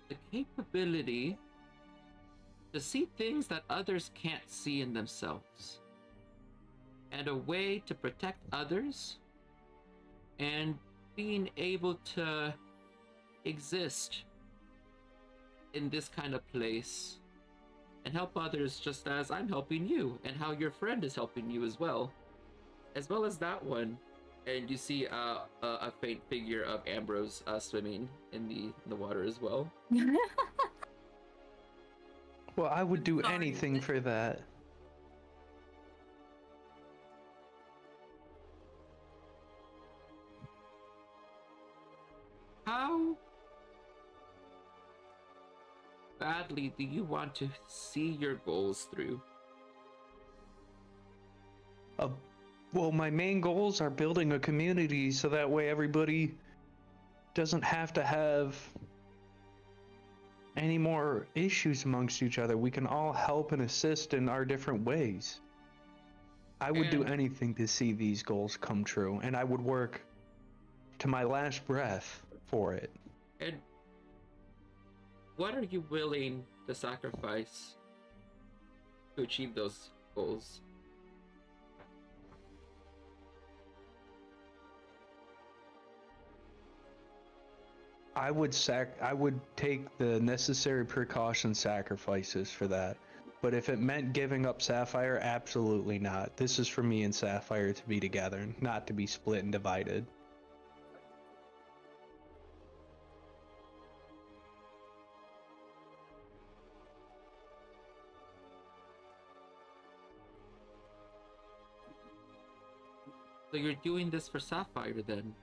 the capability to see things that others can't see in themselves, and a way to protect others, and being able to exist in this kind of place and help others just as I'm helping you, and how your friend is helping you as well as that one. And you see a faint figure of Ambrose swimming in the water as well. Well, I would do Sorry. anything for that. How badly do you want to see your goals through? Well, my main goals are building a community so that way everybody doesn't have to have any more issues amongst each other. We can all help and assist in our different ways. I would do And- anything to see these goals come true, and I would work to my last breath for it. And what are you willing to sacrifice to achieve those goals? I would take the necessary precaution sacrifices for that. But if it meant giving up Sapphire, absolutely not. This is for me and Sapphire to be together, not to be split and divided. So you're doing this for Sapphire then?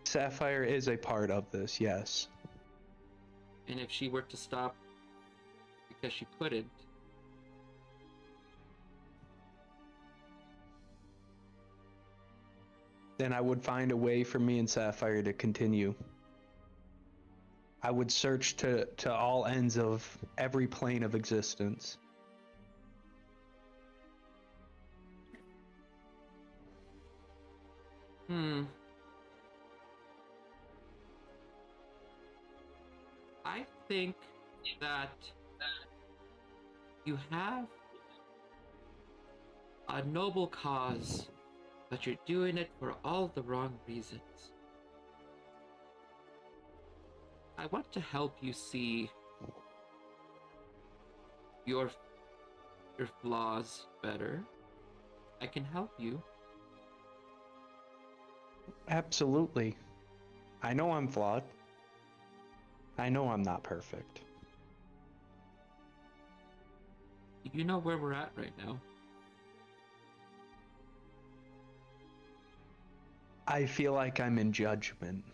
Sapphire is a part of this, yes. And if she were to stop because she couldn't, then I would find a way for me and Sapphire to continue. I would search to all ends of every plane of existence. I think that you have a noble cause, but you're doing it for all the wrong reasons. I want to help you see your flaws better. I can help you. Absolutely. I know I'm flawed. I know I'm not perfect. You know where we're at right now. I feel like I'm in judgment.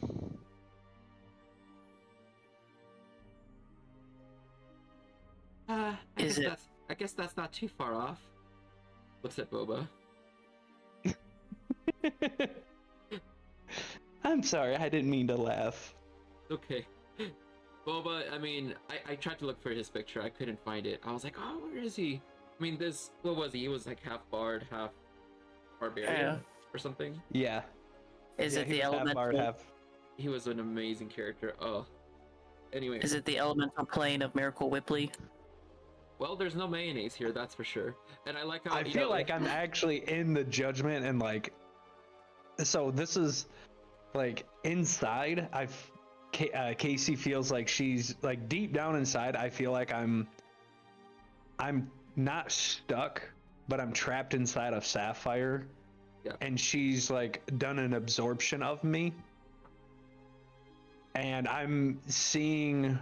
I guess that's not too far off. Looks at Boba. I'm sorry, I didn't mean to laugh. Okay. Boba, I mean, I tried to look for his picture. I couldn't find it. I was like, oh, where is he? I mean, what was he? He was like half bard, half barbarian or something. Yeah. Is it he the was half elemental? bard, half... He was an amazing character. Oh. Anyway. Is it the elemental plane of Miracle Whipley? Well, there's no mayonnaise here, that's for sure. And I like how I feel like I'm actually in the judgment and like... So this is like inside. Casey feels like she's like deep down inside. I feel like I'm not stuck, but I'm trapped inside of Sapphire. Yeah. And she's like done an absorption of me. And I'm seeing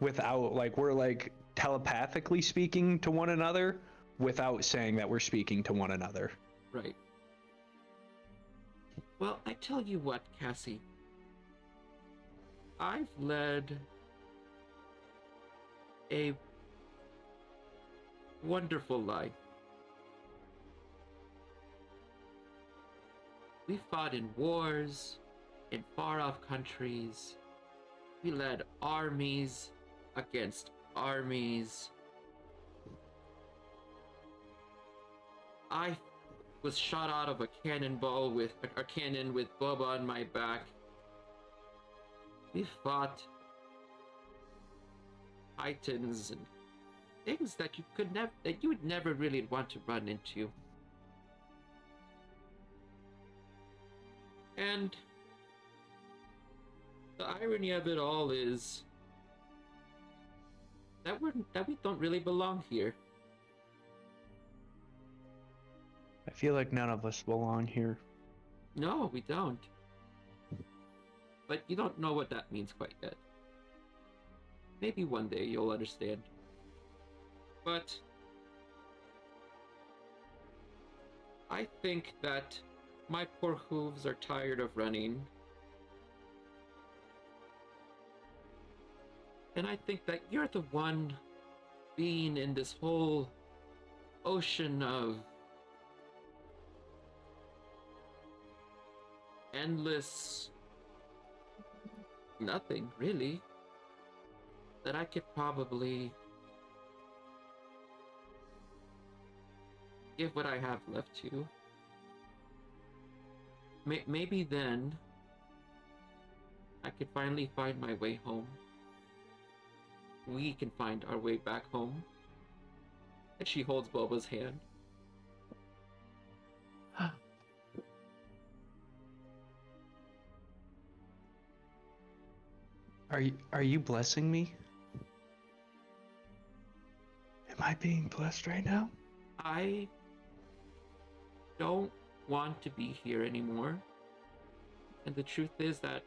without like we're like telepathically speaking to one another without saying that we're speaking to one another. Right. Well, I tell you what, Cassie. I've led a wonderful life. We fought in wars, in far-off countries. We led armies against armies. I was shot out of a cannonball with a cannon with Boba on my back. We fought titans and things that you would never really want to run into. And the irony of it all is that we don't really belong here. I feel like none of us belong here. No, we don't. but you don't know what that means quite yet. Maybe one day you'll understand. But I think that my poor hooves are tired of running. And I think that you're the one being in this whole ocean of endless nothing, really, that I could probably give what I have left to. Maybe then I could finally find my way home. We can find our way back home. And she holds Boba's hand. Are you blessing me? Am I being blessed right now? I don't want to be here anymore. And the truth is that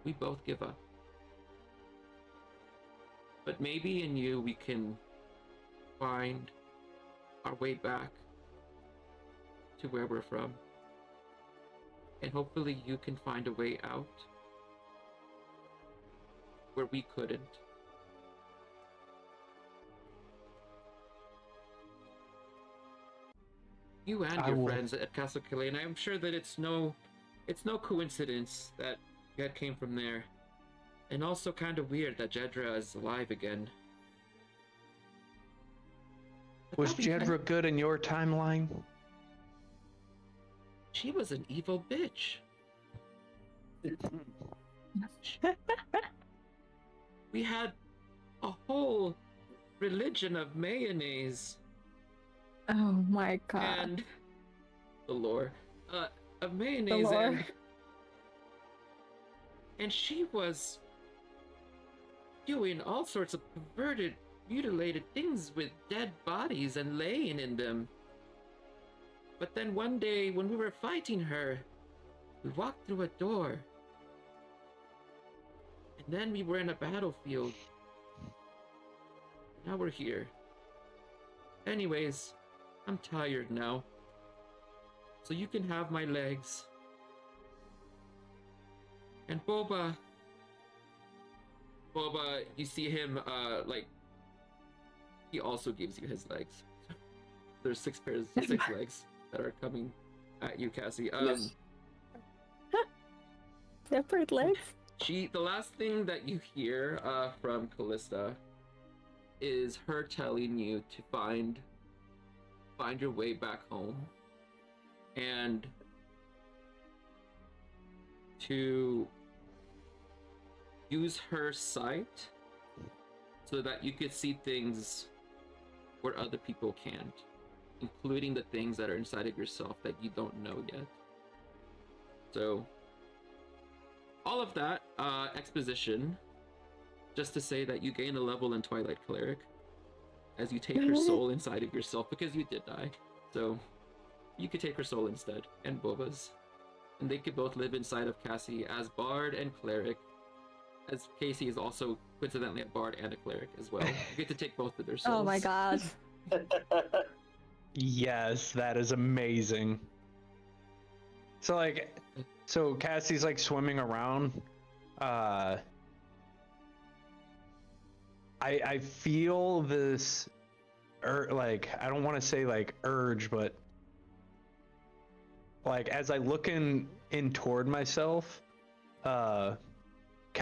we both give up. But maybe in you we can find our way back to where we're from. And hopefully you can find a way out where we couldn't. You and your friends at Castle Killeen, I'm sure that it's no coincidence that you had came from there. And also kind of weird that Jedra is alive again. Was Jedra good in your timeline? She was an evil bitch. We had a whole religion of mayonnaise. Oh my god. And the lore. Of mayonnaise The lore. and she was doing all sorts of perverted, mutilated things with dead bodies and laying in them. But then one day when we were fighting her, we walked through a door. And then we were in a battlefield. Now we're here. Anyways, I'm tired now. So you can have my legs. And Boba, you see him, he also gives you his legs. There's 6 legs that are coming at you, Cassie. Yes. Separate legs? The last thing that you hear from Callista is her telling you to find your way back home and to use her sight so that you could see things where other people can't, including the things that are inside of yourself that you don't know yet. So all of that exposition just to say that you gain a level in Twilight Cleric as you take her soul inside of yourself, because you did die. So you could take her soul instead, and Boba's. And they could both live inside of Cassie as Bard and Cleric, as Casey is also coincidentally a Bard and a Cleric as well. You get to take both of their souls. Oh my god. Yes, that is amazing. So Cassie's like swimming around. I feel this, I don't want to say like urge, but like as I look in toward myself, can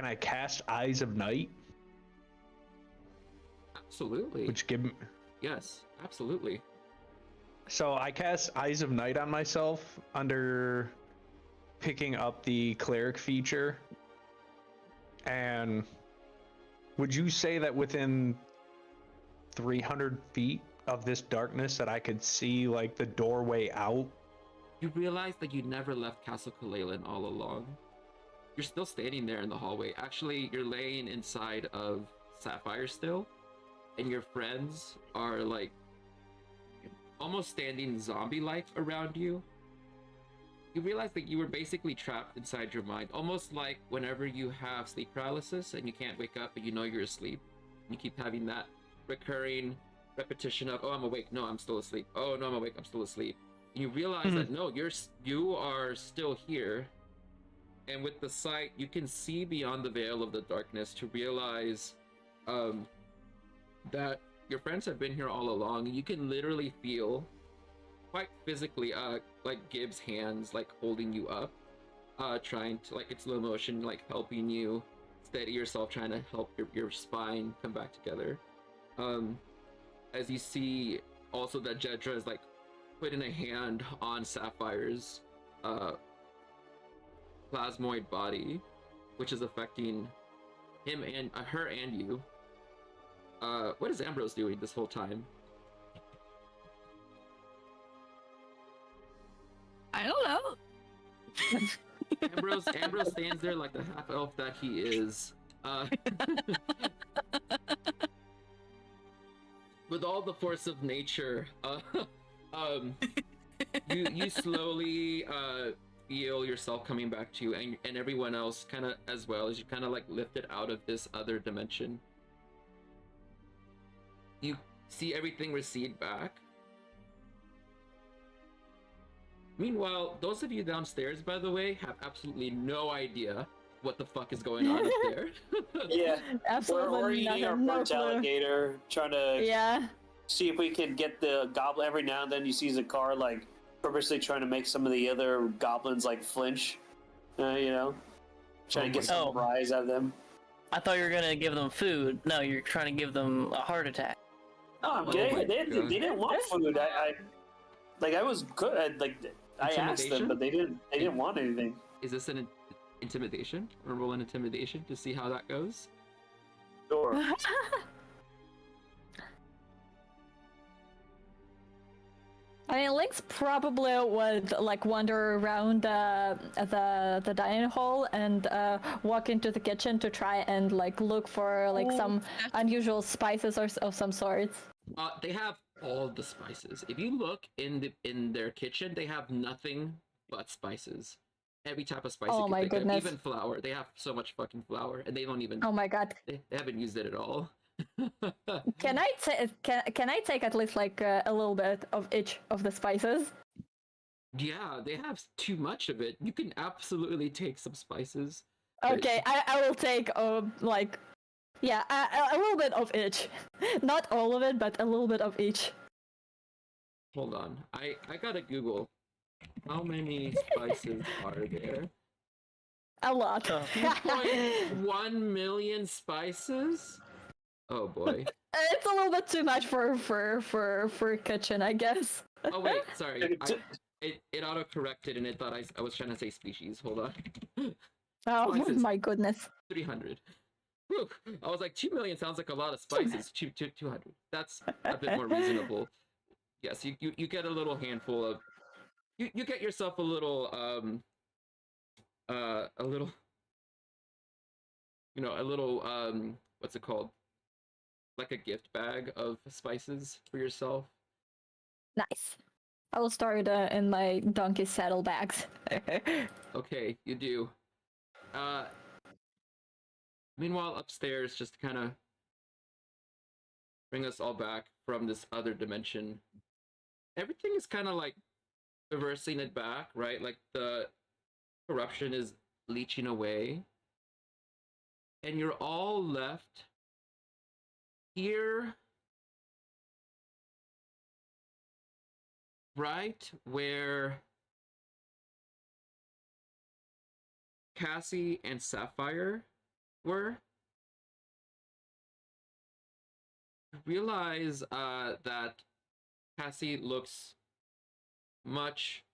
I cast Eyes of Night? Absolutely. Which give me... Yes, absolutely. So I cast Eyes of Night on myself under picking up the Cleric feature. And would you say that within 300 feet of this darkness that I could see like the doorway out? You realize that you never left Castle Kalalan all along. You're still standing there in the hallway. Actually, you're laying inside of Sapphire still, and your friends are like almost standing zombie-like around you. you realize that you were basically trapped inside your mind, almost like whenever you have sleep paralysis and you can't wake up, but you know you're asleep. You keep having that recurring repetition of, oh, I'm awake, no, I'm still asleep. Oh, no, I'm awake, I'm still asleep. And you realize that no, you are still here. And with the sight, you can see beyond the veil of the darkness to realize that your friends have been here all along. You can literally feel quite physically like Gibb's hands like holding you up, trying to, like, in slow motion, like helping you steady yourself, trying to help your spine come back together. As you see also that Jedra is like putting a hand on Sapphire's plasmoid body, which is affecting him and her and you. What is Ambrose doing this whole time? I don't know. Ambrose stands there like the half elf that he is. With all the force of nature, you slowly feel yourself coming back to you, and everyone else kind of as well, as you kind of like lifted out of this other dimension. You see everything recede back. Meanwhile, those of you downstairs, by the way, have absolutely no idea what the fuck is going on up there. Yeah, Absolutely we're eating our no burnt clue. alligator, trying to see if we can get the goblin. Every now and then you see Zakar like purposely trying to make some of the other goblins like flinch, you know, trying to get some rise out of them. I thought you were gonna give them food. No, you're trying to give them a heart attack. Oh, I'm kidding. They didn't want food. I was good. I asked them, but they didn't want anything. Is this an intimidation? Or roll an intimidation to see how that goes? Sure. I mean, Lynx probably would like wander around the dining hall and walk into the kitchen to try and like look for like some unusual spices or of some sorts. They have all the spices. If you look in their kitchen, they have nothing but spices. Every type of spice. Oh my goodness! Even flour. They have so much fucking flour, and they don't even. Oh my god! They haven't used it at all. Can I take at least like a little bit of each of the spices? Yeah, they have too much of it. You can absolutely take some spices. Okay, I will take like, yeah, a little bit of each. Not all of it, but a little bit of each. Hold on, I gotta Google how many spices are there. A lot. 2.1 million spices. Oh boy. It's a little bit too much for kitchen, I guess. Oh wait, sorry. It auto corrected and it thought I was trying to say species. Hold on. Oh Spices. my goodness. 300. Whew. I was like 2 million sounds like a lot of spices. 200. That's a bit more reasonable. Yes, you get a little handful of. You get yourself a little what's it called? Like a gift bag of spices for yourself. Nice. I will start in my donkey saddlebags. Okay, you do. Meanwhile, upstairs, just to kind of bring us all back from this other dimension, everything is kind of like reversing it back, right? Like the corruption is leeching away, and you're all left here, right where Cassie and Sapphire were. Realize that Cassie looks much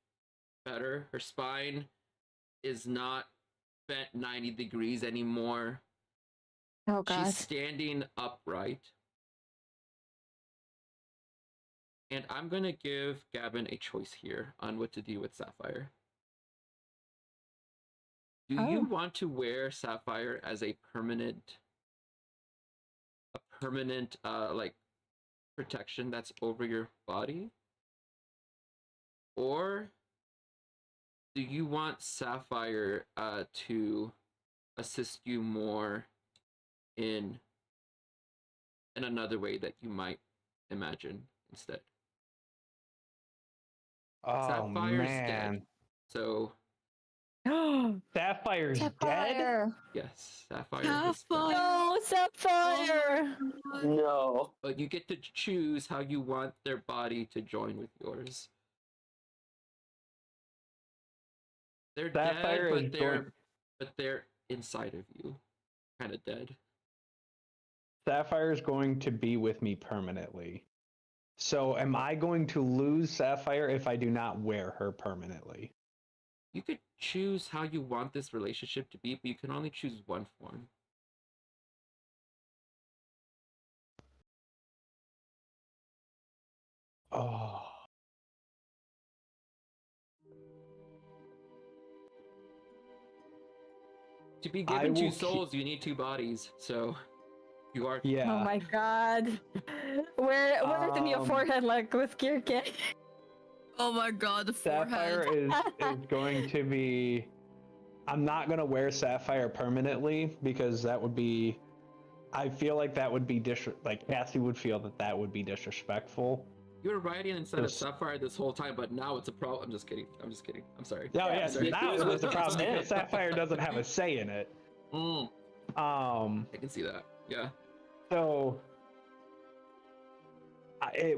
better. Her spine is not bent 90 degrees anymore. Oh god. She's standing upright. And I'm gonna give Gavin a choice here on what to do with Sapphire. Do you want to wear Sapphire as a permanent like protection that's over your body? Or do you want Sapphire to assist you more in another way that you might imagine instead? Oh Sapphire's dead. man, So Sapphire's dead. Sapphire. yes, Sapphire is dead. No, Sapphire. No. But you get to choose how you want their body to join with yours. They're Sapphire dead, is but they're inside of you, kind of dead. Sapphire is going to be with me permanently. So am I going to lose Sapphire if I do not wear her permanently? You could choose how you want this relationship to be, but you can only choose one form. Oh. To be I given two will souls, you need two bodies. So you are. Yeah. Oh my god. Where to me a forehead like with Kirke? Oh my god, the Sapphire forehead. is going to be. I'm not going to wear Sapphire permanently because that would be. I feel like that would be like Cassie would feel that would be disrespectful. You were riding inside of Yes. Sapphire this whole time, but now it's a problem. I'm just kidding. I'm sorry. Oh Yeah, yes, sorry. now It was it's a problem consent. because Sapphire doesn't have a say in it. I can see that. Yeah. So,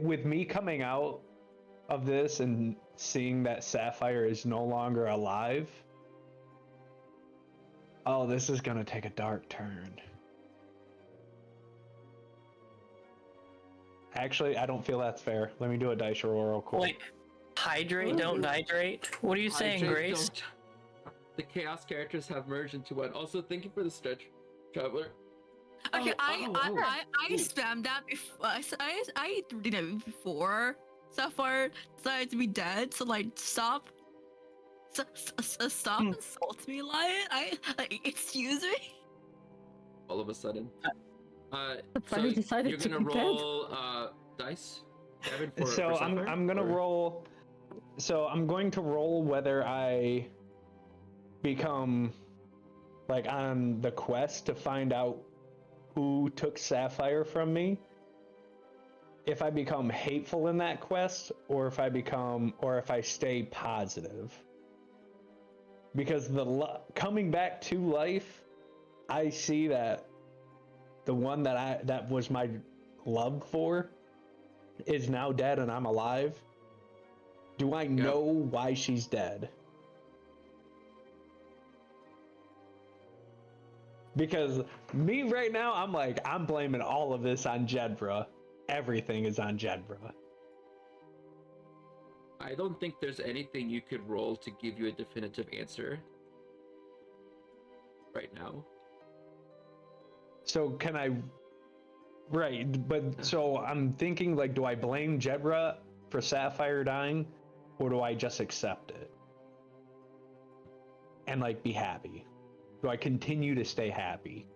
with me coming out of this and seeing that Sapphire is no longer alive, oh, this is gonna take a dark turn. Actually, I don't feel that's fair. Let me do a dice roll real quick. Wait, hydrate, don't nitrate? What are you saying, Hydrate, Grace? don't- The chaos characters have merged into one. Also, thank you for the stretch, Traveler. Okay, Oh, I spammed that before. I did it before Sapphire decided to be dead. So like, stop insulting me, Lion. Excuse me. All of a sudden. Sapphire So decided you're to gonna be dead? roll dice, Gavin, for So for Sapphire? I'm gonna Or- roll. So I'm going to roll whether I become like on the quest to find out who took Sapphire from me. If I become hateful in that quest, or if I stay positive. Because coming back to life, I see that the one that was my love for is now dead and I'm alive. Do I know why she's dead? Because me right now, I'm blaming all of this on Jedra. Everything is on Jedra. I don't think there's anything you could roll to give you a definitive answer right now. So can I? Right, but so I'm thinking like, do I blame Jedra for Sapphire dying, or do I just accept it and like be happy? Do I continue to stay happy?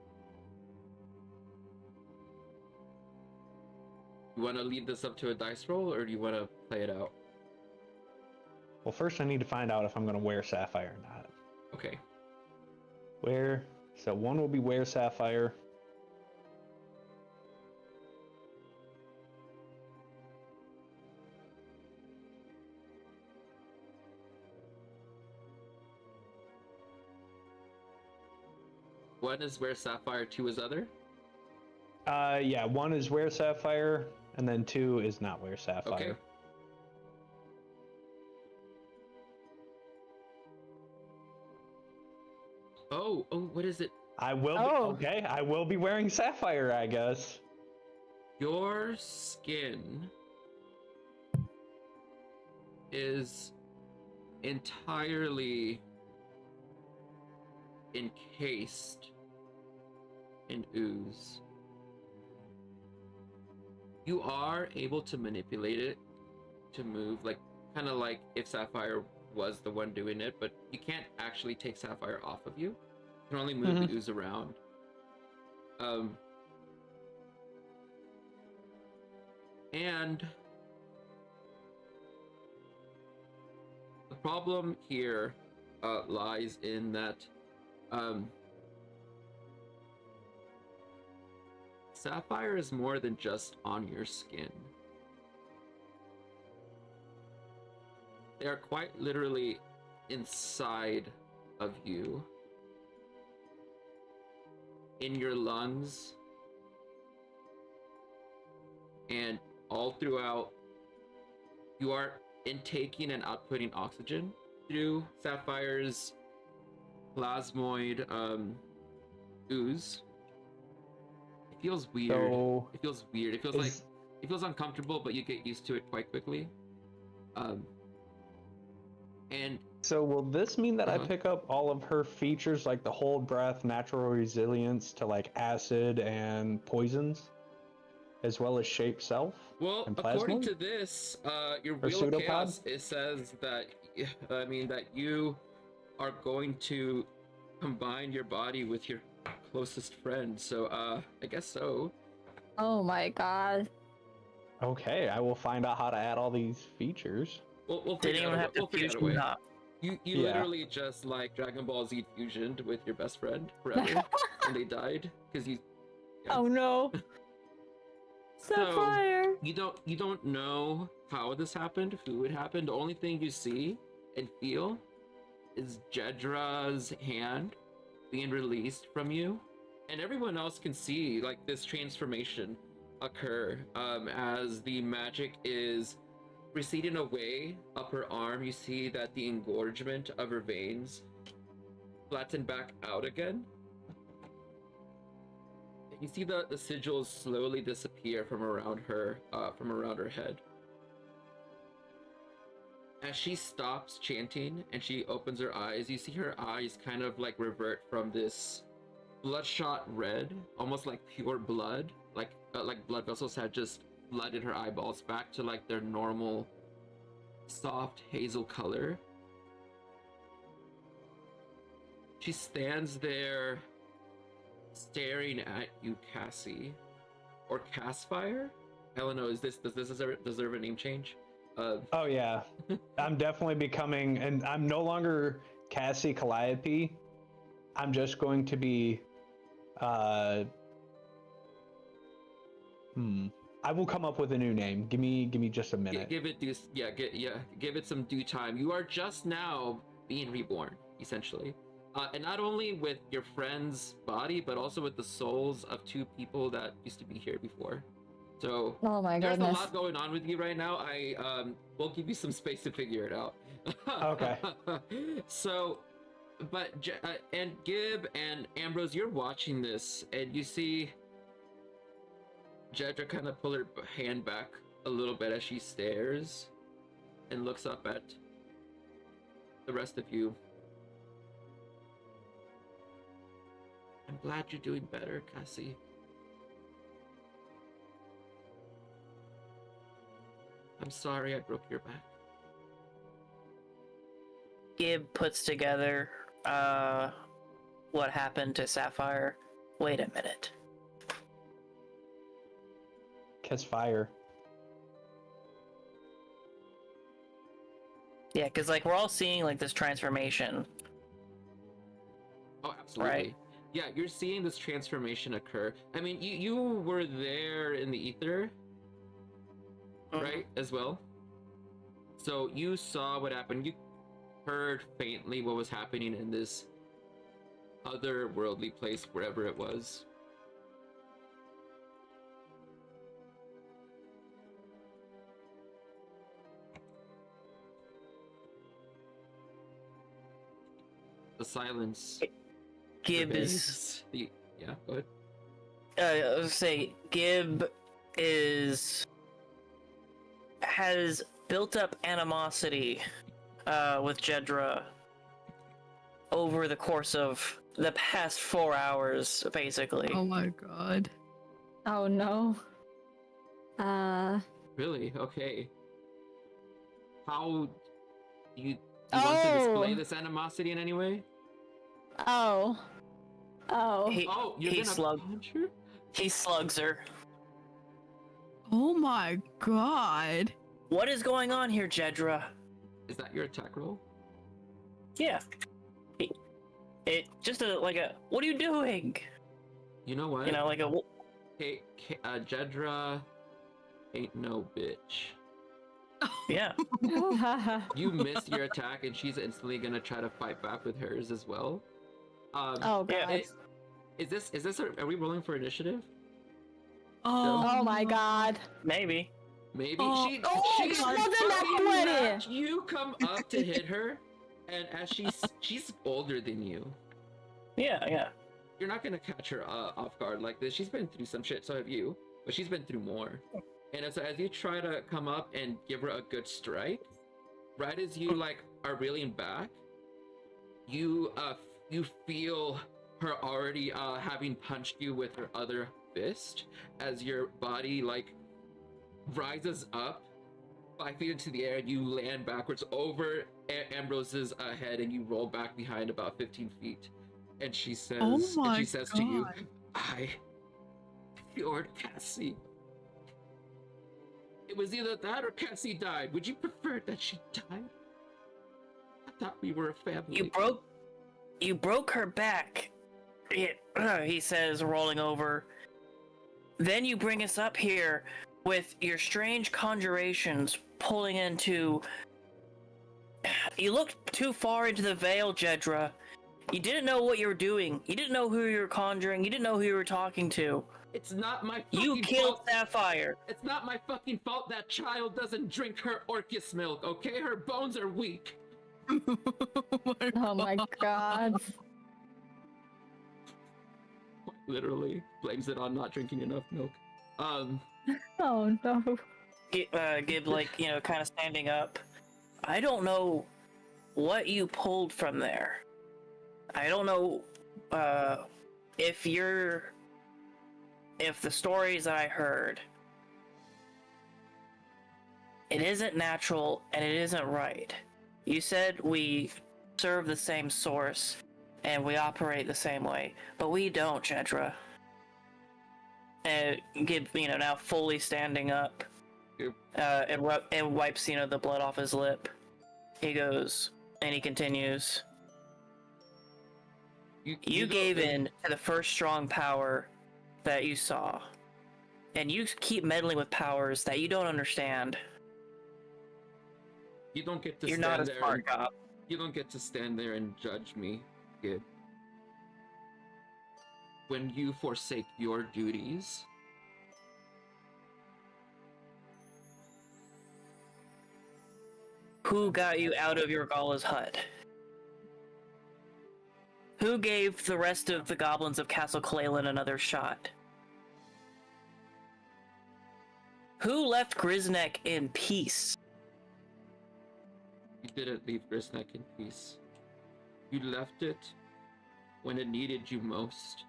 You want to lead this up to a dice roll, or do you want to play it out? Well, first I need to find out if I'm going to wear Sapphire or not. Okay. So one will be wear Sapphire. One is where Sapphire, two is other? Yeah, one is wear Sapphire, and then two is not wear Sapphire. Okay. Oh, what is it? I will be, okay, I will be wearing Sapphire, I guess. Your skin is entirely encased in ooze. You are able to manipulate it to move, like kind of like if Sapphire was the one doing it, but you can't actually take Sapphire off of you. You can only move the ooze around. And the problem here lies in that sapphire is more than just on your skin. They are quite literally inside of you, in your lungs, and all throughout. You are intaking and outputting oxygen through Sapphire's plasmoid ooze. It feels weird. So it feels weird. It feels like it feels uncomfortable, but you get used to it quite quickly. And so will this mean that I Uh-huh. pick up all of her features, like the hold breath, natural resilience to like acid and poisons, as well as shape self? well, And according plasmoid? to this, your Or wheel of pseudopod? chaos, it says that that you are going to combine your body with your closest friend. So I guess so. Oh my god. Okay, I will find out how to add all these features. We'll Didn't figure even out have to we'll figure out a fusion way. up. You Yeah. literally just like Dragon Ball Z fusioned with your best friend forever, and they died because you. Yeah. Oh no. Sapphire. You don't know how this happened, who it happened. The only thing you see and feel is Jedra's hand being released from you, and everyone else can see like this transformation occur as the magic is receding away up her arm. You see that the engorgement of her veins flatten back out again. You see the sigils slowly disappear from around her head. As she stops chanting and she opens her eyes, you see her eyes kind of like revert from this bloodshot red, almost like pure blood, like blood vessels had just flooded her eyeballs, back to like their normal soft hazel color. She stands there staring at you, Cassie, or Cassfire. I don't know. Does this deserve a name change? Oh yeah, I'm definitely becoming, and I'm no longer Cassie Calliope. I'm just going to be, I will come up with a new name. Give me just a minute. Give it some due time. You are just now being reborn, essentially, and not only with your friend's body, but also with the souls of two people that used to be here before. So Oh my there's goodness. a lot going on with you right now. I will give you some space to figure it out. Okay. So, but and Gib and Ambrose, you're watching this, and you see Jedra kind of pull her hand back a little bit as she stares and looks up at the rest of you. I'm glad you're doing better, Cassie. I'm sorry I broke your back. Gib puts together what happened to Sapphire. Wait a minute. Kiss fire. Yeah, because like we're all seeing like this transformation. Oh, absolutely. Right. Yeah, you're seeing this transformation occur. I mean, you were there in the ether, right, as well? So you saw what happened. You heard faintly what was happening in this otherworldly place, wherever it was. The silence. Gib pervades the... Yeah, go ahead. I was say Gib has built up animosity with Jedra over the course of the past 4 hours, basically. Oh my god. Oh no. Really? Okay. How do you want to display Oh. this animosity in any way? Oh. Oh. He, Oh, you're he gonna slug- punch her? he slugs her. Oh my god. What is going on here, Jedra? Is that your attack roll? Yeah. It just like a, what are you doing? You know what? You know, like a, Hey, Jedra ain't no bitch. yeah. You missed your attack, and she's instantly gonna try to fight back with hers as well. Oh Yeah, god. Is this? Are we rolling for initiative? Oh my god. Maybe. Maybe Oh, she. oh, She's more than that 20. You come up to hit her, and as she's older than you, Yeah. you're not gonna catch her off guard like this. She's been through some shit, so have you, but she's been through more. And so as you try to come up and give her a good strike, right as you like are reeling back, you feel her already having punched you with her other fist as your body like rises up 5 feet into the air, and you land backwards over Ambrose's head, and you roll back behind about 15 feet. And she says, to you, I cured Cassie. It was either that or Cassie died. Would you prefer that she died? I thought we were a family. You broke her back. He says, rolling over. Then you bring us up here with your strange conjurations pulling into... You looked too far into the veil, Jedra. You didn't know what you were doing. You didn't know who you were conjuring. You didn't know who you were talking to. It's not my fucking You killed fault. Sapphire. It's not my fucking fault that child doesn't drink her Orcus milk, okay? Her bones are weak. Oh my god. Literally blames it on not drinking enough milk. Oh no. Gib, like, you know, kind of standing up. I don't know what you pulled from there. I don't know if the stories I heard, it isn't natural and it isn't right. You said we serve the same source and we operate the same way, but we don't, Jedra. And Gib, you know, now fully standing up, and wipes, you know, the blood off his lip. He goes, and he continues. You gave in to the first strong power that you saw, and you keep meddling with powers that you don't understand. You don't get to You're stand not a there. smart cop. You don't get to stand there and judge me, kid. When you forsake your duties, Who got you out of your Gala's hut? Who gave the rest of the goblins of Castle Clayland another shot? Who left Grisneck in peace? you didn't leave Grisneck in peace. You left it when it needed you most.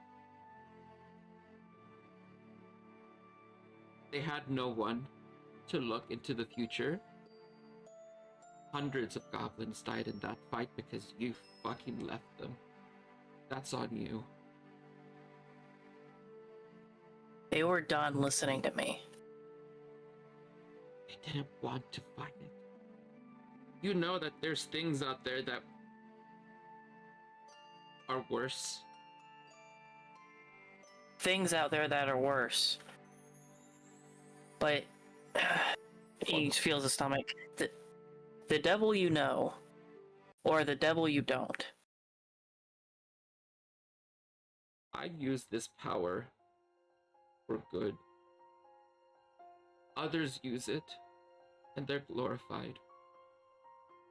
They had no one to look into the future. Hundreds of goblins died in that fight because you fucking left them. That's on you. They were done listening to me. They didn't want to fight it. You know that there's things out there that are worse. Things out there that are worse. But he feels his stomach. The devil you know, or the devil you don't. I use this power for good. Others use it, and they're glorified.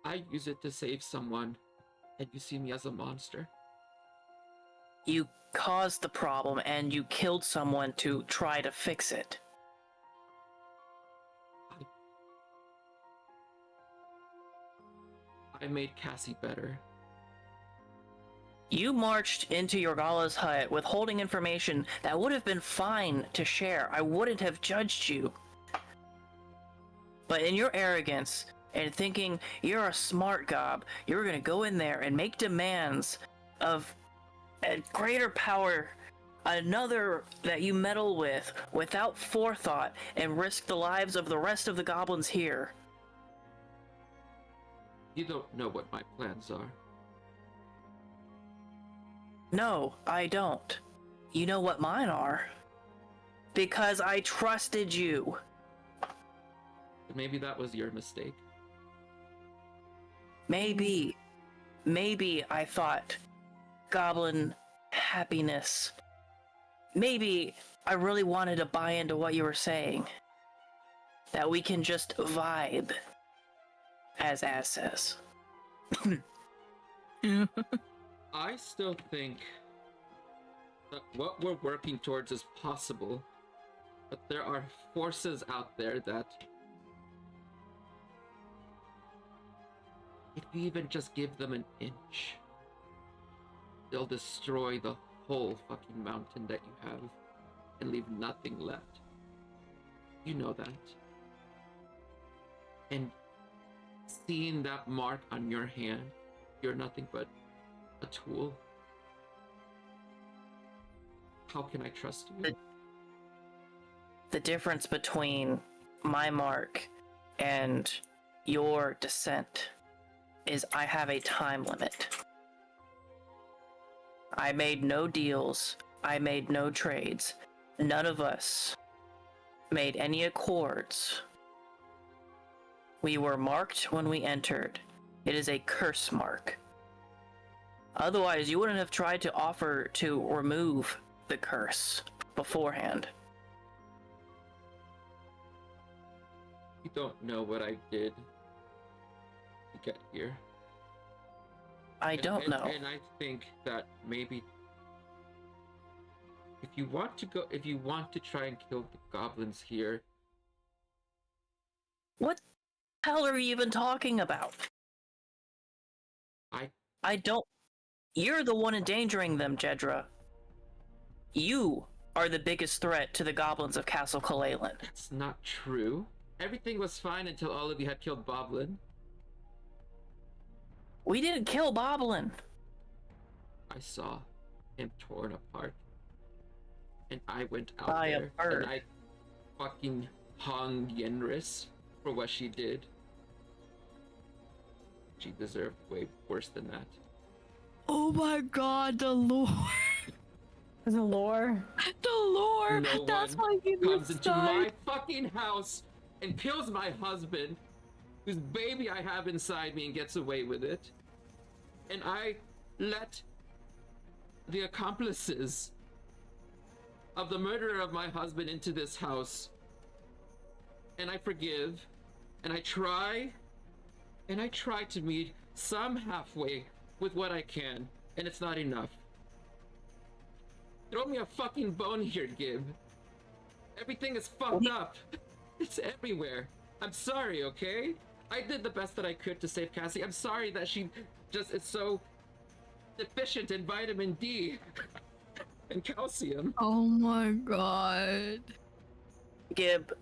I use it to save someone, and you see me as a monster. You caused the problem, and you killed someone to try to fix it. I made Cassie better. You marched into Yorgala's hut withholding information that would have been fine to share. I wouldn't have judged you. But in your arrogance and thinking you're a smart gob, you're gonna go in there and make demands of a greater power, another that you meddle with, without forethought, and risk the lives of the rest of the goblins here. You don't know what my plans are. No, I don't. You know what mine are? Because I trusted you. Maybe that was your mistake. Maybe I thought goblin happiness. Maybe I really wanted to buy into what you were saying. That we can just vibe, as says. I still think that what we're working towards is possible, but there are forces out there that, if you even just give them an inch, they'll destroy the whole fucking mountain that you have and leave nothing left. You know that. And seeing that mark on your hand, you're nothing but a tool. How can I trust you? The difference between my mark and your descent is I have a time limit. I made no deals. I made no trades. None of us made any accords. We were marked when we entered. It is a curse mark. Otherwise, you wouldn't have tried to offer to remove the curse beforehand. You don't know what I did to get here. I don't know. And I think that maybe if you want to try and kill the goblins here. What the hell are you even talking about? I don't. You're the one endangering them, Jedra. You are the biggest threat to the goblins of Castle Kalalin. That's not true. Everything was fine until all of you had killed Boblin. We didn't kill Boblin. I saw him torn apart. And I went out By a there bird. and I fucking hung Yenris for what she did. She deserved way worse than that. Oh my god, the lore. The lore. The lore! No That's one why he comes was into my fucking house and kills my husband, whose baby I have inside me, and gets away with it. And I let the accomplices of the murderer of my husband into this house. And I forgive, and I try to meet some halfway with what I can, and it's not enough. Throw me a fucking bone here, Gib. Everything is fucked up. It's everywhere. I'm sorry, okay? I did the best that I could to save Cassie. I'm sorry that she just is so deficient in vitamin D and calcium. Oh my god. Gib,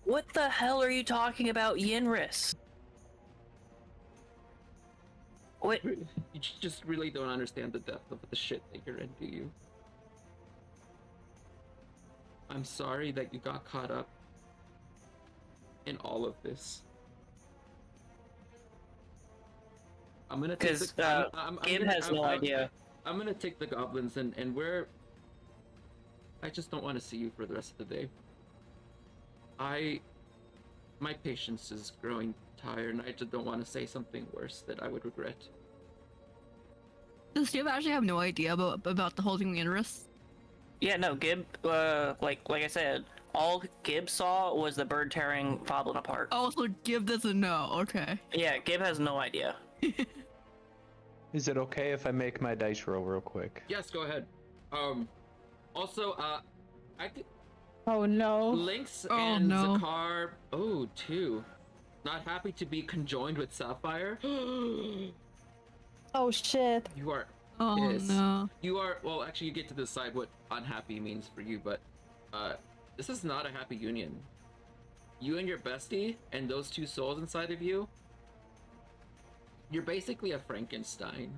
what the hell are you talking about, Yenris? What? You just really don't understand the depth of the shit that you're in, do you? I'm sorry that you got caught up in all of this. I'm gonna take Because Gib has no idea. I'm gonna take the goblins and I just don't want to see you for the rest of the day. My patience is growing tired, and I just don't want to say something worse that I would regret. Does Gib actually have no idea about the holding the interest? Yeah, no, Gib, like I said, all Gib saw was the bird tearing Boblin apart. Oh, so Gib doesn't know. Okay. Yeah, Gib has no idea. Is it okay if I make my dice roll real quick? Yes, go ahead. Also, I could... Oh no. Lynx Oh, and no. Zakar. Oh, two. Not happy to be conjoined with Sapphire. Oh shit. You are. Oh pissed. no. You are. Well, actually, you get to decide what unhappy means for you, but this is not a happy union. You and your bestie, and those two souls inside of you. You're basically a Frankenstein.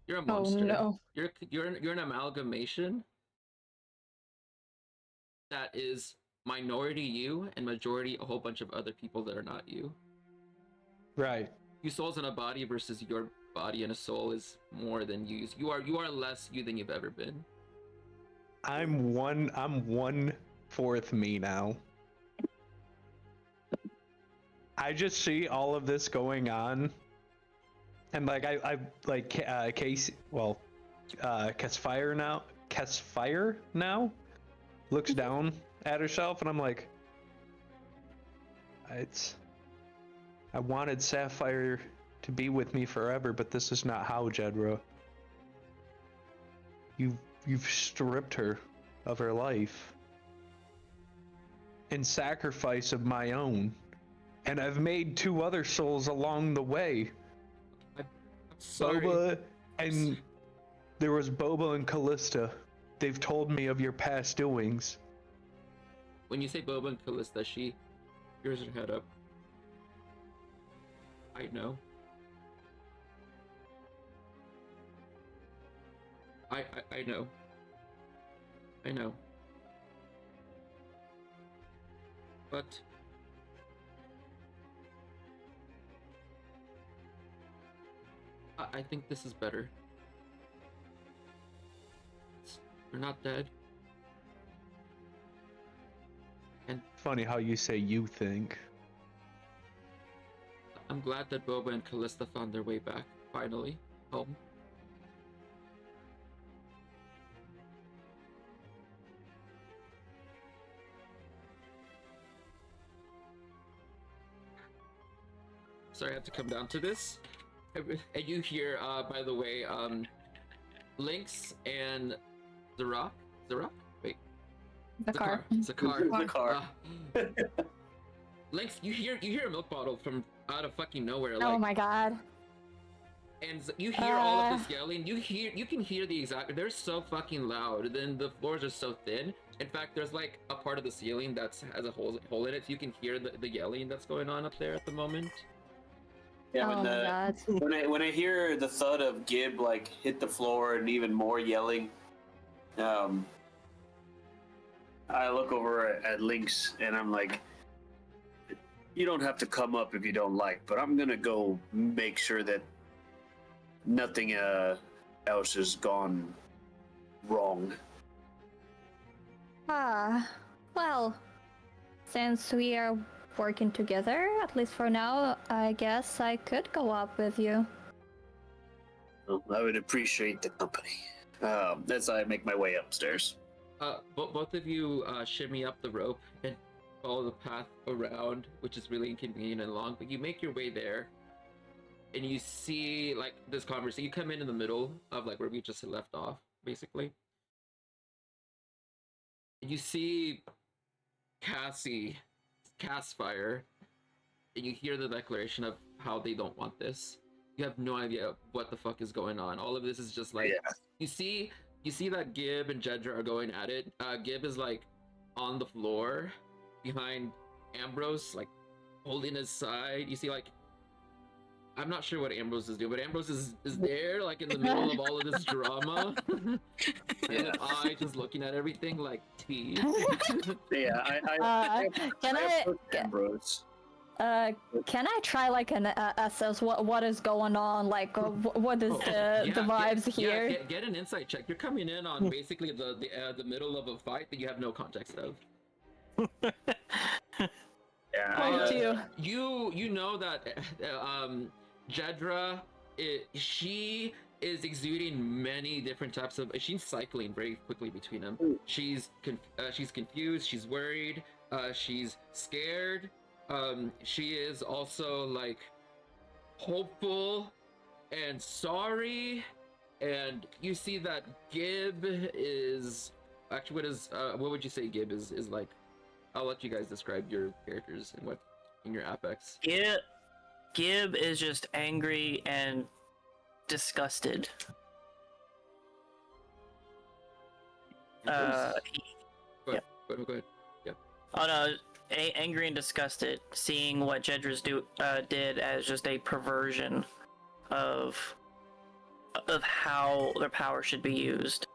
You're a monster. Oh no. You're an amalgamation that is minority you and majority a whole bunch of other people that are not you. Right. Two souls in a body versus your body and a soul is more than you. You are less you than you've ever been. I'm 1/4 me now. I just see all of this going on, and like I like Casey. Well, Casfire now looks down at herself, and I'm like, I wanted Sapphire to be with me forever, but this is not how, Jedra. You've stripped her of her life in sacrifice of my own, and I've made 2 other souls along the way. I'm sorry. Boba and there was Boba and Callista. They've told me of your past doings. When you say Boba and Callista, she rears her head up. I know. I know. I know. But I think this is better. We're not dead. And Funny how you say you think. I'm glad that Boba and Callista found their way back, finally, home. Sorry, I have to come down to this. And you hear, by the way, Lynx and Zarok? Wait. Zakar. Zakar. Lynx, you hear a milk bottle from out of fucking nowhere. Like, Oh my god. and you hear all of this yelling. You can hear the exact. They're so fucking loud. Then the floors are so thin. In fact, there's like a part of the ceiling that has a hole in it, so you can hear the yelling that's going on up there at the moment. Yeah, Oh my god. when I hear the thud of Gib like hit the floor and even more yelling, I look over at Lynx and I'm like, you don't have to come up if you don't like, but I'm gonna go make sure that nothing else has gone wrong. Well, since we are working together, at least for now, I guess I could go up with you. Well, I would appreciate the company. As I make my way upstairs. Both of you shimmy up the rope and follow the path around, which is really inconvenient and long, but you make your way there and you see like this conversation. You come in the middle of like where we just left off, basically. And you see Casfire, and you hear the declaration of how they don't want this. You have no idea what the fuck is going on. All of this is just like, you see that Gib and Jedra are going at it. Gib is like on the floor behind Ambrose, like holding his side. You see like, I'm not sure what Ambrose is doing, but Ambrose is there like in the middle of all of this drama. And I just looking at everything like tea. I Ambrose. Can I try like an assess what is going on? Like, what is the vibes here? Get an insight check. You're coming in on basically the middle of a fight that you have no context of. You know that Jedra, she is exuding many different types of. She's cycling very quickly between them. She's confused. She's worried. She's scared. She is also like hopeful and sorry. And you see that Gib is actually what would you say Gib is like? I'll let you guys describe your characters and what in your apex. Gib is just angry and disgusted. Go ahead. Yeah. Oh no, angry and disgusted, seeing what Jedra's did as just a perversion of how their power should be used.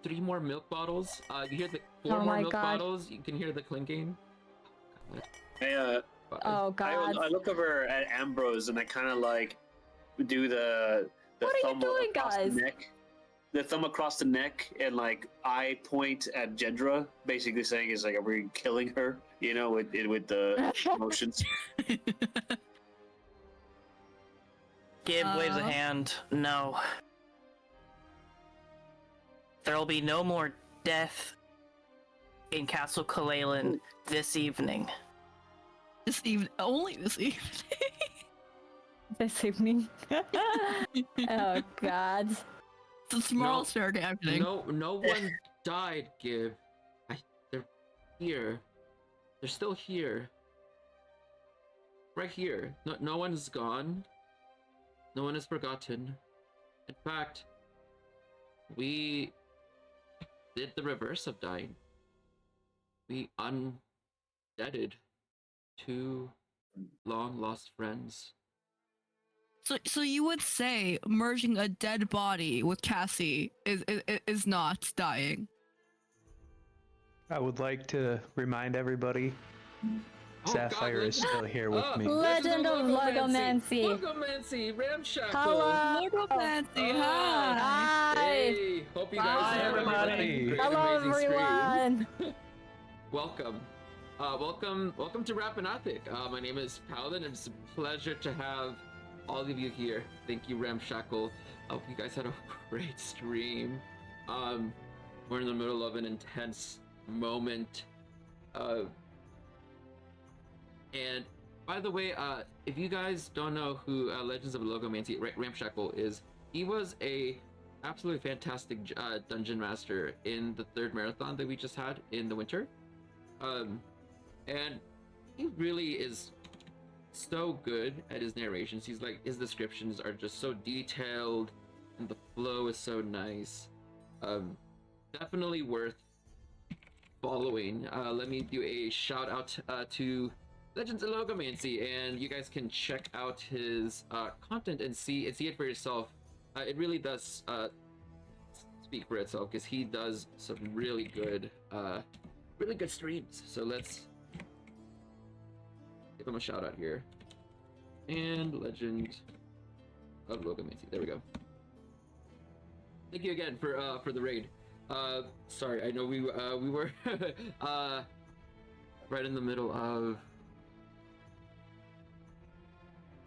3 more milk bottles. You hear the 4 Oh more my milk God. bottles. You can hear the clinking. Hey, Oh God. I look over at Ambrose and I kind of like do the What are you thumb doing, across guys? the neck. The thumb across the neck, and like I point at Jedra, basically saying, "Is like, are we killing her?" You know, with the motions. Gib waves a hand. No. There'll be no more death in Castle Kalalan this evening. Only this evening. This evening. Oh God. It's a small fair happening. No one died, Gib. They're here. They're still here. Right here. No one is gone. No one is forgotten. In fact, we did the reverse of dying. We undeaded two long lost friends. So you would say merging a dead body with Cassie is not dying? I would like to remind everybody, Sapphire is still here with me. Legend of Logomancy. Logomancy, Ramshackle. Hello. Logomancy, hi. Hi. Hey, hope you guys Bye, had a everybody. great, Hello, amazing stream. everyone. Welcome. Welcome to Rappan Athuk. My name is Paladin, and it's a pleasure to have all of you here. Thank you, Ramshackle. Hope you guys had a great stream. We're in the middle of an intense moment. And by the way, if you guys don't know who Legends of Logomancy Ramshackle is, he was a absolutely fantastic dungeon master in the third marathon that we just had in the winter. And he really is so good at his narrations. He's like, his descriptions are just so detailed and the flow is so nice. Definitely worth following. Let me do a shout out to Legends of Logomancy, and you guys can check out his content and see it for yourself. It really does speak for itself, because he does some really good streams. So let's give him a shout out here. And Legend of Logomancy. There we go. Thank you again for the raid. Sorry, I know we were right in the middle of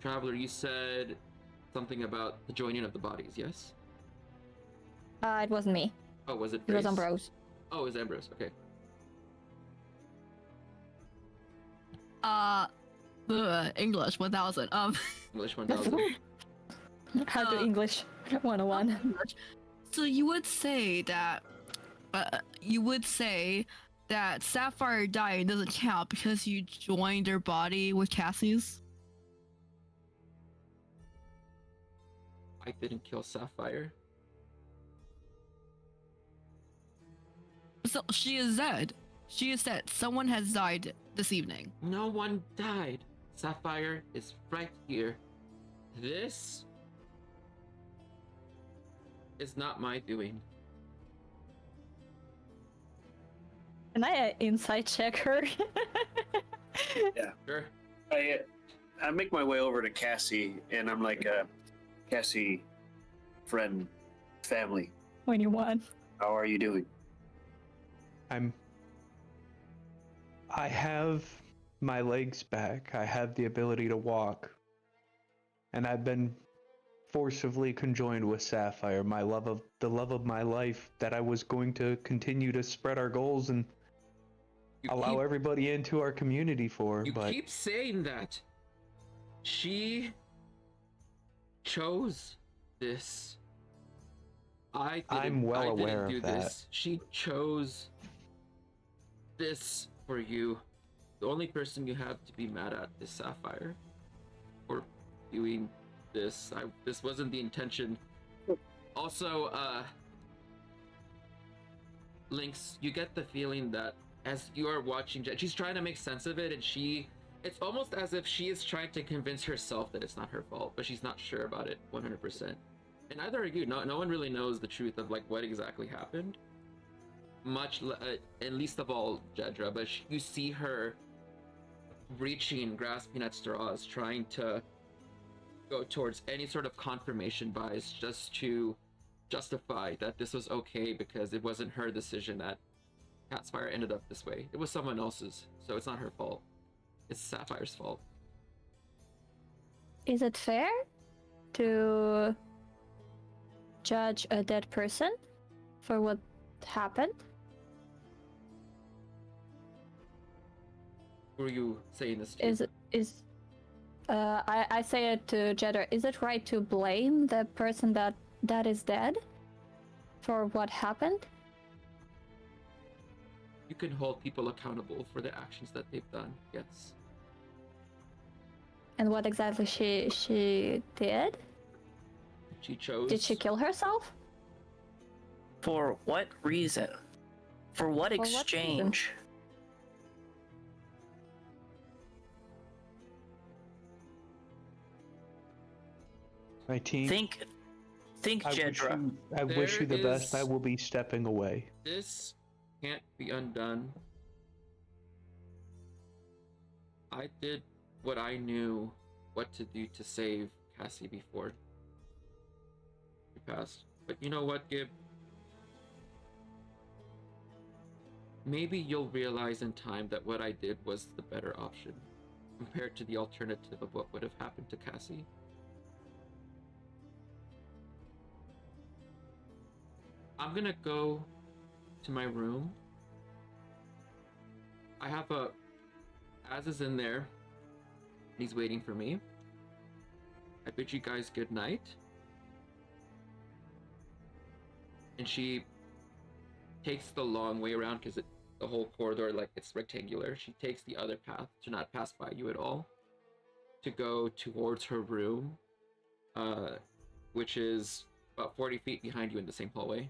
Traveler. You said something about the joining of the bodies, yes? It wasn't me. Oh, was it? It was Grace? Ambrose. Oh, it was Ambrose. Okay. English 1000. English 1000. How to English 101. So you would say that Sapphire dying doesn't count because you joined her body with Cassie's? I didn't kill Sapphire. So she is dead. She is dead. Someone has died this evening. No one died. Sapphire is right here. This is not my doing. Can I insight check her? Yeah. Sure. I make my way over to Cassie, and I'm like, Cassie, friend, family, 21. how are you doing? I have my legs back. I have the ability to walk. And I've been forcibly conjoined with Sapphire, the love of my life, that I was going to continue to spread our goals and allow everybody into our community for. You but keep saying that. She chose this. I'm well aware didn't do of that. this. She chose this for you. The only person you have to be mad at is Sapphire for doing this. This wasn't the intention. Also, Lynx, you get the feeling that as you are watching, she's trying to make sense of it, and it's almost as if she is trying to convince herself that it's not her fault, but she's not sure about it 100%. And neither are you. No one really knows the truth of like what exactly happened. And least of all Jedra, but you see her grasping at straws, trying to go towards any sort of confirmation bias just to justify that this was okay because it wasn't her decision that Cat's Fire ended up this way. It was someone else's, so it's not her fault. It's Sapphire's fault. Is it fair to judge a dead person for what happened? Who are you saying this to? I say it to Jedder. Is it right to blame the person that is dead for what happened? You can hold people accountable for the actions that they've done, yes. And what exactly she did? She chose... Did she kill herself? For what reason? For what exchange? My team. Think, Jedra. I wish you the best. is- I will be stepping away. This can't be undone. I did what I knew what to do to save Cassie before she passed. But you know what, Gib? Maybe you'll realize in time that what I did was the better option compared to the alternative of what would have happened to Cassie. I'm gonna go to my room. I have Az is in there. He's waiting for me. I bid you guys good night. And she takes the long way around because the whole corridor, like, it's rectangular. She takes the other path to not pass by you at all, to go towards her room, which is about 40 feet behind you in the same hallway.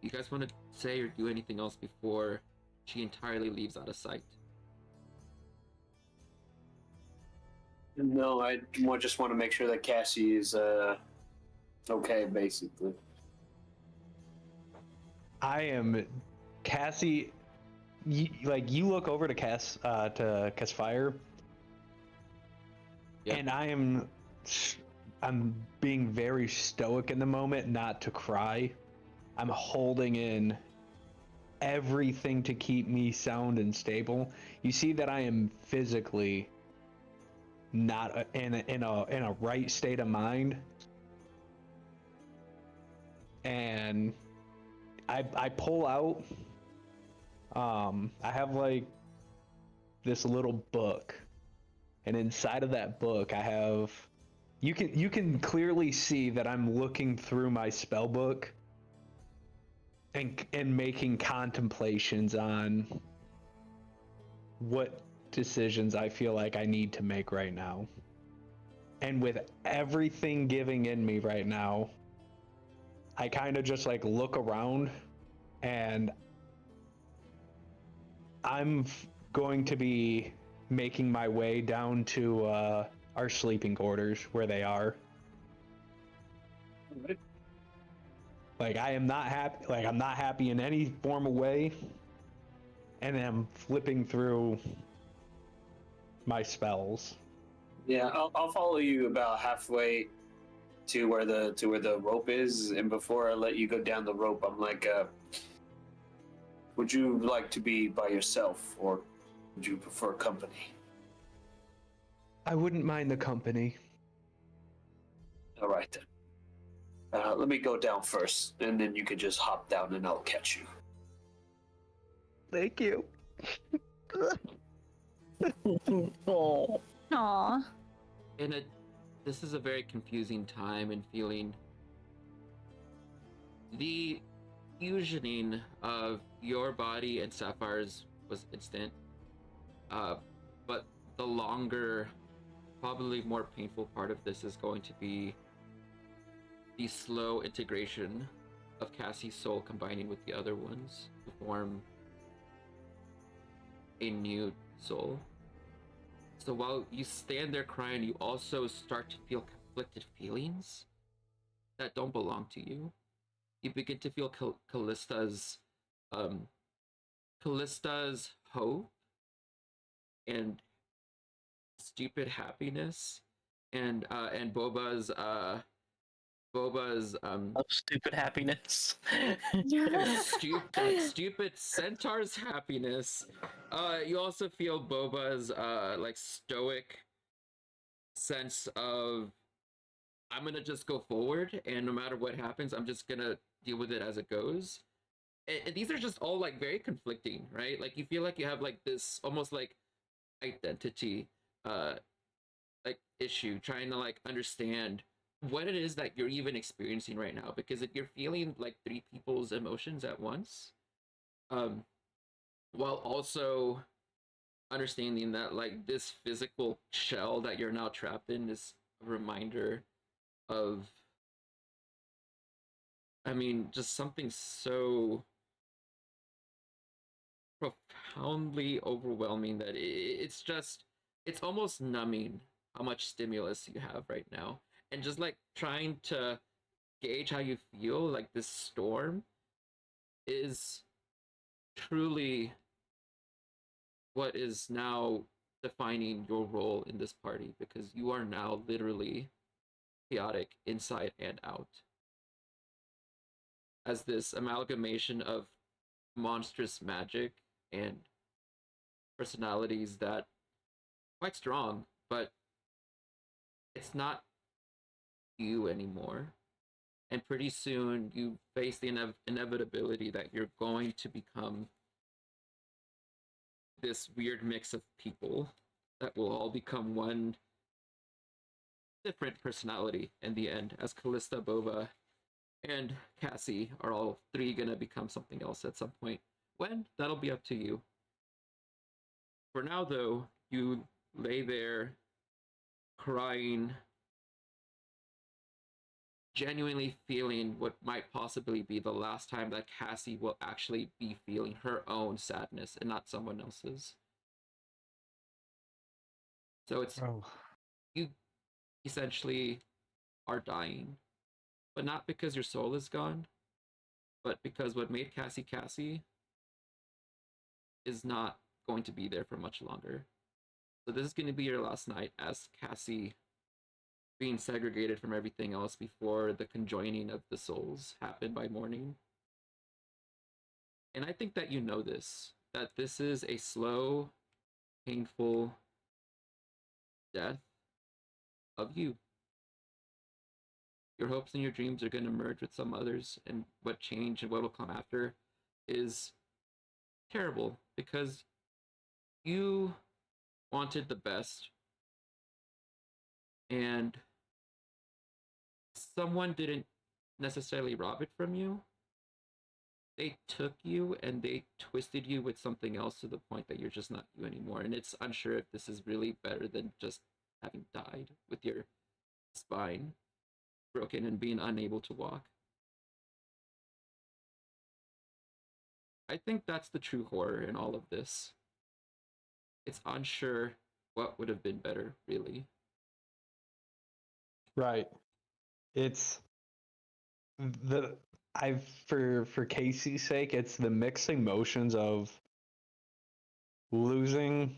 You guys want to say or do anything else before she entirely leaves out of sight? No, I just want to make sure that Cassie is okay, basically. I am Cassie. You look over to Cass Fire, Yeah. and I'm being very stoic in the moment, not to cry. I'm holding in everything to keep me sound and stable. You see that I am physically not in a right state of mind, and I pull out. I have like this little book, and inside of that book, I have. You can clearly see that I'm looking through my spell book and making contemplations on what decisions I feel like I need to make right now. And with everything giving in me right now, I kind of just like look around, and I'm going to be making my way down to our sleeping quarters where they are. Like, I am not happy. Like, I'm not happy in any form of way, and I'm flipping through my spells. Yeah, I'll follow you about halfway to where the rope is, and before I let you go down the rope, I'm like, would you like to be by yourself, or would you prefer company? I wouldn't mind the company. All right then. Let me go down first, and then you can just hop down, and I'll catch you. Thank you. Oh. Aww. This is a very confusing time and feeling. The fusioning of your body and Sapphire's was instant, but the longer, probably more painful part of this is going to be the slow integration of Cassie's soul combining with the other ones to form a new soul. So while you stand there crying, you also start to feel conflicted feelings that don't belong to you. You begin to feel Callista's um Callista's hope and stupid happiness, and Boba's Of stupid happiness. stupid centaur's happiness. You also feel Boba's like stoic sense of, I'm gonna just go forward, and no matter what happens, I'm just gonna deal with it as it goes. And these are just all like very conflicting, right? Like you feel like you have like this almost like identity uh like issue, trying to like understand what it is that you're even experiencing right now, because if you're feeling like three people's emotions at once, um while also understanding that like this physical shell that you're now trapped in is a reminder of, I mean, just something so profoundly overwhelming that it's just, it's almost numbing how much stimulus you have right now. And just like trying to gauge how you feel, like this storm is truly what is now defining your role in this party, because you are now literally chaotic inside and out, as this amalgamation of monstrous magic and personalities that quite strong, but it's not you anymore. And pretty soon you face the inevitability that you're going to become this weird mix of people that will all become one different personality in the end, as Callista, Bova, and Cassie are all three gonna become something else at some point. When? That'll be up to you. For now, though, you lay there crying, genuinely feeling what might possibly be the last time that Cassie will actually be feeling her own sadness and not someone else's. So it's, Oh, you essentially are dying, but not because your soul is gone, but because what made Cassie Cassie is not going to be there for much longer. So this is going to be your last night as Cassie, being segregated from everything else before the conjoining of the souls happened by morning. And I think that you know this, that this is a slow, painful death of you. Your hopes and your dreams are going to merge with some others, and what change and what will come after is terrible, because you wanted the best, and someone didn't necessarily rob it from you. They took you and they twisted you with something else to the point that you're just not you anymore. And it's unsure if this is really better than just having died with your spine broken and being unable to walk. I think that's the true horror in all of this. It's unsure what would have been better, really. right. It's the I've for Casey's sake, it's the mixed emotions of losing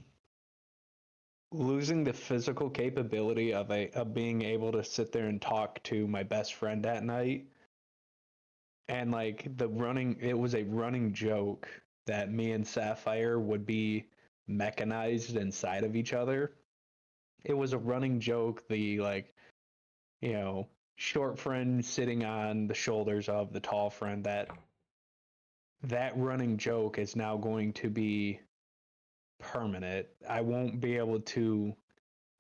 losing the physical capability of being able to sit there and talk to my best friend at night. And like it was a running joke that me and Sapphire would be mechanized inside of each other. It was a running joke, the like, you know, short friend sitting on the shoulders of the tall friend, that running joke is now going to be permanent. I won't be able to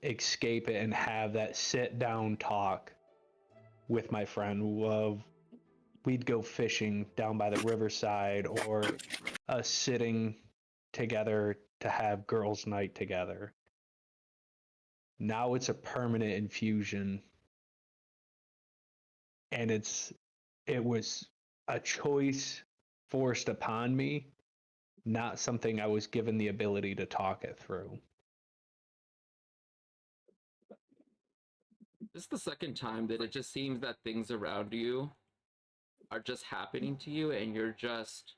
escape it and have that sit down talk with my friend of we'd go fishing down by the riverside, or us sitting together to have girls' night together. Now it's a permanent infusion, and it was a choice forced upon me, not something I was given the ability to talk it through. This is the second time that it just seems that things around you are just happening to you and you're just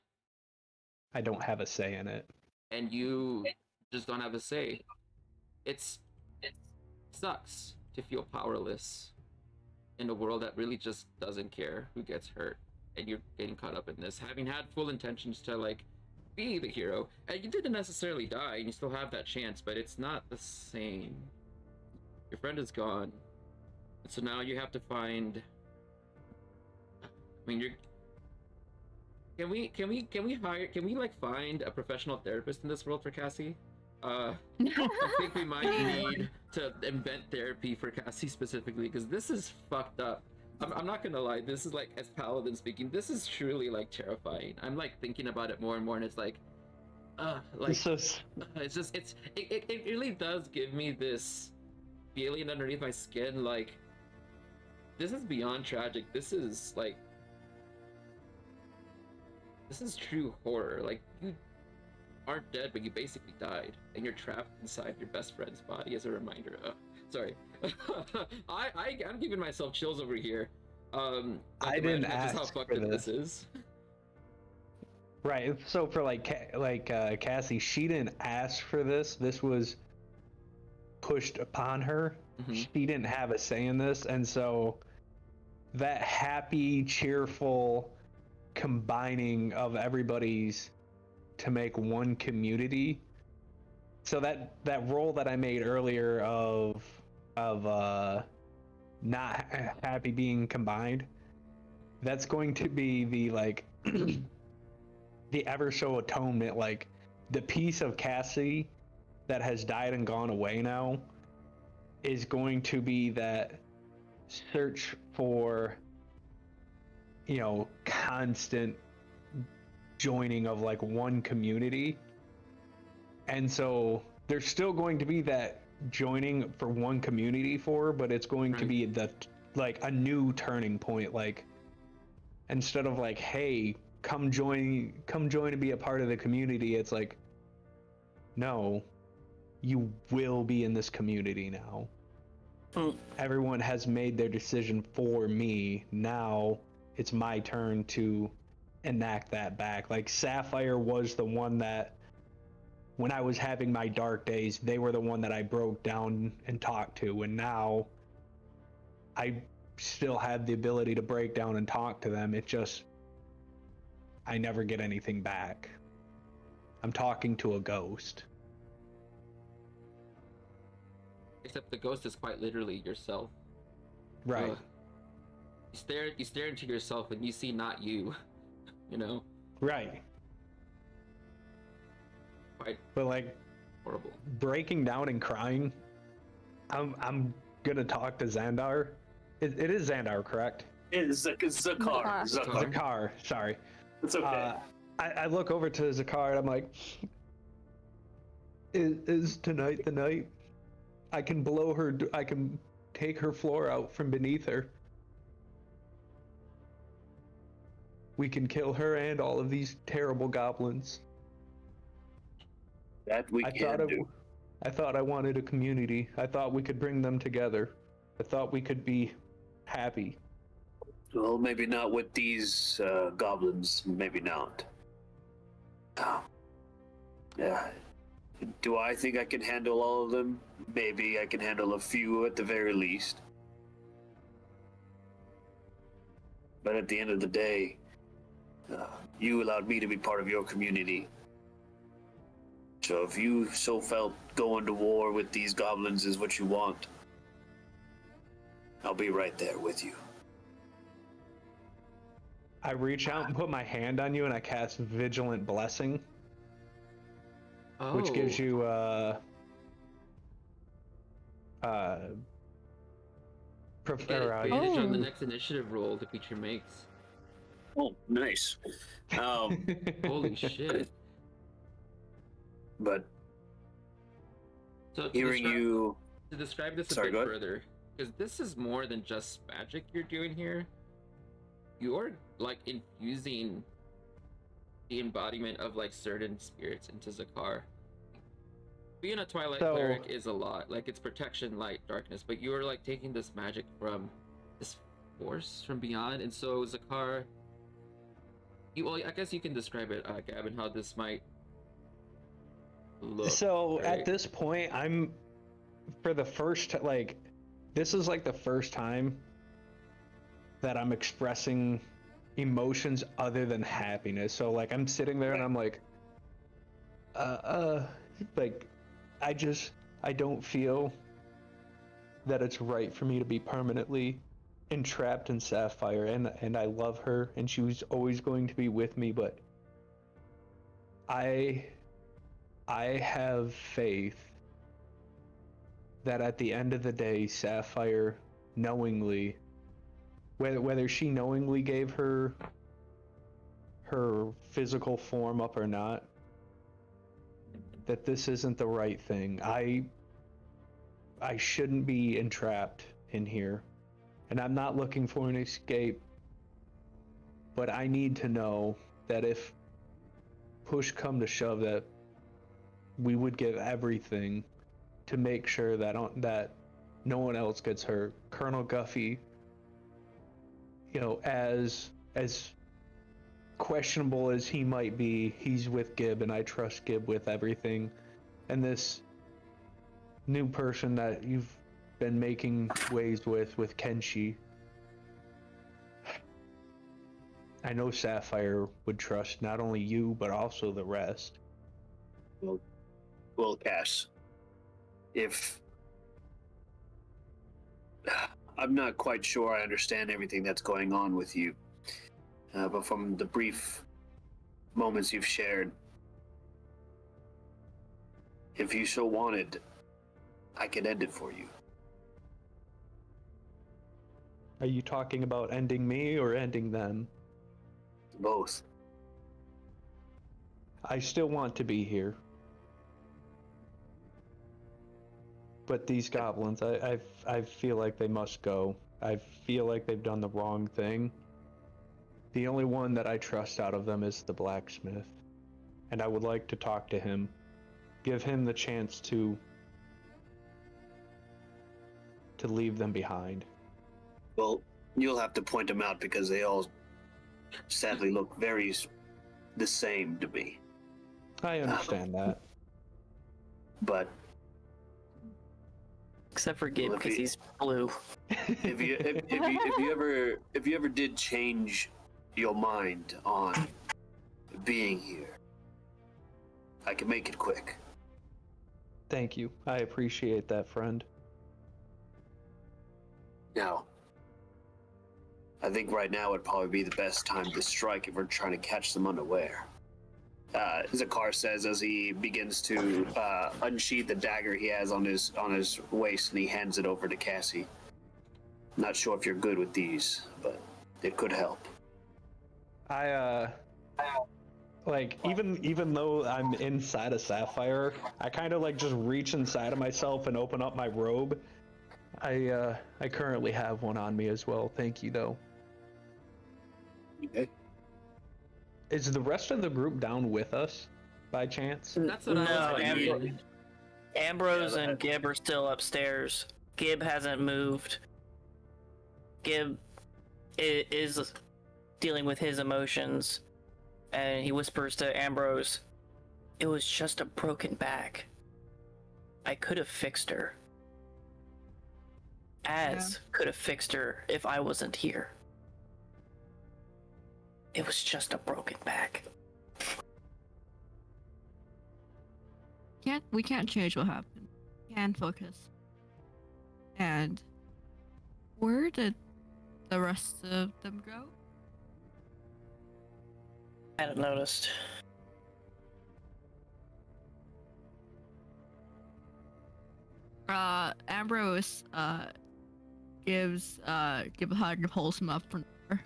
I don't have a say in it. and you just don't have a say. It sucks to feel powerless in a world that really just doesn't care who gets hurt, and you're getting caught up in this, having had full intentions to like be the hero, and you didn't necessarily die, and you still have that chance, but it's not the same. Your friend is gone, and so now you have to find. I mean, you're. Can we like find a professional therapist in this world for Cassie? I think we might need to invent therapy for Cassie specifically, because this is fucked up. I'm not gonna lie, this is like, as Paladin speaking, this is truly like terrifying. I'm like thinking about it more and more, and it's like, like it's just it really does give me this feeling underneath my skin, like this is beyond tragic. This is like, this is true horror. Like, you aren't dead, but you basically died, and you're trapped inside your best friend's body as a reminder. Sorry. I'm giving myself chills over here. I didn't ask just how fucked up this is. Right. So for Cassie, she didn't ask for this. This was pushed upon her. Mm-hmm. She didn't have a say in this, and so that happy, cheerful combining of everybody's to make one community. So that role that I made earlier of not happy being combined, that's going to be the like the ever so atonement, like the piece of Cassie that has died and gone away now is going to be that search for, you know, constant joining of like one community. And so there's still going to be that joining for one community but it's going to be the like a new turning point. Like, instead of like, hey, come join and be a part of the community, it's like, no, you will be in this community now. Everyone has made their decision for me. Now it's my turn to enact that back. Like, Sapphire was the one that, when I was having my dark days, they were the one that I broke down and talked to, and now I still have the ability to break down and talk to them. It just, I never get anything back. I'm talking to a ghost. Except the ghost is quite literally yourself. Right. You stare into yourself and you see not you. You know? Right. Quite but like horrible. Breaking down and crying, I'm gonna talk to Xandar. It is Xandar, correct? It is Zakar. Zakar, sorry. It's okay. I look over to Zakar and I'm like, is tonight the night? I can blow her, I can take her floor out from beneath her. We can kill her and all of these terrible goblins. That we can do. I thought I wanted a community. I thought we could bring them together. I thought we could be happy. Well, maybe not with these goblins. Maybe not. Yeah. Do I think I can handle all of them? Maybe I can handle a few at the very least. But at the end of the day, you allowed me to be part of your community. So if you so felt going to war with these goblins is what you want, I'll be right there with you. I reach out and put my hand on you and I cast Vigilant Blessing. Oh. Which gives you advantage on the next initiative roll the creature makes. Oh, nice. Holy shit. But so hearing you to describe this a bit further, because this is more than just magic you're doing here. You're like infusing the embodiment of like certain spirits into Zakar. Being a Twilight cleric is a lot. Like, it's protection, light, darkness, but you're like taking this magic from this force from beyond, and so Zakar, Well, I guess you can describe it, Gavin, how this might look. So right? at this point, I'm for the first like this is like the first time that I'm expressing emotions other than happiness. So like I'm sitting there and I'm like like I don't feel that it's right for me to be permanently entrapped in Sapphire, and I love her and she was always going to be with me, but I have faith that at the end of the day, Sapphire knowingly, whether she knowingly gave her physical form up or not, that this isn't the right thing. I shouldn't be entrapped in here, and I'm not looking for an escape, but I need to know that if push come to shove, that we would give everything to make sure that that no one else gets hurt. Colonel Guffey, you know, as questionable as he might be, he's with Gib, and I trust Gib with everything. And this new person that you've been making ways with Kenshi, I know Sapphire would trust not only you but also the rest. Well, Cass, if I'm not quite sure I understand everything that's going on with you, but from the brief moments you've shared, if you so wanted, I could end it for you. Are you talking about ending me or ending them? Both. I still want to be here. But these goblins, I feel like they must go. I feel like they've done the wrong thing. The only one that I trust out of them is the blacksmith. And I would like to talk to him. Give him the chance to leave them behind. Well, you'll have to point them out because they all sadly look very the same to me. I understand that. But Except for Gib, Well, if because he- he's blue. if you ever did change your mind on being here, I can make it quick. Thank you. I appreciate that, friend. Now, I think right now would probably be the best time to strike if we're trying to catch them unaware. Zakar says as he begins to unsheath the dagger he has on his waist, and he hands it over to Cassie. Not sure if you're good with these, but it could help. Like even though I'm inside a Sapphire, I kind of like just reach inside of myself and open up my robe. I currently have one on me as well. Thank you though. Okay. Is the rest of the group down with us by chance? That's what I No, was thinking. Ambrose and Gib are still upstairs. Gib hasn't moved. Gib is dealing with his emotions, and he whispers to Ambrose, "It was just a broken back. I could have fixed her. Could have fixed her if I wasn't here. It was just a broken back." We can't change what happened. We can focus. And where did the rest of them go? I hadn't noticed. Ambrose gives Gib a hug and pulls him up from there.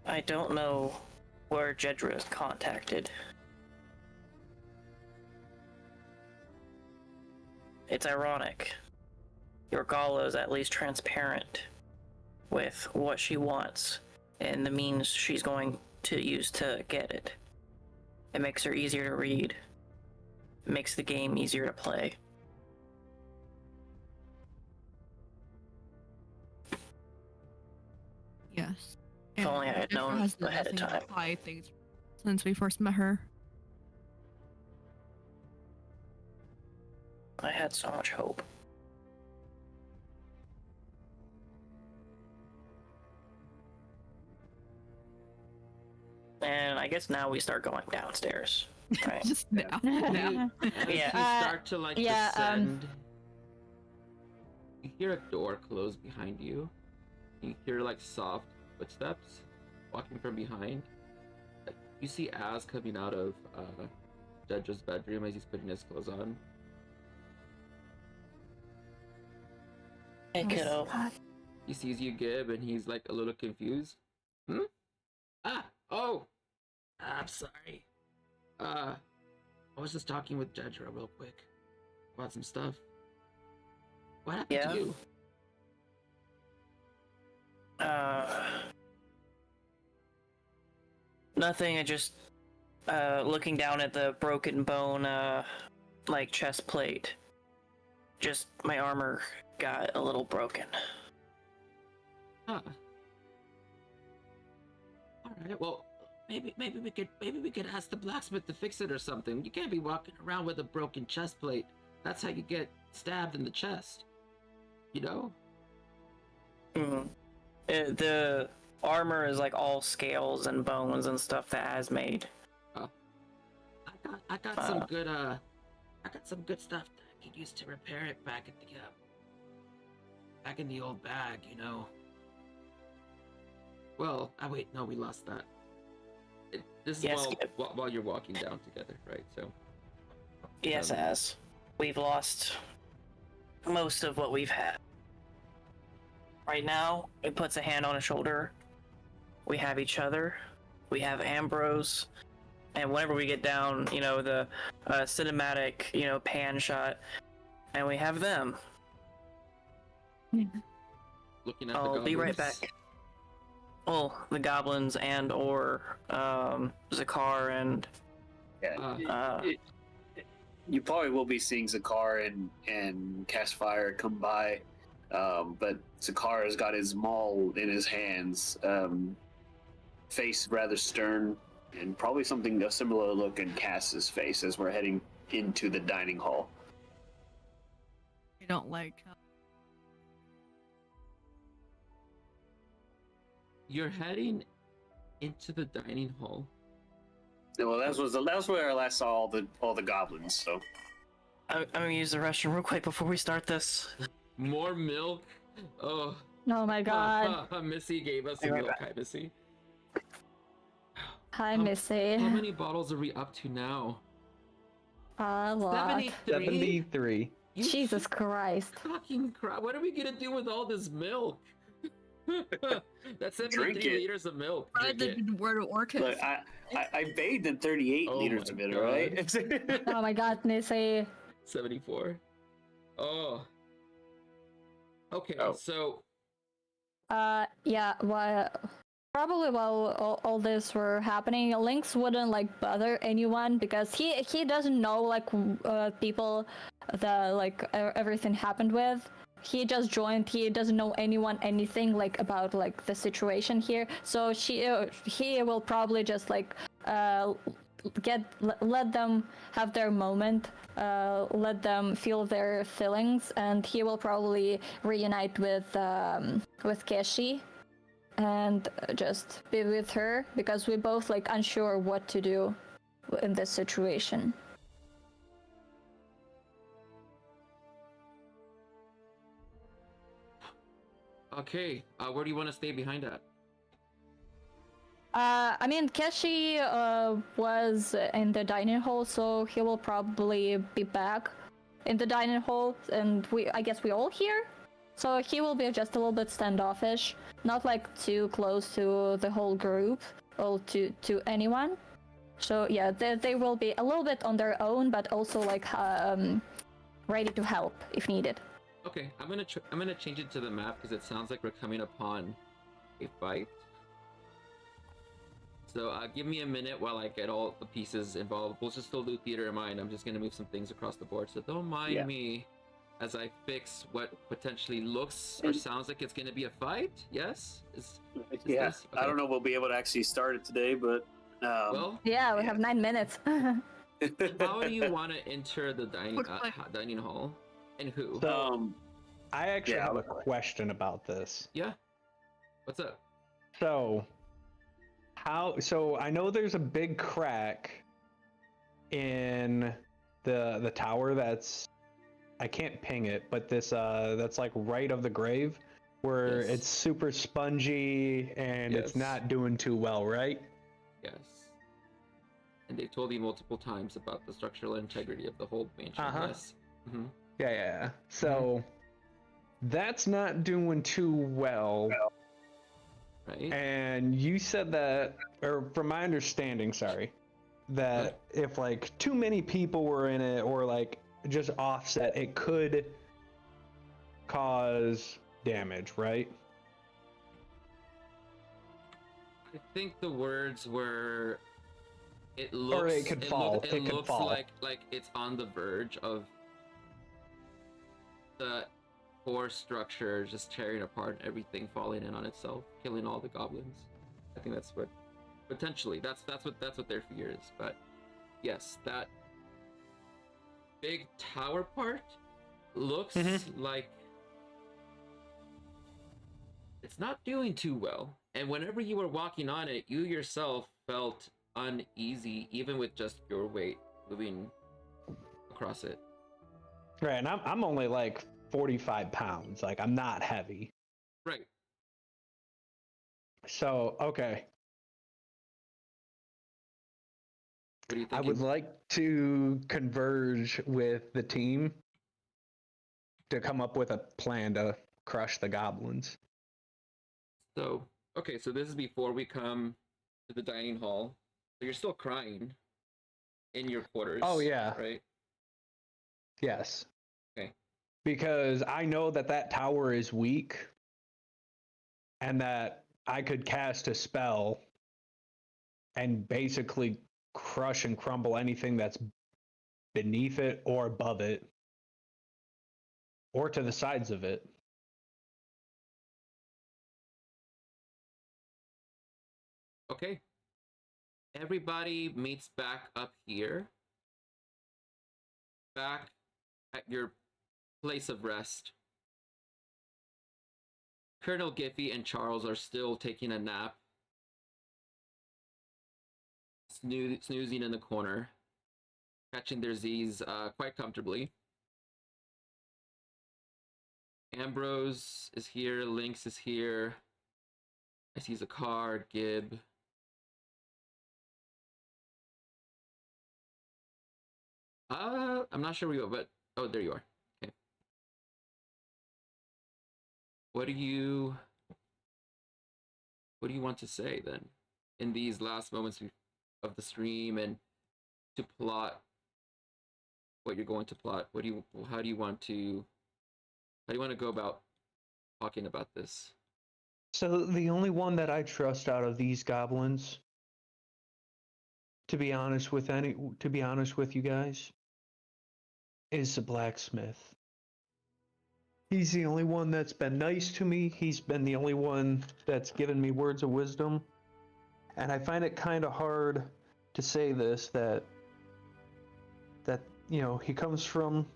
I don't know where Jedra is contacted. It's ironic. Your Gala is at least transparent with what she wants and the means she's going to use to get it. It makes her easier to read. It makes the game easier to play. Yes. If only I had Jennifer known has been ahead of listening to time. quiet things since we first met her. I had so much hope. And I guess now we start going downstairs, right? Just now. Yeah. As Yeah. you start to like yeah, descend, you hear a door close behind you. You hear like soft footsteps walking from behind. You see Az coming out of Judge's bedroom as he's putting his clothes on. Hey, kiddo. He sees you, Gib, and he's like a little confused. Hmm? Oh! I'm sorry. I was just talking with Judge real quick about some stuff. What happened Yeah? to you? Nothing. I just looking down at the broken bone, like chest plate. Just my armor got a little broken. Huh. Alright, well, maybe we could ask the blacksmith to fix it or something. You can't be walking around with a broken chest plate. That's how you get stabbed in the chest. You know? The armor is like all scales and bones and stuff that has made. I got some good I got some good stuff that I could use to repair it back in the old bag, you know. Well, wait, no, we lost that. This is Yes, while you're walking down together, right? So Yes, as we've lost most of what we've had. Right now, it puts a hand on a shoulder. We have each other. We have Ambrose. And whenever we get down, you know, the cinematic, you know, pan shot, and we have them. looking at I'll the be right goblins. back. Well, the goblins and or Zakar and Yeah. You probably will be seeing Zakar and Castfire come by, but Zakar has got his maul in his hands, face rather stern, and probably something a similar look in Cass's face as we're heading into the dining hall. I don't like. You're heading into the dining hall. Well, that's where I last saw all the goblins. So I'm gonna use the restroom real quick before we start this. More milk. Oh. Oh my god. Missy gave us some milk. Hi, Missy. Hi, Missy. How many bottles are we up to now? A lot. 73. Jesus Christ. Fucking crap! What are we gonna do with all this milk? That's 73 Drink it. liters of milk. Read Drink it. the word of Orcus. look, I bathed in 38 Oh liters my of it. God. All right. Oh my god, Missy. 74. Oh. Okay, Oh. so Yeah, probably while all this were happening, Lynx wouldn't like bother anyone because he doesn't know like people that like everything happened with. He just joined. He doesn't know anything like about like the situation here. So he will probably just like let them have their moment, let them feel their feelings, and he will probably reunite with Keshi and just be with her because we're both like unsure what to do in this situation. okay, where do you want to stay behind at? I mean, Keshi was in the dining hall, so he will probably be back in the dining hall, and I guess we all here. So he will be just a little bit standoffish, not like too close to the whole group or to anyone. So yeah, they will be a little bit on their own, but also like ready to help if needed. Okay, I'm gonna change it to the map because it sounds like we're coming upon a fight. So give me a minute while I get all the pieces involved. We'll just still do theater in mind. I'm just gonna move some things across the board, so don't mind me. as I fix what potentially looks or sounds like it's going to be a fight. Yes? Is Yeah, this? I Okay. don't know if we'll be able to actually start it today, but Well, Yeah, we have 9 minutes. how do you want to enter the dining hall, and who? So I actually yeah. have a question about this. Yeah. What's up? So so I know there's a big crack in the tower that's, I can't ping it, but this that's like right of the grave where Yes. it's super spongy and Yes. it's not doing too well, right? Yes. And they've told me multiple times about the structural integrity of the whole mansion. Uh-huh. Yes. Mm-hmm. Yeah. So that's not doing too well. Right. And you said that, or from my understanding, sorry, that if like too many people were in it or like just offset, it could cause damage, right? I think the words were, it looks, Or it could fall. It It could looks fall. like it's on the verge of the core structure just tearing apart, and everything falling in on itself, killing all the goblins. I think that's what potentially that's what their fear is. But yes, that big tower part looks like it's not doing too well. And whenever you were walking on it, you yourself felt uneasy, even with just your weight moving across it. Right, and I'm only like 45 pounds. Like, I'm not heavy. Right. So, okay. What do you think? I would like to converge with the team to come up with a plan to crush the goblins. So, okay, so this is before we come to the dining hall. So you're still crying in your quarters. Oh, yeah. Right? Yes. Okay. Because I know that that tower is weak and that I could cast a spell and basically crush and crumble anything that's beneath it or above it or to the sides of it. Okay. Everybody meets back up here. Back at your place of rest. Colonel Giffy and Charles are still taking a nap. Snoozing in the corner. Catching their Z's quite comfortably. Ambrose is here. Lynx is here. I see Zakar, Gib. I'm not sure where you are, but oh, there you are. Okay. What do you want to say then in these last moments of the stream, and to plot what you're going to plot? How do you want to go about talking about this? So the only one that I trust out of these goblins, to be honest with you guys, is the blacksmith. He's the only one that's been nice to me. He's been the only one that's given me words of wisdom. And I find it kind of hard to say this, that you know, he comes from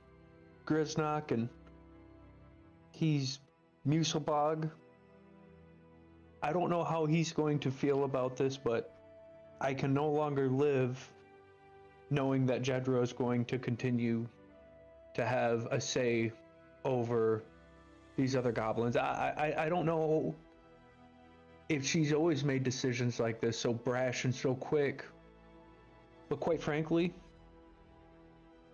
Griznok and he's Muselbog. I don't know how he's going to feel about this, but I can no longer live knowing that Jedra is going to continue to have a say over these other goblins. I don't know if she's always made decisions like this, so brash and so quick. But quite frankly,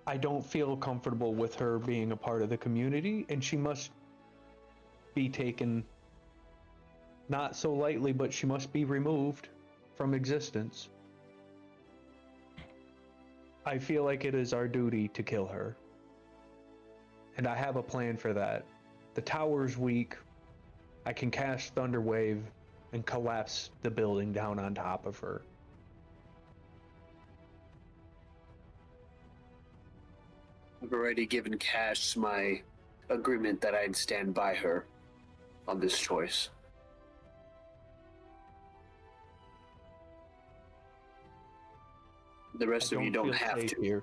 I don't feel comfortable with her being a part of the community, and she must be taken not so lightly, but she must be removed from existence. I feel like it is our duty to kill her. And I have a plan for that. The tower's weak. I can cast Thunderwave and collapse the building down on top of her. I've already given Cash my agreement that I'd stand by her on this choice. The rest of you don't feel have safe to. here.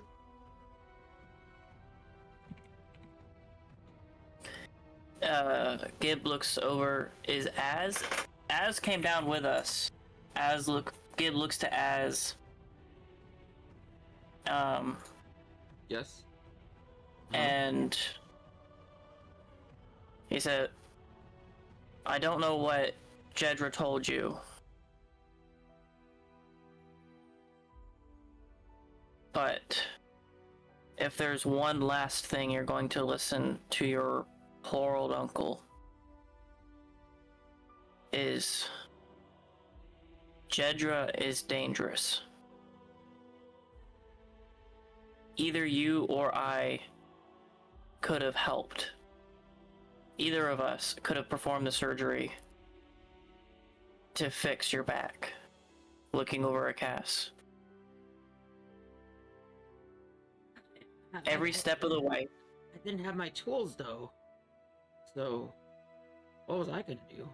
Gib looks over. Is Az came down with us? Gib looks to Az. Yes. And he said, I don't know what Jedra told you, but if there's one last thing you're going to listen to your poor old uncle, is Jedra is dangerous. Either you or I could have helped. Either of us could have performed the surgery to fix your back. Looking over at Cass. Every step of the way. I didn't have my tools though. So, what was I gonna do?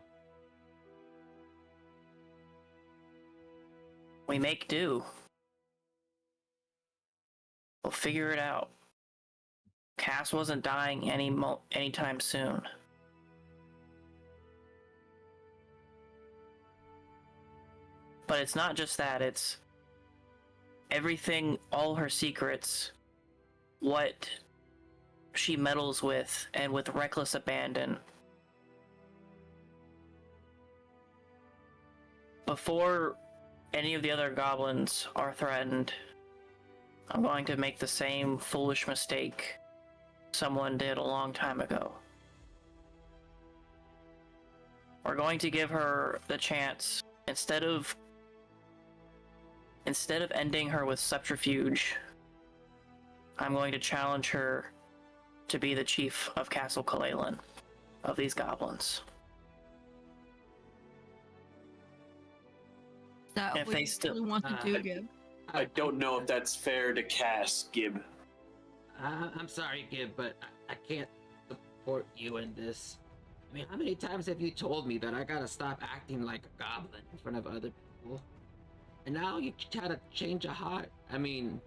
We make do. We'll figure it out. Cass wasn't dying anytime soon. But it's not just that, it's everything, all her secrets, what she meddles with, and with reckless abandon. Before any of the other goblins are threatened, I'm going to make the same foolish mistake someone did a long time ago. We're going to give her the chance, instead of ending her with subterfuge, I'm going to challenge her to be the chief of Castle Kalalan, of these goblins. That If what they you still- really want to do, Gib. I don't know if that's fair to Cass, Gib. I'm sorry, Gib, but I can't support you in this. I mean, how many times have you told me that I gotta stop acting like a goblin in front of other people? And now you try to change a heart. I mean,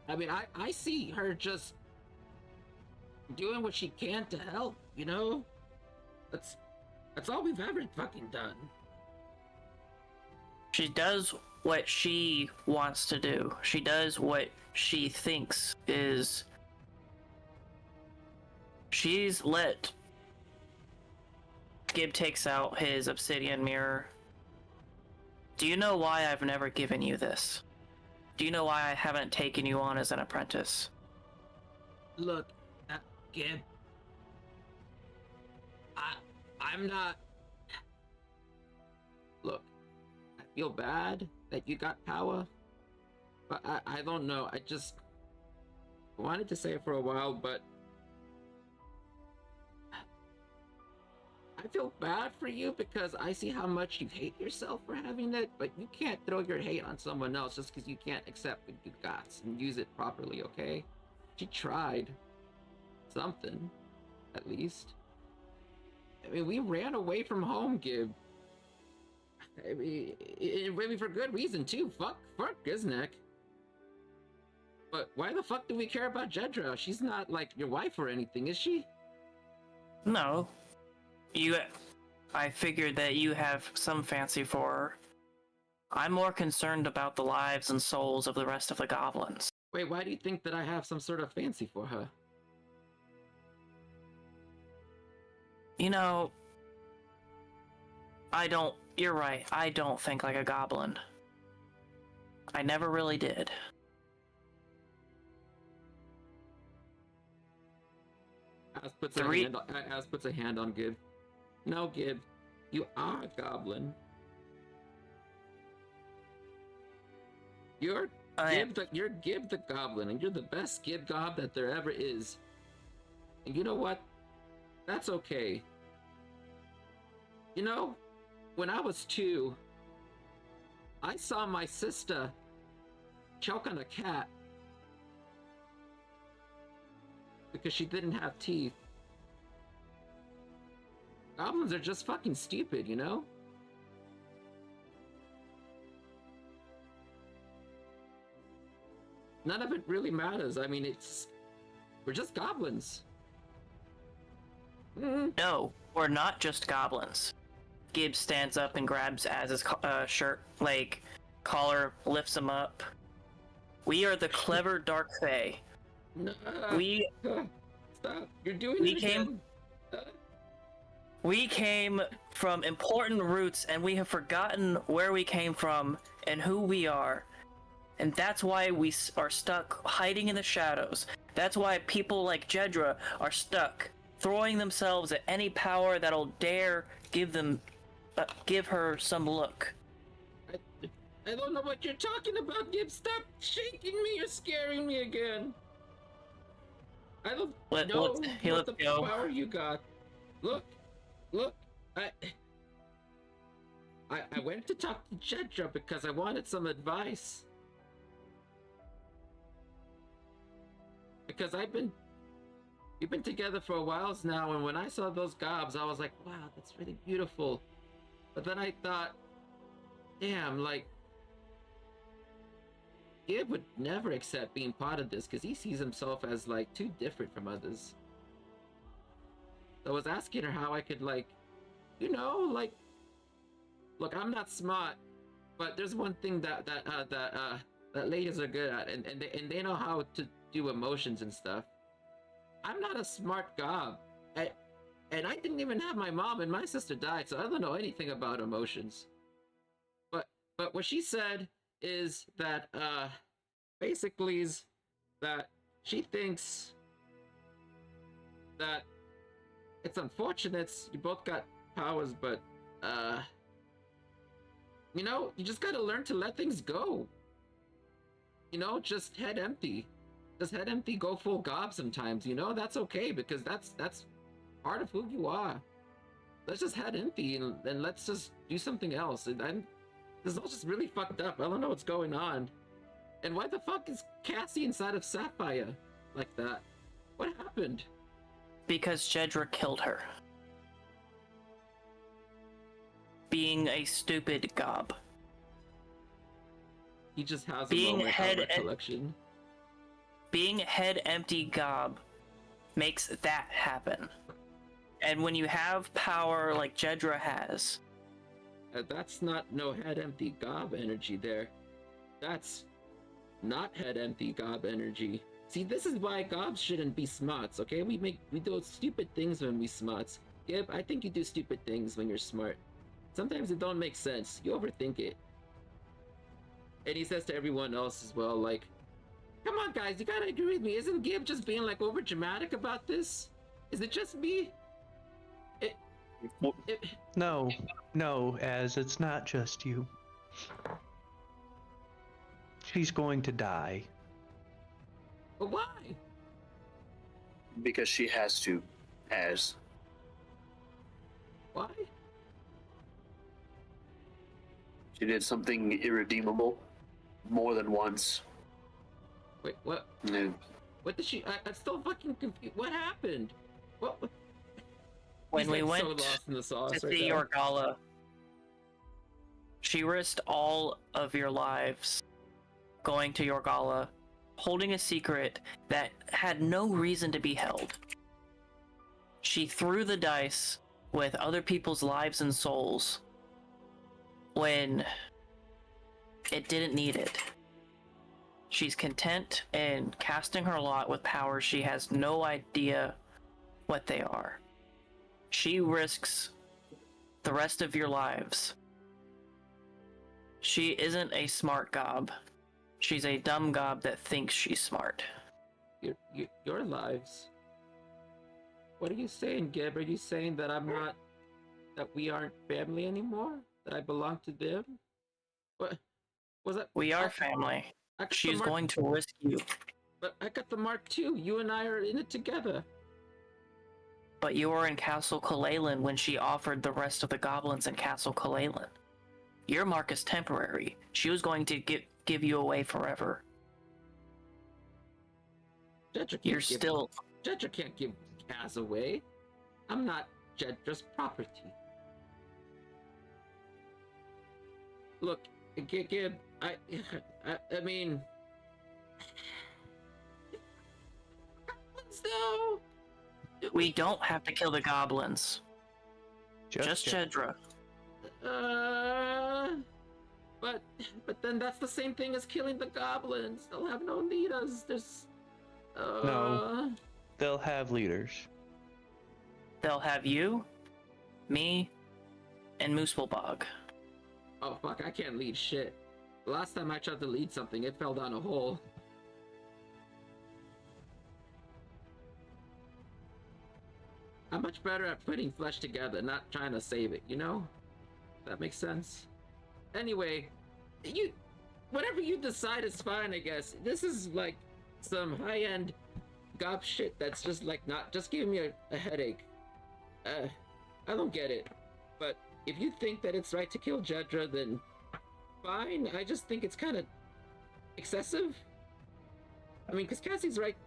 I see her just doing what she can to help, you know? That's all we've ever fucking done. She does what she wants to do. She does what she thinks is... She's let... Gib takes out his obsidian mirror. Do you know why I've never given you this? Do you know why I haven't taken you on as an apprentice? Look, Gib, I'm not... Look, I feel bad that you got power, but I don't know. I just wanted to say it for a while, but I feel bad for you because I see how much you hate yourself for having it, but you can't throw your hate on someone else just because you can't accept what you got and use it properly, okay? She tried something, at least. I mean, we ran away from home, Gib. I mean, for good reason too. Fuck Giznek. But why the fuck do we care about Jedra? She's not like your wife or anything, is she? No. I figured that you have some fancy for her. I'm more concerned about the lives and souls of the rest of the goblins. Wait, why do you think that I have some sort of fancy for her? You know, you're right, I don't think like a goblin. I never really did. Az puts a hand on Gib. No, Gib, you are a goblin. You're Gib the goblin, and you're the best Gib gob that there ever is. And you know what? That's okay. You know, when I was 2, I saw my sister choke on a cat. because she didn't have teeth. Goblins are just fucking stupid, you know? None of it really matters. I mean, we're just goblins. No, we're not just goblins. Gibbs stands up and grabs Az's shirt, collar, lifts him up. We are the clever Dark Fae. No, We stop! You're doing we it came- again. we came from important roots, and we have forgotten where we came from and who we are. And that's why we are stuck hiding in the shadows. That's why people like Jedra are stuck, throwing themselves at any power that'll dare give her some look. I don't know what you're talking about, Gibbs. Stop shaking me. You're scaring me again. I don't know what the power you got. Look. I went to talk to Jedra because I wanted some advice. Because we've been together for a while now, and when I saw those gobs, I was like, wow, that's really beautiful. But then I thought, damn, like, Gib would never accept being part of this because he sees himself as like too different from others. So I was asking her how I could, like, you know, like, look, I'm not smart, but there's one thing that ladies are good at, and they know how to do emotions and stuff. I'm not a smart gob, and I didn't even have my mom, and my sister died, so I don't know anything about emotions. But what she said is that basically is that she thinks that it's unfortunate you both got powers, but you know, you just gotta learn to let things go. You know, just head empty. Just head empty, go full gob sometimes, you know? That's okay, because that's part of who you are. Let's just head empty and let's just do something else. This is all just really fucked up. I don't know what's going on. And why the fuck is Cassie inside of Sapphire like that? What happened? Because Jedra killed her. Being a stupid gob. He just has a Being moment head of recollection. Being head empty gob makes that happen. And when you have power like Jedra has, That's not no head empty gob energy there. That's not head empty gob energy. See, this is why gobs shouldn't be smarts, okay? We do stupid things when we smarts. Gib, I think you do stupid things when you're smart. Sometimes it don't make sense. You overthink it. And he says to everyone else as well, like, come on guys, you gotta agree with me. Isn't Gib just being like over dramatic about this? Is it just me? No, as it's not just you. She's going to die. But why? Because she has to, as. Why? She did something irredeemable more than once. Wait, what? And What did she? I'm still fucking confused. What happened? What? when He's, we like, went so lost in the sauce to right see now. your gala, she risked all of your lives going to your gala, holding a secret that had no reason to be held. She threw the dice with other people's lives and souls when it didn't need it. She's content in casting her lot with powers she has no idea what they are. She risks the rest of your lives. She isn't a smart gob. She's a dumb gob that thinks she's smart. Your lives. What are you saying, Gib? Are you saying that that we aren't family anymore? That I belong to them? What was that? We are family. I got the She's mark, going to risk you. But I got the mark too. You and I are in it together. But you were in Castle Kalalan when she offered the rest of the goblins in Castle Kalalan. Your mark is temporary. She was going to give you away forever. Jedra You're can't give still Jedra can't give Kaz away. I'm not Jedra's property. Look, Gib, I mean... No! We don't have to kill the goblins. Just Jedra. But then that's the same thing as killing the goblins. They'll have no leaders. There's... No. They'll have leaders. They'll have you, me, and Moosebog. Oh, fuck, I can't lead shit. The last time I tried to lead something, it fell down a hole. I'm much better at putting flesh together, not trying to save it, you know? That makes sense. Anyway, whatever you decide is fine, I guess. This is like some high-end gob shit that's just like just giving me a headache. I don't get it. But if you think that it's right to kill Jedra, then fine. I just think it's kind of excessive. I mean, because Cassie's right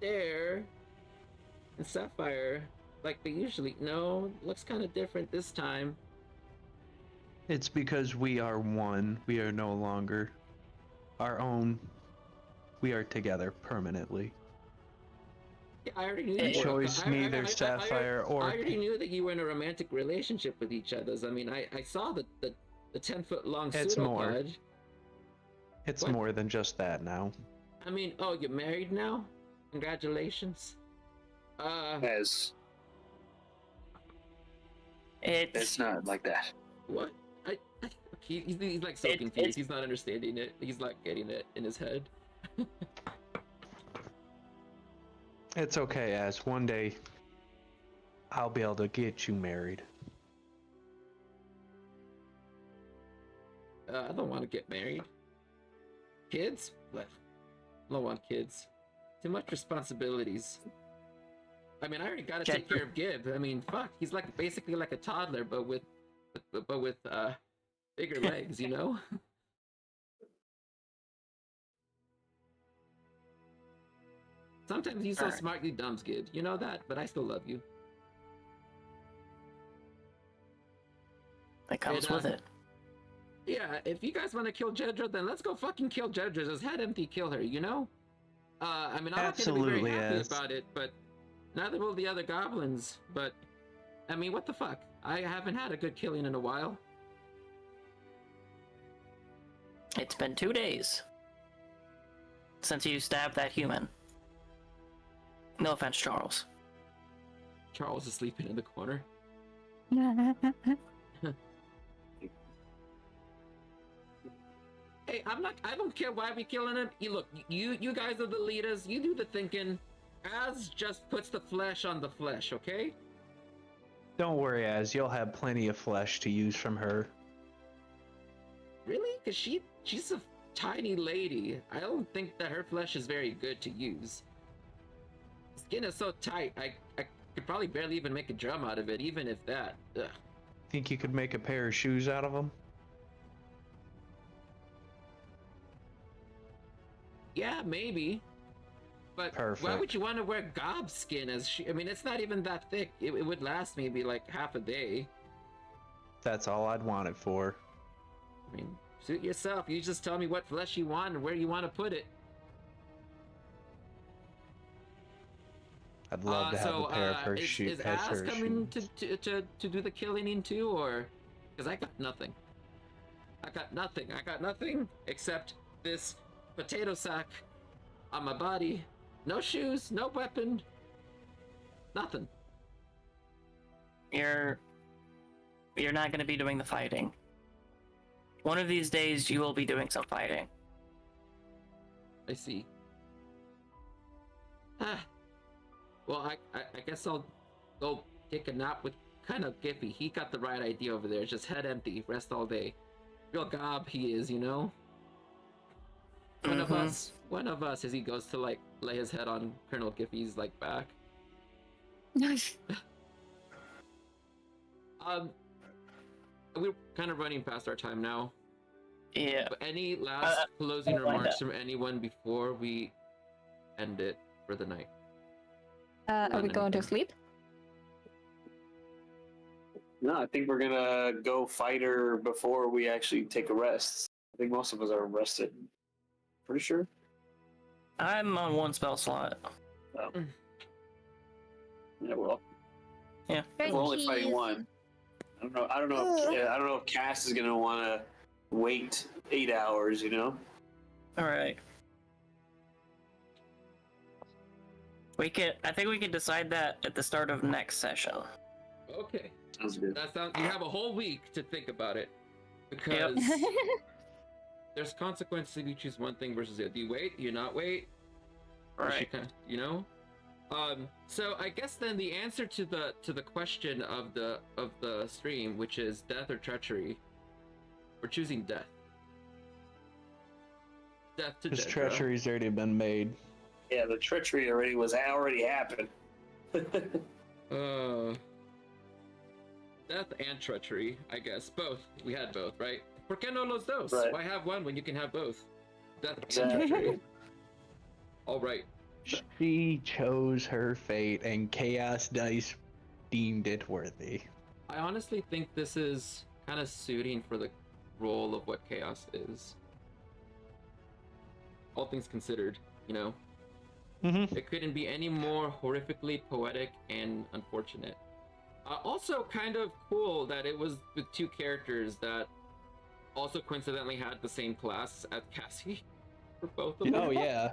there, and Sapphire, like they usually... No, looks kind of different this time. It's because we are one. We are no longer our own. We are together permanently. Yeah, I already knew. Choice neither Sapphire or... I already knew that you were in a romantic relationship with each other. I mean, I saw the 10-foot-long pseudopod. It's more than just that now. I mean, oh, you're married now? Congratulations. It's not like that. What? He's like so confused. He's not understanding it. He's like getting it in his head. It's okay, as one day I'll be able to get you married. I don't want to get married. Kids? I don't want kids. Too much responsibilities. I mean, I already gotta take care of Gib. I mean, fuck, he's like basically like a toddler, but with bigger legs, you know? Sometimes he's so smart, you dumb, Gib. You know that, but I still love you. That comes with it. Yeah, if you guys want to kill Jedra, then let's go fucking kill Jedra. Just head empty, kill her, you know? I mean, I'm not gonna be very happy about it, but neither will the other goblins. But, I mean, what the fuck? I haven't had a good killing in a while. It's been 2 days since you stabbed that human. No offense, Charles. Charles is sleeping in the corner. Hey, I don't care why we killing him. Look, you guys are the leaders. You do the thinking. Az just puts the flesh on the flesh, okay? Don't worry, Az. You'll have plenty of flesh to use from her. Really? Because she's a tiny lady. I don't think that her flesh is very good to use. Skin is so tight, I could probably barely even make a drum out of it, even if that. Ugh. Think you could make a pair of shoes out of them? Yeah, maybe. But Perfect. Why would you want to wear gob skin as I mean, it's not even that thick. It would last maybe like half a day. That's all I'd want it for. I mean, suit yourself. You just tell me what flesh you want and where you want to put it. I'd love to have a pair of her shoes. Is Az coming to do the killing too, or? Because I got nothing. I got nothing except this potato sack on my body. No shoes, no weapon, nothing. You're not going to be doing the fighting. One of these days, you will be doing some fighting. I see. Well, I guess I'll go take a nap with kind of Giffy. He got the right idea over there. Just head empty, rest all day. Real gob he is, you know? One of us, as he goes to like lay his head on Colonel Giffy's like back. Nice. We're kind of running past our time now. Yeah. But any last closing remarks from anyone before we end it for the night? Are we going to anything. sleep? No, I think we're gonna go fight her before we actually take a rest. I think most of us are rested. Pretty sure. I'm on one spell slot. Yeah, well, Yeah. Great we're only fighting cheese. one. I don't know. I don't know if Cass is gonna want to wait 8 hours. You know. All right. I think we can decide that at the start of next session. Okay. Sounds good. That sounds. You have a whole week to think about it, because there's consequences if you choose one thing versus the other. Do you wait? Do you not wait? Or Right. you know. So I guess then the answer to the question of the stream, which is death or treachery, we're choosing death. Death to His Dedra. treachery's already been made. Yeah, the treachery already happened. Death and treachery, I guess. Both. We had both, right? ¿Por qué no los dos? Right. Why have one when you can have both? Death and Exactly. treachery. All right. She chose her fate, and Chaos Dice deemed it worthy. I honestly think this is kind of suiting for the role of what chaos is. All things considered, you know? Mm-hmm. It couldn't be any more horrifically poetic and unfortunate. Also kind of cool that it was with two characters that also coincidentally had the same class as Cassie for both of them. Oh yeah,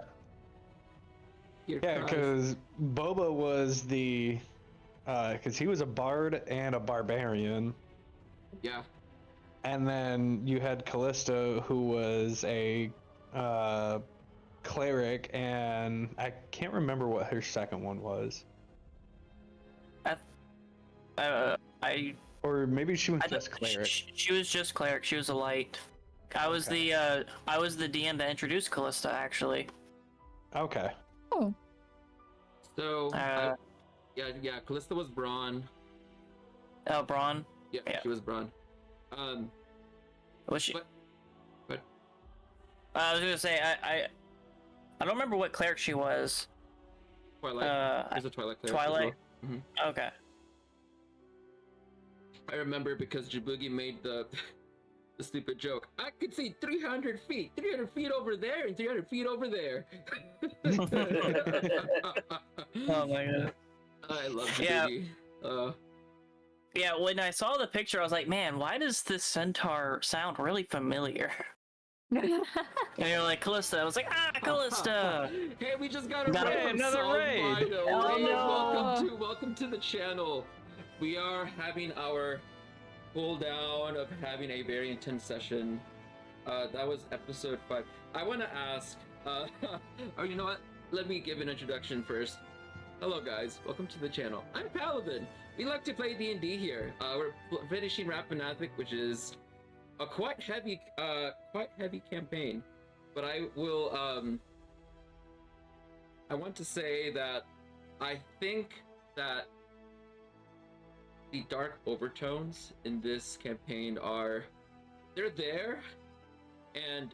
Dear yeah, Christ. because Boba was the, because he was a bard and a barbarian, Yeah. and then you had Callista, who was a cleric, and I can't remember what her second one was, or maybe she was just cleric. She was just cleric. She was a light. I was the DM that introduced Callista, actually. Okay. So, Uh, yeah, Callista was Braun. Oh, Braun. Yeah, Yeah. she was Braun. Was she? But I was gonna say I don't remember what cleric she was. Twilight. There's a Twilight cleric. as Twilight? well. Mhm. Okay. I remember because Jabugi made the stupid joke. I could see 300 feet over there and 300 feet over there. Oh my god. I love Yeah. Jabugi. Yeah, when I saw the picture, I was like, man, why does this centaur sound really familiar? And you're like, Callista. I was like, Callista! Hey, we just got a Got raid from another Song raid. Bino. Oh, Hey, no. welcome to the channel. We are having our cool down of having a very intense session. That was episode 5. I want to ask, or you know what? Let me give an introduction first. Hello guys, welcome to the channel. I'm Paladin. We like to play D&D here. We're finishing Rappan Athuk, which is a quite heavy campaign. But I will, I want to say that I think that the dark overtones in this campaign they're there, and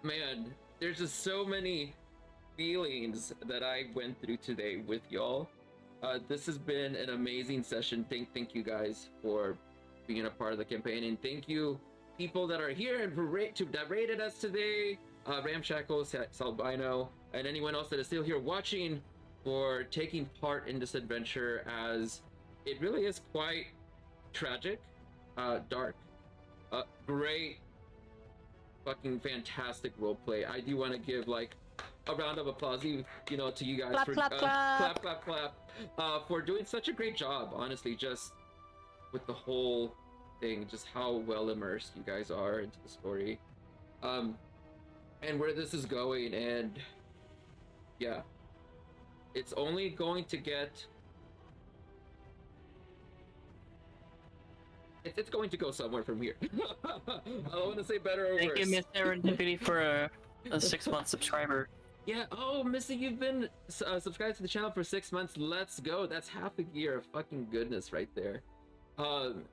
man, there's just so many feelings that I went through today with y'all. This has been an amazing session. Thank you guys for being a part of the campaign, and thank you people that are here and that rated us today. Ramshackle, Salbino, and anyone else that is still here watching, for taking part in this adventure, as it really is quite tragic, dark, great, fucking fantastic roleplay. I do want to give like a round of applause, you know, to you guys Clap, for clap, clap. clap, for doing such a great job. Honestly, just with the whole thing, just how well immersed you guys are into the story, and where this is going, and yeah, it's only going to get. It's going to go somewhere from here. I don't want to say better or Thank worse. you, Miss Serendipity, for a 6-month subscriber. Yeah. Oh, Missy, you've been subscribed to the channel for 6 months. Let's go. That's half a year of fucking goodness right there.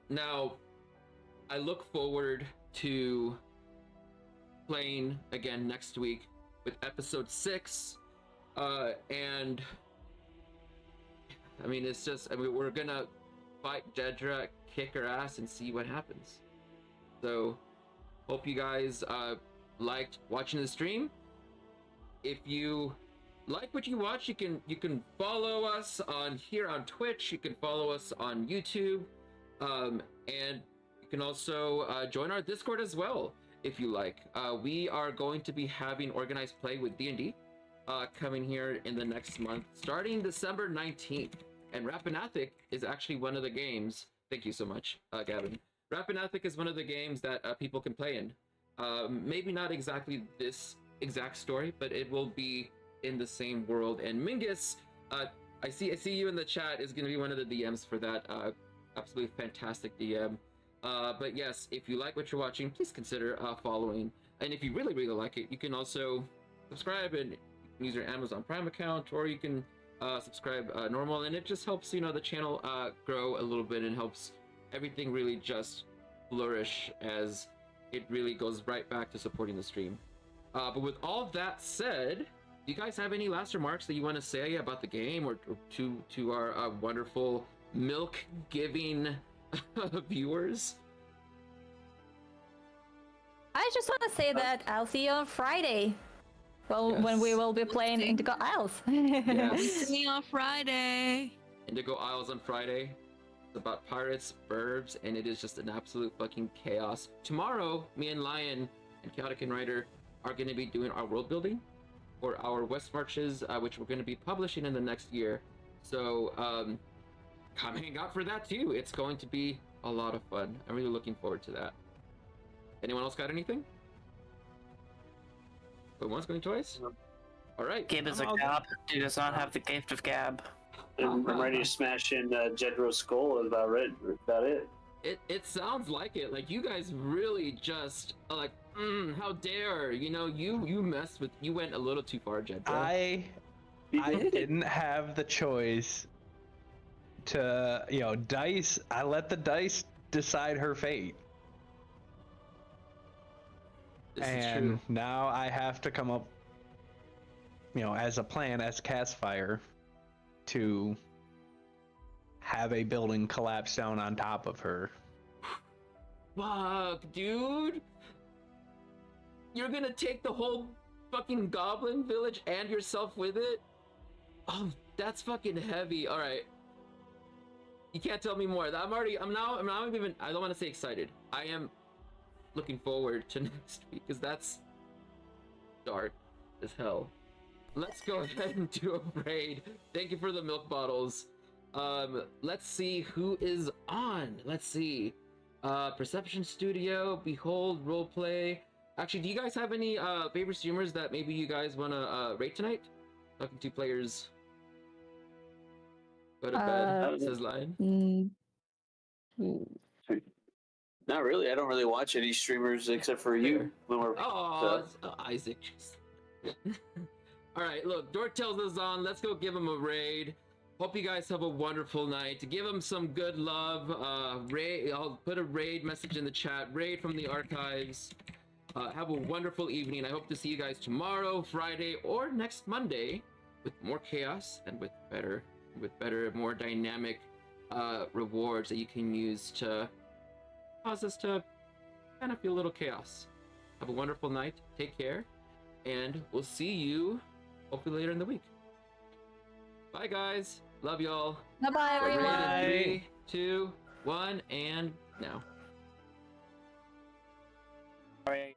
Now, I look forward to playing again next week with episode 6, and I mean, it's just, I mean, we're gonna fight Jedra, kick her ass, and see what happens. So, hope you guys liked watching the stream. If you like what you watch, you can follow us on here on Twitch. You can follow us on YouTube, and you can also join our Discord as well if you like. We are going to be having organized play with D&D coming here in the next month, starting December 19th. And Rappan Athuk is actually one of the games. Thank you so much, Gavin. Rappan Athuk is one of the games that people can play in. Maybe not exactly this exact story, but it will be in the same world. And Mingus, I see you in the chat, is going to be one of the DMs for that. Absolutely fantastic DM. But yes, if you like what you're watching, please consider following. And if you really, really like it, you can also subscribe and use your Amazon Prime account, or you can subscribe normal, and it just helps, you know, the channel grow a little bit and helps everything really just flourish, as it really goes right back to supporting the stream. But with all that said, do you guys have any last remarks that you want to say about the game, or to our wonderful milk-giving viewers? I just want to say that I'll see you on Friday. Well, Yes. when we will be playing Indigo Isles. Yes. See you on Friday. Indigo Isles on Friday. It's about pirates, burbs, and it is just an absolute fucking chaos. Tomorrow, me and Lion and Chaotic and Ryder are going to be doing our world building for our West Marches, which we're going to be publishing in the next year. So come hang out for that too. It's going to be a lot of fun. I'm really looking forward to that. Anyone else got anything? Going once, going twice? All right. Gib is a I'm all gob who does not have the gift of gab. I'm ready to smash in Jedro's skull. That's about it. It sounds like it. Like, you guys really just are like, how dare, you know, you messed with, you went a little too far, Jedro. I didn't have the choice to, you know, dice. I let the dice decide her fate. This is And true. now I have to come up, you know, as a plan, as Castfire, to have a building collapse down on top of her. Fuck, dude. You're gonna take the whole fucking goblin village and yourself with it? Oh, that's fucking heavy. All right. You can't tell me more. I'm now even, I don't want to say excited. I am looking forward to next week, because that's dark as hell. Let's go ahead and do a raid. Thank you for the milk bottles. Let's see who is on. Let's see. Perception Studio, Behold, Roleplay. Actually, do you guys have any favorite streamers that maybe you guys want to rate tonight? Talking to players. Go to bed, says Lion. Not really. I don't really watch any streamers except for you. When we're, Oh, Isaac. All right, look, Dork tells us on. Let's go give him a raid. Hope you guys have a wonderful night. Give him some good love. Raid. I'll put a raid message in the chat. Raid from the archives. Have a wonderful evening. I hope to see you guys tomorrow, Friday, or next Monday with more chaos and with better, more dynamic rewards that you can use to cause us to kind of feel a little chaos. Have a wonderful night. Take care, and we'll see you hopefully later in the week. Bye, guys. Love y'all. Bye-bye, everyone. Raid in 3, 2, 1, and now. Alright.